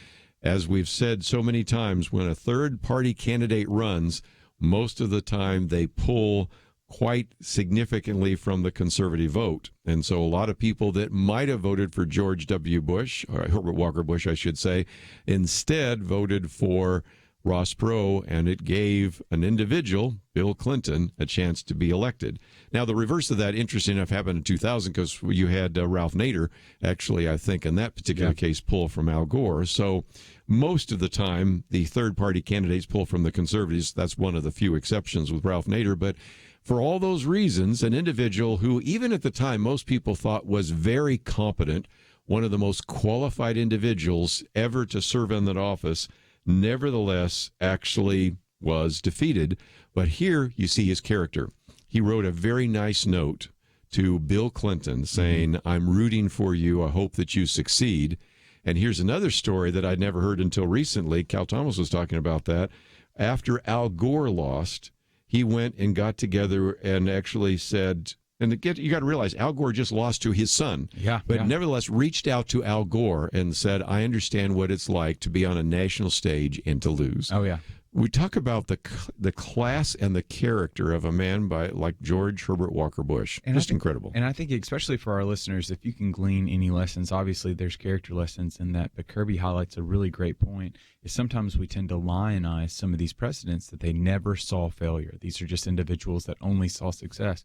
as we've said so many times, when a third-party candidate runs, most of the time they pull quite significantly from the conservative vote. And so a lot of people that might have voted for George W. Bush, or Herbert Walker Bush, I should say, instead voted for Ross Perot, and it gave an individual, Bill Clinton, a chance to be elected. Now, the reverse of that, interesting enough, happened in 2000, because you had Ralph Nader, actually, I think, in that particular case, pull from Al Gore. So most of the time, the third-party candidates pull from the conservatives. That's one of the few exceptions with Ralph Nader. But for all those reasons, an individual who, even at the time, most people thought was very competent, one of the most qualified individuals ever to serve in that office, nevertheless actually was defeated. But here you see his character. He wrote a very nice note to Bill Clinton saying, I'm rooting for you. I hope that you succeed. And here's another story that I'd never heard until recently. Cal Thomas was talking about that. After Al Gore lost, he went and got together and actually said, and you got to realize Al Gore just lost to his son, but nevertheless reached out to Al Gore and said, I understand what it's like to be on a national stage and to lose. Oh, yeah. We talk about the class and the character of a man like George Herbert Walker Bush. And just incredible. And I think especially for our listeners, if you can glean any lessons, obviously there's character lessons in that, but Kerby highlights a really great point, is sometimes we tend to lionize some of these presidents that they never saw failure. These are just individuals that only saw success.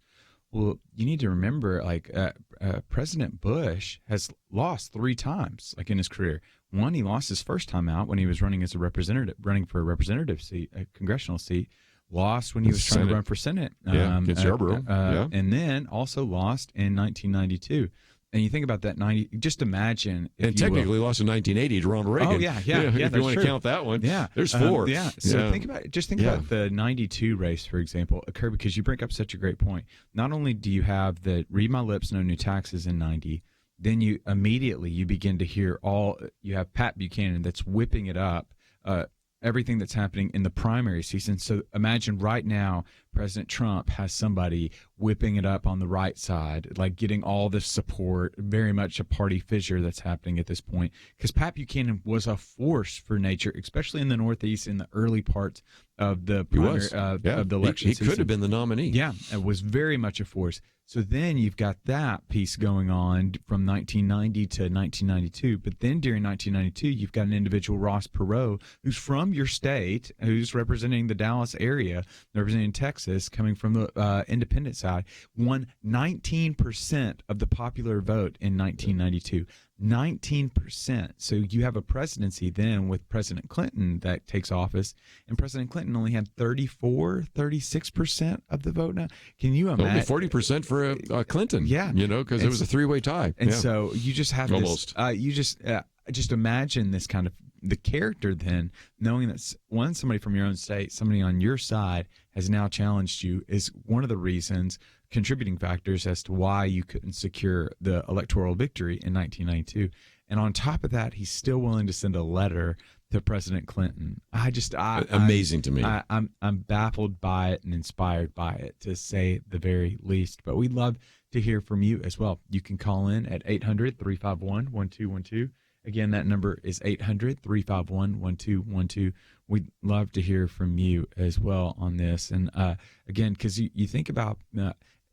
Well, you need to remember, President Bush has lost 3 times, in his career. One, he lost his first time out when he was running for a representative seat, a congressional seat. Lost when he was trying to run for Senate. Against Yarborough. And then also lost in 1992. And you think about that, just imagine. And technically lost in 1980 to Ronald Reagan. Oh, yeah. If you want to count that one. Yeah. There's 4. So think about the 92 race, for example, occurred because you bring up such a great point. Not only do you have the read my lips, no new taxes in 90, then you immediately begin to hear you have Pat Buchanan that's whipping it up, everything that's happening in the primary season. So imagine right now, President Trump has somebody whipping it up on the right side, like getting all this support, very much a party fissure that's happening at this point. Because Pat Buchanan was a force for nature, especially in the Northeast in the early parts of the primary, of the election season. He could have been the nominee. Yeah, it was very much a force. So then you've got that piece going on from 1990 to 1992. But then during 1992, you've got an individual, Ross Perot, who's from your state, who's representing the Dallas area, representing Texas, coming from the independent side, won 19% of the popular vote in 1992. 19%. So you have a presidency then with President Clinton that takes office, and President Clinton only had 36% of the vote now. Can you imagine? Only 40% for Clinton. Yeah. Because it was a three-way tie. And so you just have almost. Just imagine this kind of the character then, knowing that somebody from your own state, somebody on your side has now challenged you, is one of the reasons, contributing factors as to why you couldn't secure the electoral victory in 1992. And on top of that, he's still willing to send a letter to President Clinton. Amazing to me. I'm baffled by it and inspired by it, to say the very least. But we'd love to hear from you as well. You can call in at 800-351-1212. Again, that number is 800-351-1212. We'd love to hear from you as well on this. And again, because you think about,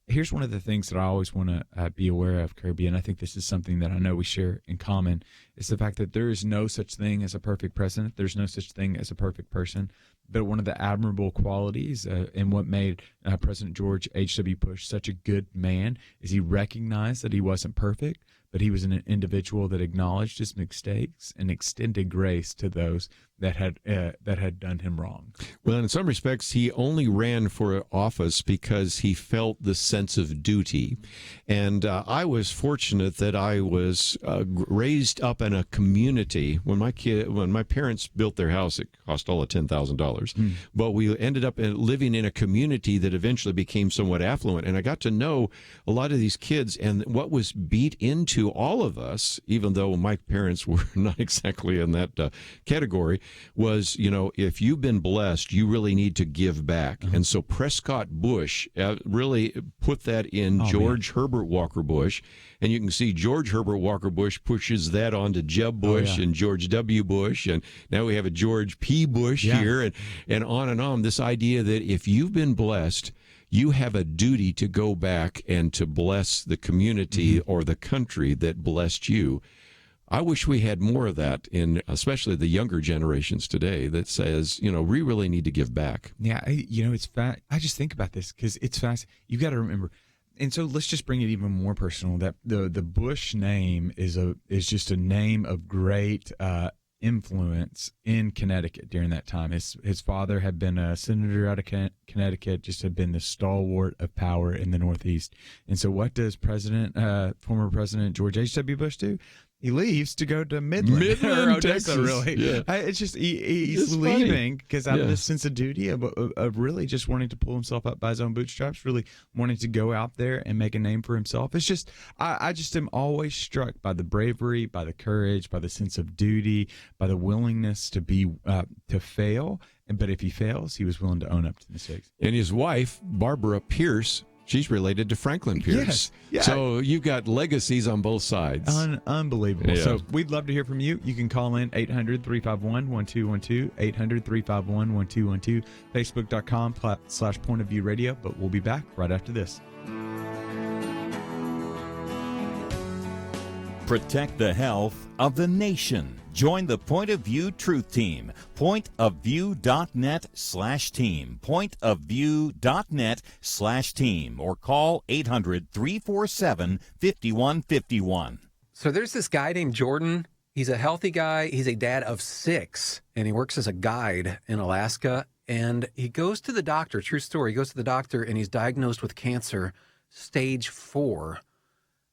here's one of the things that I always want to be aware of, Kerby, and I think this is something that I know we share in common, is the fact that there is no such thing as a perfect president. There's no such thing as a perfect person. But one of the admirable qualities and what made President George H.W. Bush such a good man is he recognized that he wasn't perfect, but he was an individual that acknowledged his mistakes and extended grace to those that had done him wrong. Well, in some respects, he only ran for office because he felt the sense of duty. And I was fortunate that I was raised up in a community. When my parents built their house, it cost all of $10,000. But we ended up living in a community that eventually became somewhat affluent. And I got to know a lot of these kids, and what was beat into all of us, even though my parents were not exactly in that category, was, if you've been blessed, you really need to give back. And so Prescott Bush really put that in George Herbert Walker Bush. And you can see George Herbert Walker Bush pushes that on to Jeb Bush and George W. Bush. And now we have a George P. Bush here, and on and on. This idea that if you've been blessed, you have a duty to go back and to bless the community or the country that blessed you. I wish we had more of that in especially the younger generations today that says, we really need to give back. Yeah, it's I just think about this because it's fast. You've got to remember. And so let's just bring it even more personal, that the Bush name is just a name of great influence in Connecticut during that time. His father had been a senator out of Connecticut, just had been the stalwart of power in the Northeast. And so what does former President George H.W. Bush do? He leaves to go to Midland or Odessa, Texas. Really. Yeah. It's just he's leaving because out of this sense of duty of really just wanting to pull himself up by his own bootstraps, really wanting to go out there and make a name for himself. It's just I just am always struck by the bravery, by the courage, by the sense of duty, by the willingness to fail. But if he fails, he was willing to own up to mistakes. And his wife, Barbara Pierce, she's related to Franklin Pierce. Yes. Yeah. So you've got legacies on both sides. Unbelievable. Yeah. So we'd love to hear from you. You can call in 800-351-1212, 800-351-1212, Facebook.com/PointOfViewRadio. But we'll be back right after this. Protect the health of the nation. Join the Point of View Truth Team. Pointofview.net/team. Pointofview.net/team. Or call 800-347-5151. So there's this guy named Jordan. He's a healthy guy. He's a dad of 6, and he works as a guide in Alaska. And he goes to the doctor, true story. He goes to the doctor, and he's diagnosed with cancer, stage 4.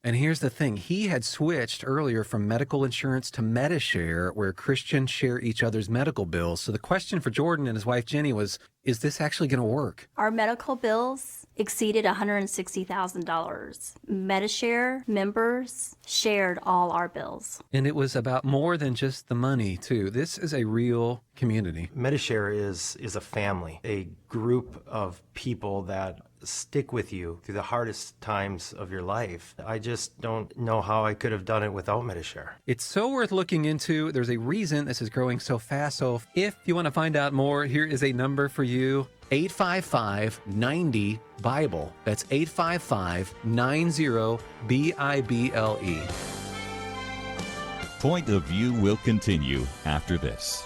And here's the thing. He had switched earlier from medical insurance to Medishare, where Christians share each other's medical bills. So the question for Jordan and his wife, Jenny, was, is this actually going to work? Our medical bills exceeded $160,000. Medishare members shared all our bills. And it was about more than just the money, too. This is a real community. Medishare is a family, a group of people that stick with you through the hardest times of your life. I just don't know how I could have done it without Medishare. It's so worth looking into. There's a reason this is growing so fast. So if you want to find out more, here is a number for you. 855-90-BIBLE. That's 855-90-BIBLE. Point of View will continue after this.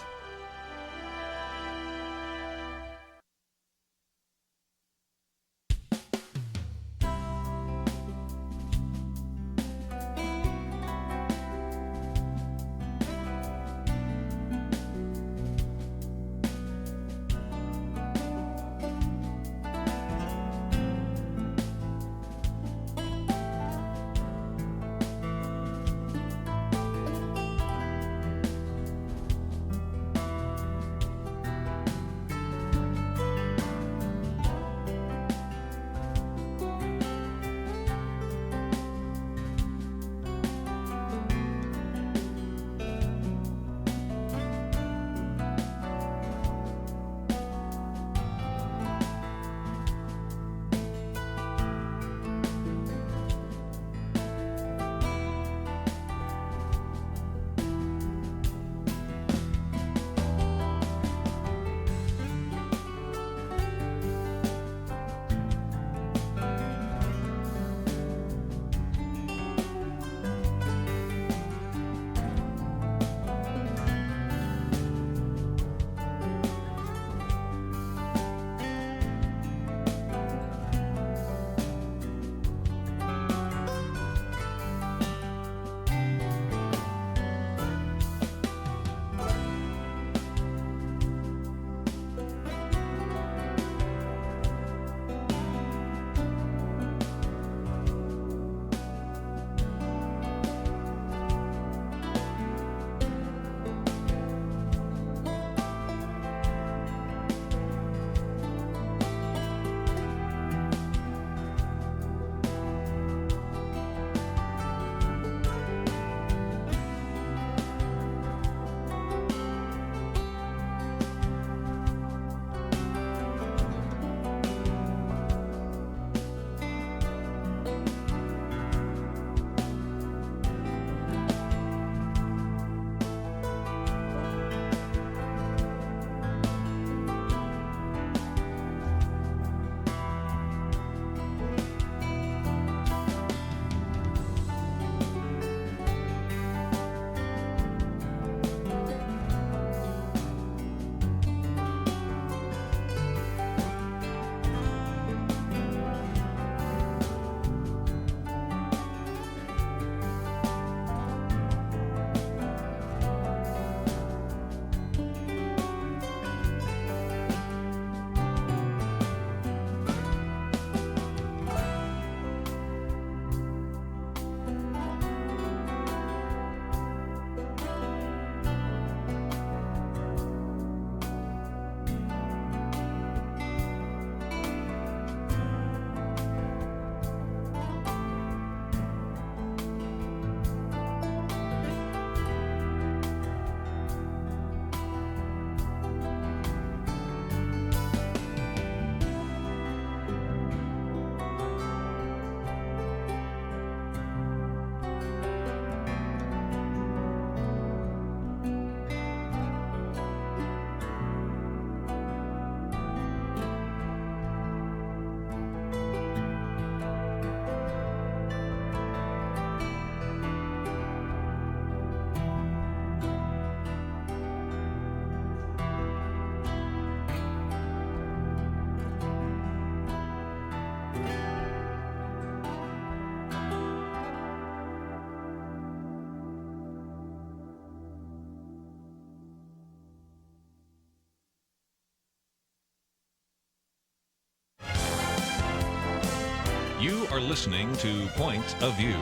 You are listening to Point of View.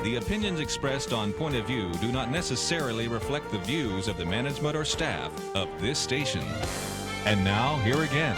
The opinions expressed on Point of View do not necessarily reflect the views of the management or staff of this station. And now, here again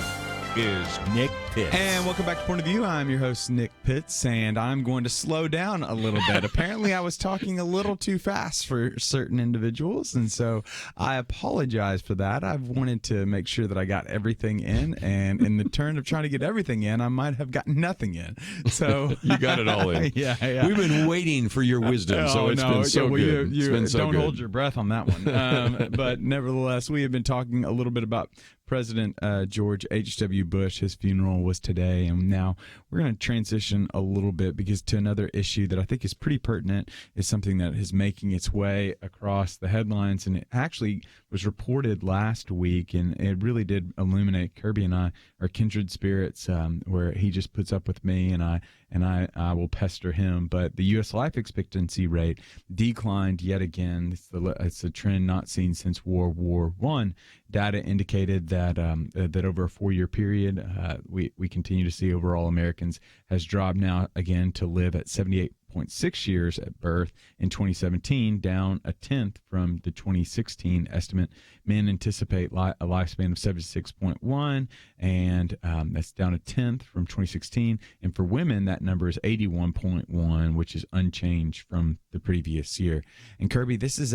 is Nick Pitts. And welcome back to Point of View. I'm your host, Nick Pitts, and I'm going to slow down a little bit. Apparently, I was talking a little too fast for certain individuals, and so I apologize for that. I've wanted to make sure that I got everything in, and in the turn of trying to get everything in, I might have gotten nothing in. So you got it all in. Yeah. We've been waiting for your wisdom, so it's been so good. You it's been so don't good. hold your breath on that one. But nevertheless, we have been talking a little bit about President George H.W. Bush. His funeral was today, and now we're going to transition a little bit because to another issue that I think is pretty pertinent, is something that is making its way across the headlines, and it actually was reported last week, and it really did illuminate. Kerby and I are kindred spirits, where he just puts up with me, and I will pester him. But the U.S. life expectancy rate declined yet again. It's a trend not seen since World War I. Data indicated that over a 4-year period, we continue to see overall Americans has dropped now again to live at 78.6 years at birth in 2017, down a tenth from the 2016 estimate. Men anticipate a lifespan of 76.1, and that's down a tenth from 2016. And for women, that number is 81.1, which is unchanged from the previous year. And Kerby, this is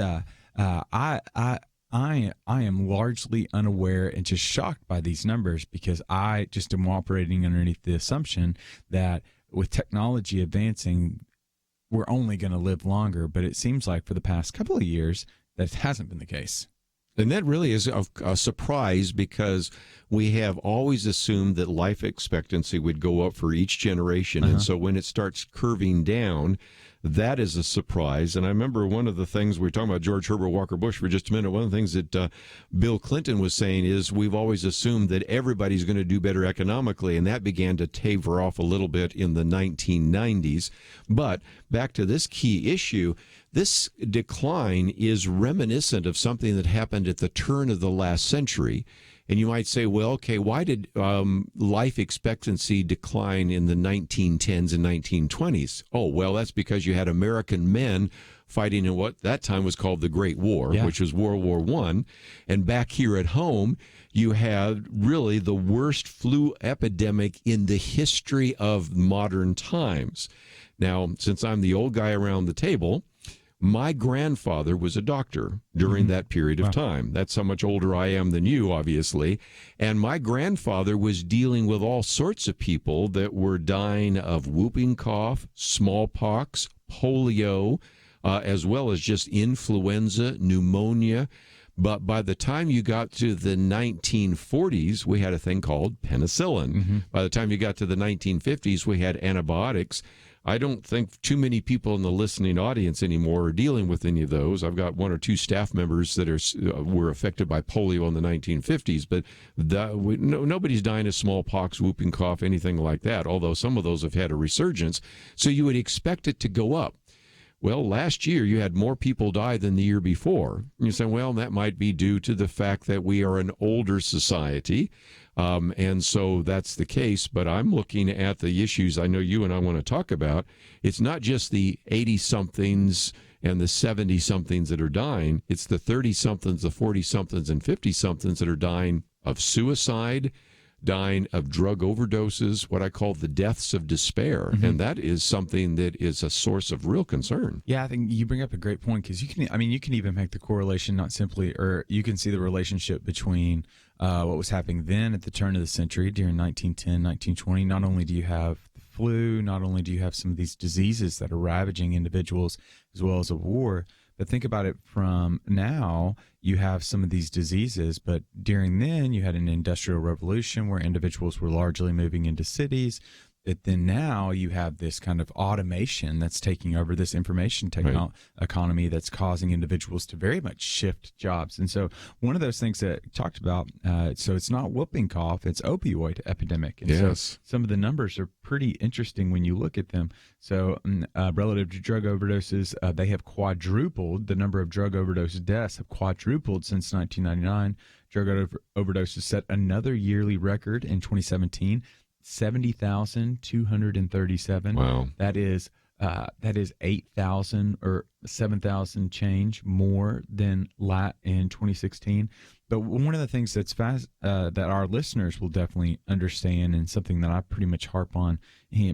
I am largely unaware and just shocked by these numbers because I just am operating underneath the assumption that with technology advancing, we're only going to live longer. But it seems like for the past couple of years, that hasn't been the case. And that really is a surprise because we have always assumed that life expectancy would go up for each generation. And so when it starts curving down, that is a surprise. And I remember one of the things we were talking about George Herbert Walker Bush for just a minute. One of the things that Bill Clinton was saying is we've always assumed that everybody's going to do better economically. And that began to taper off a little bit in the 1990s. But back to this key issue, this decline is reminiscent of something that happened at the turn of the last century. And you might say, well, okay, why did life expectancy decline in the 1910s and 1920s? Oh, well, that's because you had American men fighting in what that time was called the Great War, which was World War I. And back here at home, you had really the worst flu epidemic in the history of modern times. Now, since I'm the old guy around the table, my grandfather was a doctor during that period of time. That's how much older I am than you, obviously. And my grandfather was dealing with all sorts of people that were dying of whooping cough, smallpox, polio, as well as just influenza, pneumonia. But by the time you got to the 1940s, we had a thing called penicillin. By the time you got to the 1950s, we had antibiotics. I don't think too many people in the listening audience anymore are dealing with any of those. I've got one or two staff members that were affected by polio in the 1950s, but nobody's dying of smallpox, whooping cough, anything like that, although some of those have had a resurgence. So you would expect it to go up. Well, last year you had more people die than the year before. You say, well, that might be due to the fact that we are an older society. And so that's the case, but I'm looking at the issues I know you and I want to talk about. It's not just the 80-somethings and the 70-somethings that are dying. It's the 30-somethings, the 40-somethings, and 50-somethings that are dying of suicide, dying of drug overdoses, what I call the deaths of despair. And that is something that is a source of real concern. Yeah, I think you bring up a great point because you can even make the correlation not simply, or you can see the relationship between what was happening then at the turn of the century during 1910, 1920. Not only do you have the flu, not only do you have some of these diseases that are ravaging individuals as well as a war, but think about it from now, you have some of these diseases, but during then you had an industrial revolution where individuals were largely moving into cities. But then now you have this kind of automation that's taking over this information economy that's causing individuals to very much shift jobs. And so one of those things that talked about, so it's not whooping cough, it's opioid epidemic. And so some of the numbers are pretty interesting when you look at them. So relative to drug overdoses, they have quadrupled. The number of drug overdose deaths have quadrupled since 1999. Drug overdoses set another yearly record in 2017. 70,237. Wow. That is That is 8,000 or 7,000 change more than in 2016. But one of the things that's that our listeners will definitely understand, and something that I pretty much harp on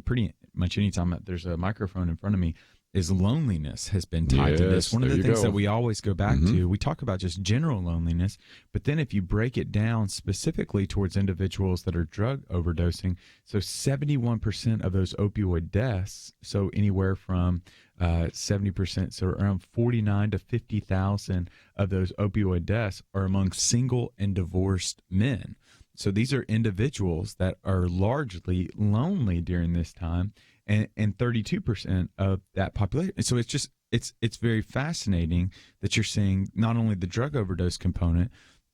pretty much anytime there's a microphone in front of me, is loneliness has been tied to this. One of the things that we always go back to, we talk about just general loneliness, but then if you break it down specifically towards individuals that are drug overdosing, so 71% of those opioid deaths, so anywhere from 70%, so around 49 to 50,000 of those opioid deaths are among single and divorced men. So these are individuals that are largely lonely during this time, and 32% of that population. So it's very fascinating that you're seeing not only the drug overdose component,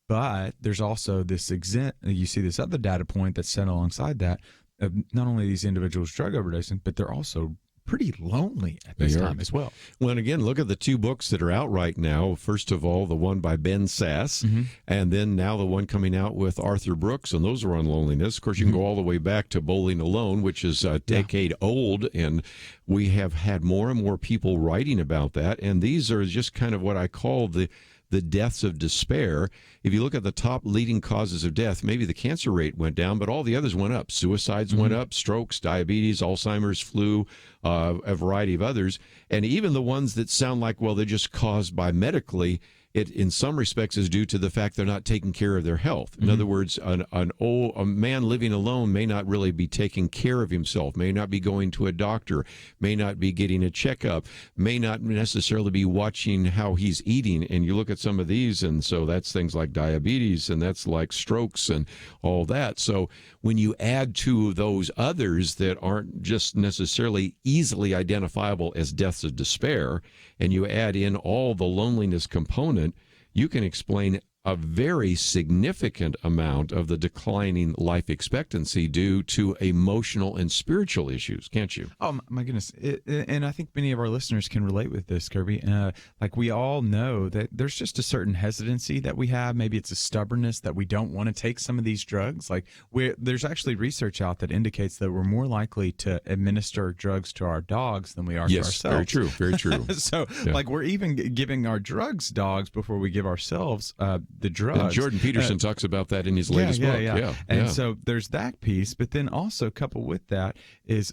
but there's also this you see this other data point that's set alongside that of not only these individuals drug overdosing, but they're also pretty lonely at this time as well. Well, and again, look at the two books that are out right now. First of all, the one by Ben Sass, and then now the one coming out with Arthur Brooks, and those are on loneliness. Of course, you can go all the way back to Bowling Alone, which is a decade old, and we have had more and more people writing about that, and these are just kind of what I call the deaths of despair. If you look at the top leading causes of death, maybe the cancer rate went down, but all the others went up. Suicides went up, strokes, diabetes, Alzheimer's, flu, a variety of others. And even the ones that sound like, well, they're just caused by medically, it in some respects is due to the fact they're not taking care of their health. In other words, a man living alone may not really be taking care of himself, may not be going to a doctor, may not be getting a checkup, may not necessarily be watching how he's eating. And you look at some of these, and so that's things like diabetes, and that's like strokes and all that. So when you add to those others that aren't just necessarily easily identifiable as deaths of despair, and you add in all the loneliness component, you can explain a very significant amount of the declining life expectancy due to emotional and spiritual issues, can't you? Oh, my goodness. And I think many of our listeners can relate with this, Kirby. Like we all know that there's just a certain hesitancy that we have. Maybe it's a stubbornness that we don't want to take some of these drugs. Like there's actually research out that indicates that we're more likely to administer drugs to our dogs than we are to ourselves. Very true, very true. So like we're even giving our drugs dogs before we give ourselves the drugs. And Jordan Peterson talks about that in his latest book. And so there's that piece, but then also coupled with that is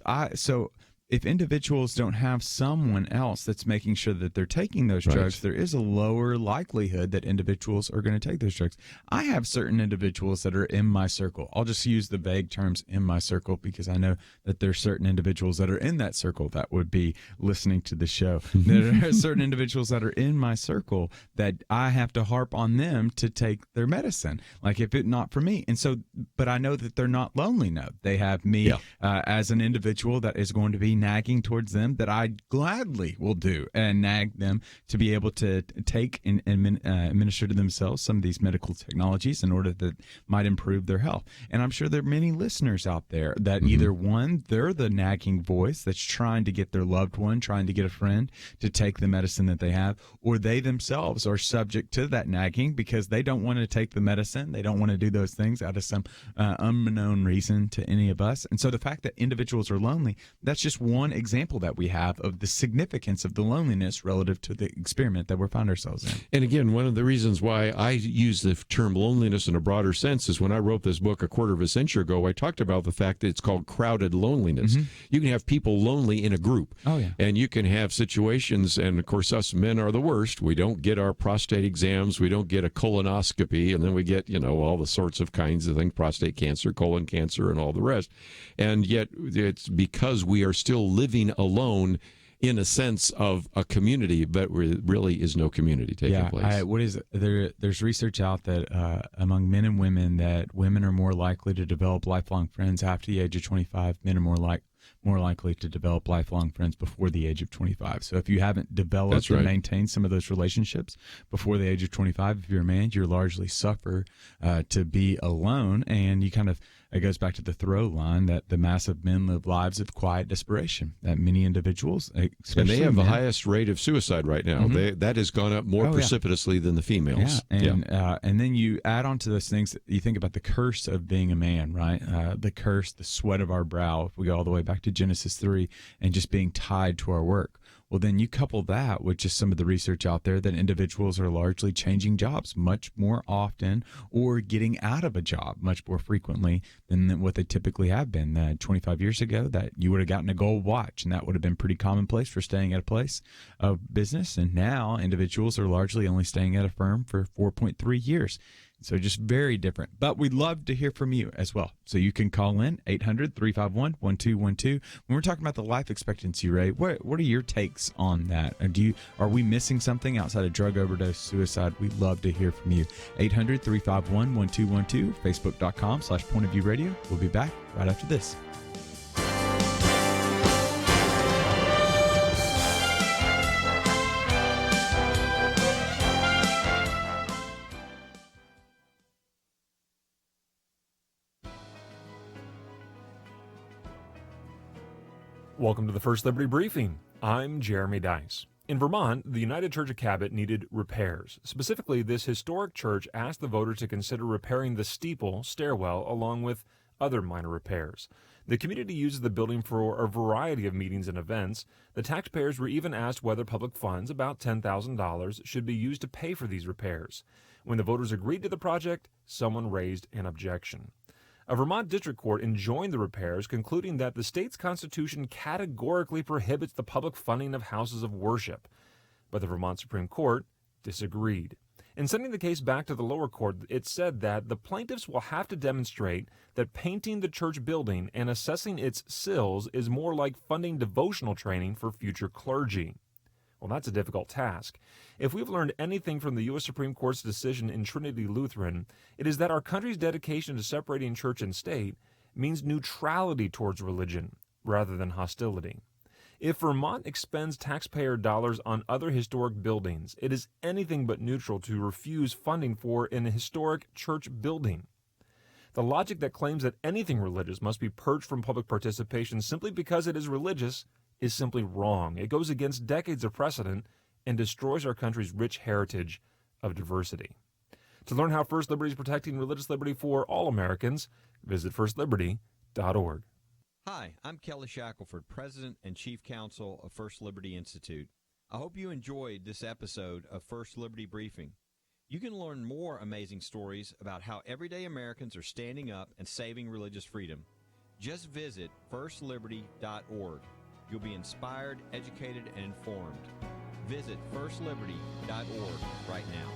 if individuals don't have someone else that's making sure that they're taking those drugs, there is a lower likelihood that individuals are going to take those drugs. I have certain individuals that are in my circle. I'll just use the vague terms in my circle because I know that there's certain individuals that are in that circle that would be listening to the show. There are certain individuals that are in my circle that I have to harp on them to take their medicine, like if it not for me. And so, but I know that they're not lonely now. They have me as an individual that is going to be nagging towards them, that I gladly will do and nag them to be able to take and administer to themselves some of these medical technologies in order that might improve their health. And I'm sure there are many listeners out there that either one, they're the nagging voice that's trying to get their loved one, trying to get a friend to take the medicine that they have, or they themselves are subject to that nagging because they don't want to take the medicine. They don't want to do those things out of some unknown reason to any of us. And so the fact that individuals are lonely, that's just one example that we have of the significance of the loneliness relative to the experiment that we found ourselves in. And again, one of the reasons why I use the term loneliness in a broader sense is when I wrote this book a quarter of a century ago, I talked about the fact that it's called crowded loneliness. You can have people lonely in a group. And you can have situations, and of course us men are the worst. We don't get our prostate exams, we don't get a colonoscopy, and then we get, all the sorts of kinds of things, prostate cancer, colon cancer, and all the rest. And yet it's because we are still living alone in a sense of a community, but really is no community taking place. There's research out that among men and women, that women are more likely to develop lifelong friends after the age of 25. Men are more likely to develop lifelong friends before the age of 25. So if you haven't developed and maintained some of those relationships before the age of 25, if you're a man, you largely suffer to be alone. And you kind of, it goes back to the Thoreau line that the mass of men live lives of quiet desperation, that many individuals, especially and they have men, the highest rate of suicide right now. That has gone up more precipitously than the females. And then you add on to those things, you think about the curse of being a man, right? The curse, the sweat of our brow. If we go all the way back to Genesis 3 and just being tied to our work. Well, then you couple that with just some of the research out there that individuals are largely changing jobs much more often or getting out of a job much more frequently than what they typically have been. 25 years ago, that you would have gotten a gold watch, and that would have been pretty commonplace for staying at a place of business. And now individuals are largely only staying at a firm for 4.3 years. So just very different. But we'd love to hear from you as well. So you can call in 800-351-1212. When we're talking about the life expectancy rate, what are your takes on that? Are we missing something outside of drug overdose, suicide? We'd love to hear from you. 800-351-1212, facebook.com/pointofviewradio. We'll be back right after this. Welcome to the First Liberty Briefing. I'm Jeremy Dice. In Vermont, the United Church of Cabot needed repairs. Specifically, this historic church asked the voters to consider repairing the steeple stairwell along with other minor repairs. The community uses the building for a variety of meetings and events. The taxpayers were even asked whether public funds, about $10,000, should be used to pay for these repairs. When the voters agreed to the project, someone raised an objection. A Vermont district court enjoined the repairs, concluding that the state's constitution categorically prohibits the public funding of houses of worship. But the Vermont Supreme Court disagreed. In sending the case back to the lower court, it said that the plaintiffs will have to demonstrate that painting the church building and assessing its sills is more like funding devotional training for future clergy. Well, that's a difficult task. If we've learned anything from the U.S. Supreme Court's decision in Trinity Lutheran, it is that our country's dedication to separating church and state means neutrality towards religion rather than hostility. If Vermont expends taxpayer dollars on other historic buildings, it is anything but neutral to refuse funding for an historic church building. The logic that claims that anything religious must be purged from public participation simply because it is religious is simply wrong. It goes against decades of precedent and destroys our country's rich heritage of diversity. To learn how First Liberty is protecting religious liberty for all Americans, visit firstliberty.org. Hi, I'm Kelly Shackelford, President and Chief Counsel of First Liberty Institute. I hope you enjoyed this episode of First Liberty Briefing. You can learn more amazing stories about how everyday Americans are standing up and saving religious freedom. Just visit firstliberty.org. You'll be inspired, educated, and informed. Visit firstliberty.org right now.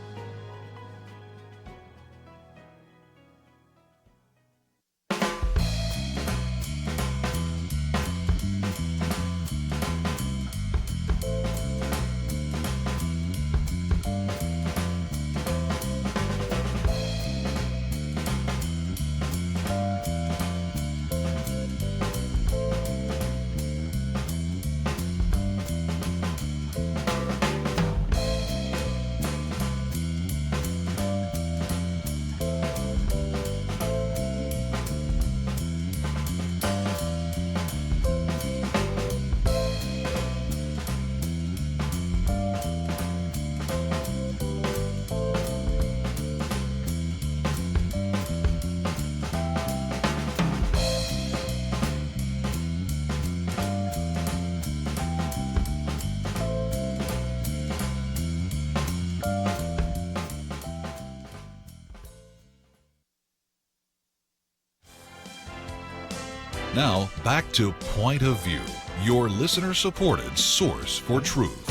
Now, back to Point of View, your listener-supported source for truth.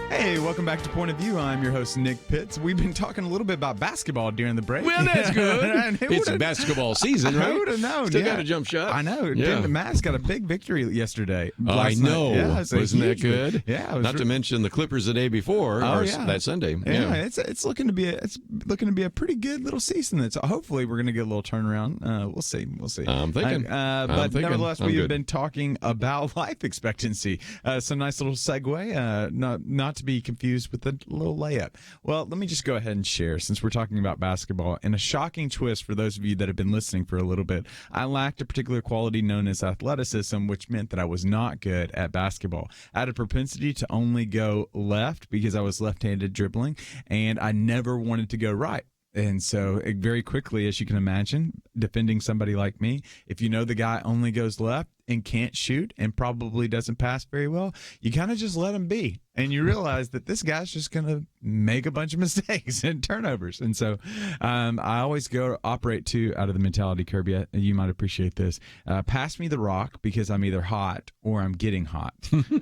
Hey, welcome back to Point of View. I'm your host, Nick Pitts. We've been talking a little bit about basketball during the break. Well, that's good. It's basketball season, right? Who would have known? Still got a jump shot. I know. Yeah. The Mavs got a big victory yesterday. I know. Yeah, wasn't that good? Yeah. Not to mention the Clippers the day before, that Sunday. Yeah, it's looking to be a pretty good little season. That's hopefully we're going to get a little turnaround. We'll see. I'm thinking. But nevertheless, we have been talking about life expectancy. Some nice little segue. Not to be confused with a little layup. Well, let me just go ahead and share, since we're talking about basketball. In a shocking twist for those of you that have been listening for a little bit, I lacked a particular quality known as athleticism, which meant that I was not good at basketball. I had a propensity to only go left because I was left-handed dribbling, and I never wanted to go right. And so very quickly, as you can imagine, defending somebody like me, if you know the guy only goes left, and can't shoot and probably doesn't pass very well, you kind of just let him be. And you realize that this guy's just going to make a bunch of mistakes and turnovers. And so I always operate too out of the mentality, Kerby, you might appreciate this. Pass me the rock because I'm either hot or I'm getting hot.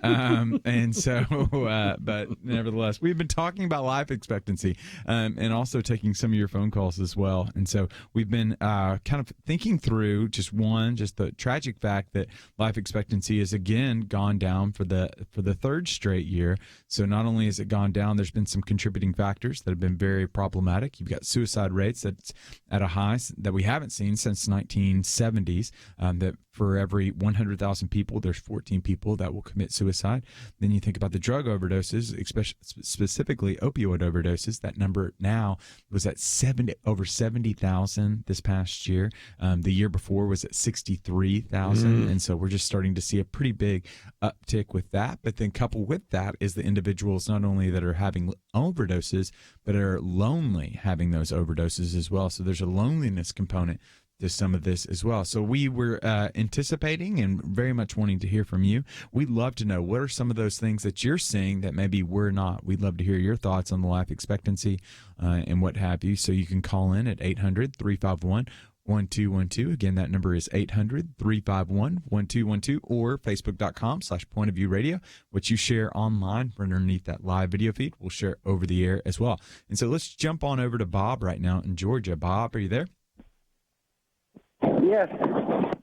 And so, but nevertheless, we've been talking about life expectancy and also taking some of your phone calls as well. And so we've been kind of thinking through just the tragic fact that life expectancy has again gone down for the third straight year. So not only has it gone down, there's been some contributing factors that have been very problematic. You've got suicide rates that's at a high that we haven't seen since 1970s, that for every 100,000 people, there's 14 people that will commit suicide. Then you think about the drug overdoses, especially specifically opioid overdoses. That number now was at over 70,000 this past year. The year before was at 63,000. And so we're just starting to see a pretty big uptick with that. But then coupled with that is the individuals not only that are having overdoses, but are lonely having those overdoses as well. So there's a loneliness component to some of this as well. So we were anticipating and very much wanting to hear from you. We'd love to know what are some of those things that you're seeing that maybe we're not. We'd love to hear your thoughts on the life expectancy and what have you. So you can call in at 800-351-1212. Again, that number is 800-351-1212 or facebook.com/pointofviewradio. What you share online underneath that live video feed, we'll share over the air as well. And so let's jump on over to Bob right now in Georgia. Bob, are you there? Yes.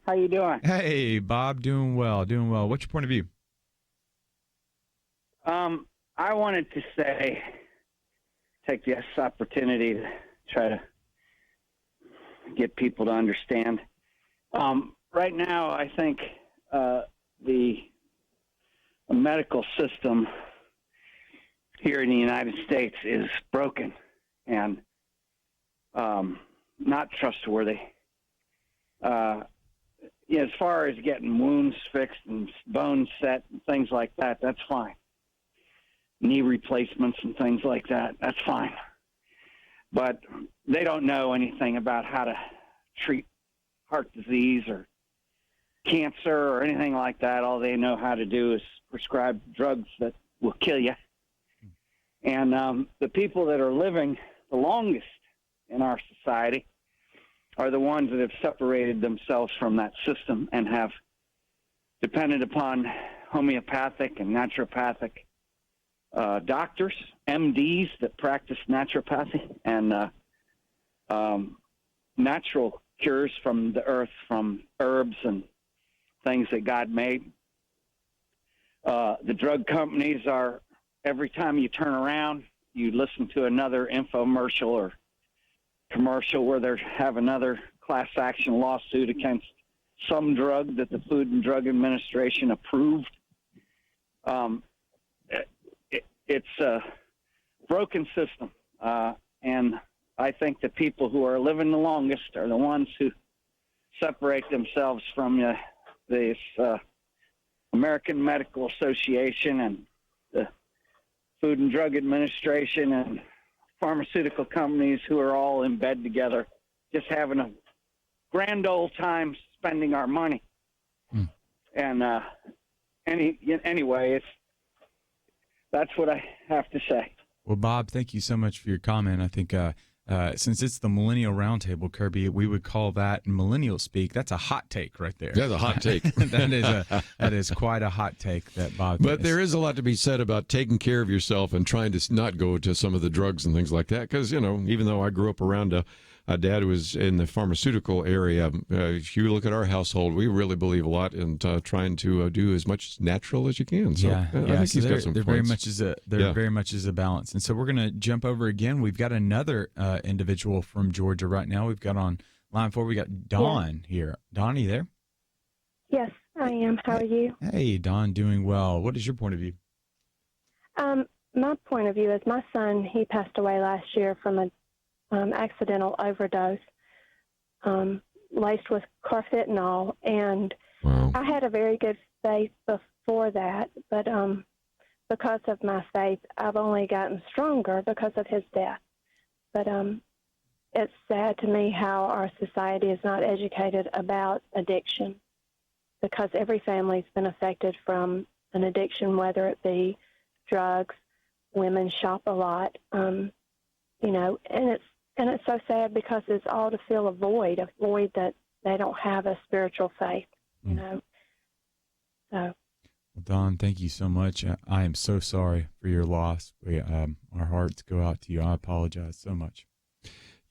How you doing? Hey, Bob, doing well. What's your point of view? I wanted to take this opportunity to try to get people to understand. Right now, I think the medical system here in the United States is broken and not trustworthy. As far as getting wounds fixed and bones set and things like that, that's fine. Knee replacements and things like that, that's fine. But they don't know anything about how to treat heart disease or cancer or anything like that. All they know how to do is prescribe drugs that will kill you. And the people that are living the longest in our society are the ones that have separated themselves from that system and have depended upon homeopathic and naturopathic doctors, MDs that practice naturopathy, and natural cures from the earth, from herbs and things that God made. The drug companies are, every time you turn around, you listen to another infomercial or commercial where they have another class action lawsuit against some drug that the Food and Drug Administration approved. It's a broken system, and I think the people who are living the longest are the ones who separate themselves from this American Medical Association and the Food and Drug Administration and pharmaceutical companies who are all in bed together, just having a grand old time spending our money. And anyway, that's what I have to say. Well, Bob, thank you so much for your comment. I think since it's the Millennial Roundtable, Kerby, we would call that in millennial speak. That's a hot take right there. That's a hot take. that is quite a hot take that Bob. But there is a lot to be said about taking care of yourself and trying to not go to some of the drugs and things like that. Because even though I grew up around a dad who was in the pharmaceutical area, if you look at our household, we really believe a lot in trying to do as much natural as you can. So I think he's got some there points. very much is a balance. And so we're going to jump over again. We've got another individual from Georgia right now. We've got on line 4. We got Dawn here. Dawn, are you there? Yes, I am. How are you? Hey, Dawn, doing well. What is your point of view? My point of view is my son, he passed away last year from an accidental overdose laced with carfentanil, and I had a very good faith before that, but because of my faith, I've only gotten stronger because of his death. But it's sad to me how our society is not educated about addiction because every family's been affected from an addiction, whether it be drugs. Women shop a lot, and it's so sad because it's all to fill a void that they don't have a spiritual faith, So. Well, Don, thank you so much. I am so sorry for your loss. Our hearts go out to you. I apologize so much.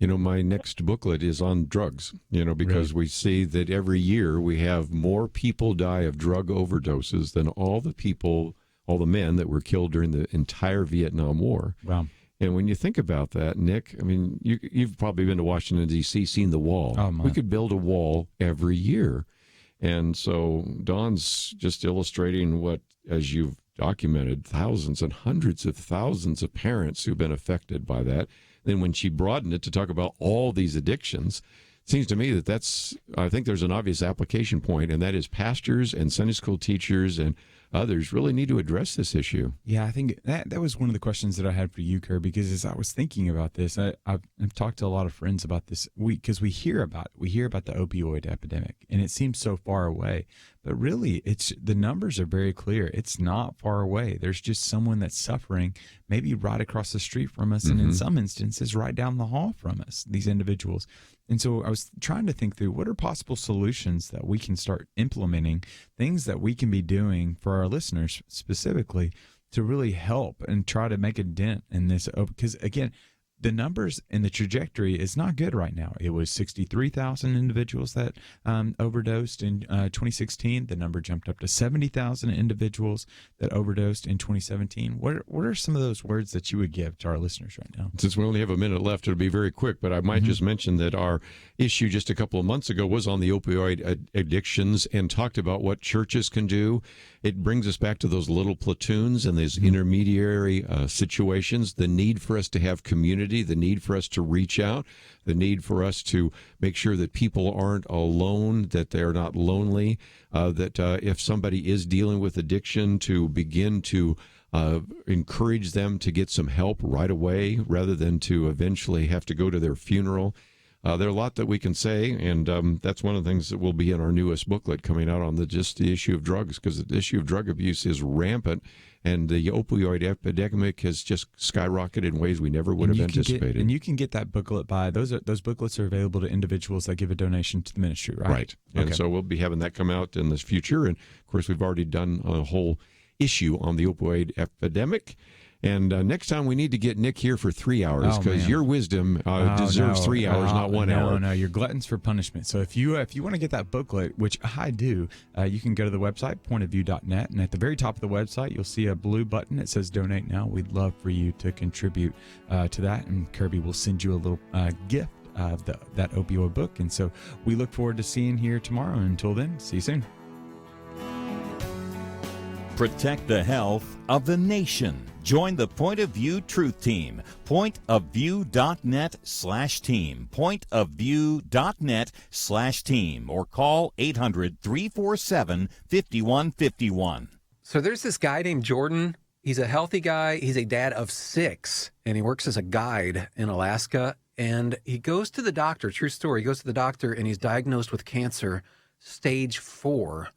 My next booklet is on drugs, because we see that every year we have more people die of drug overdoses than all the men that were killed during the entire Vietnam War. Wow. And when you think about that, Nick, I mean, you've probably been to Washington, D.C., seen the wall. Oh, my. We could build a wall every year. And so Dawn's just illustrating what, as you've documented, thousands and hundreds of thousands of parents who've been affected by that. Then when she broadened it to talk about all these addictions, it seems to me that I think there's an obvious application point, and that is pastors and Sunday school teachers and others really need to address this issue. Yeah, I think that was one of the questions that I had for you, Kerby, because as I was thinking about this, I've talked to a lot of friends about this because we hear about the opioid epidemic, and it seems so far away. But really, the numbers are very clear. It's not far away. There's just someone that's suffering, maybe right across the street from us, and in some instances, right down the hall from us, these individuals. And so I was trying to think through what are possible solutions that we can start implementing, things that we can be doing for our listeners specifically to really help and try to make a dent in this. Because, again, the numbers and the trajectory is not good right now. It was 63,000 individuals that overdosed in 2016. The number jumped up to 70,000 individuals that overdosed in 2017. What are some of those words that you would give to our listeners right now? Since we only have a minute left, it'll be very quick, but I might just mention that our issue just a couple of months ago was on the opioid addictions and talked about what churches can do. It brings us back to those little platoons and these intermediary situations, the need for us to have community, the need for us to reach out, the need for us to make sure that people aren't alone, that they're not lonely, that if somebody is dealing with addiction, to begin to encourage them to get some help right away rather than to eventually have to go to their funeral. There are a lot that we can say, and that's one of the things that will be in our newest booklet coming out on the issue of drugs, because the issue of drug abuse is rampant, and the opioid epidemic has just skyrocketed in ways we never would have anticipated. And you can get that booklet those booklets are available to individuals that give a donation to the ministry, right? Right. And so we'll be having that come out in the future. And, of course, we've already done a whole issue on the opioid epidemic. And next time we need to get Nick here for 3 hours, because your wisdom deserves 3 hours, not 1 hour. No, you're gluttons for punishment. So if you want to get that booklet, which I do, you can go to the website, pointofview.net, and at the very top of the website, you'll see a blue button that says Donate Now. We'd love for you to contribute to that, and Kerby will send you a little gift of that opioid book. And so we look forward to seeing you here tomorrow. And until then, see you soon. Protect the health of the nation. Join the Point of View Truth Team. Pointofview.net/team. Pointofview.net/team. Or call 800-347-5151. So there's this guy named Jordan. He's a healthy guy. He's a dad of 6, and he works as a guide in Alaska. And he goes to the doctor, true story. He goes to the doctor, and he's diagnosed with cancer, stage 4.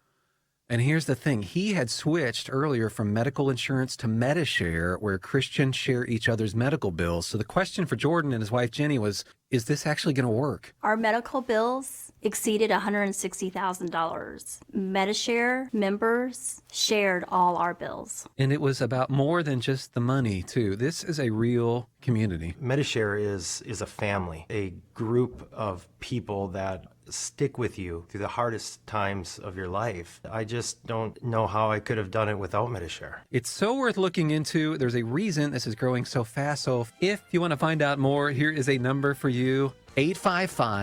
And here's the thing. He had switched earlier from medical insurance to Medishare, where Christians share each other's medical bills. So the question for Jordan and his wife, Jenny, was, is this actually going to work? Our medical bills exceeded $160,000. Medishare members shared all our bills. And it was about more than just the money, too. This is a real community. Medishare is a family, a group of people that stick with you through the hardest times of your life. I just don't know how I could have done it without Medishare. It's so worth looking into. There's a reason this is growing so fast. So if you want to find out more, here is a number for you, 855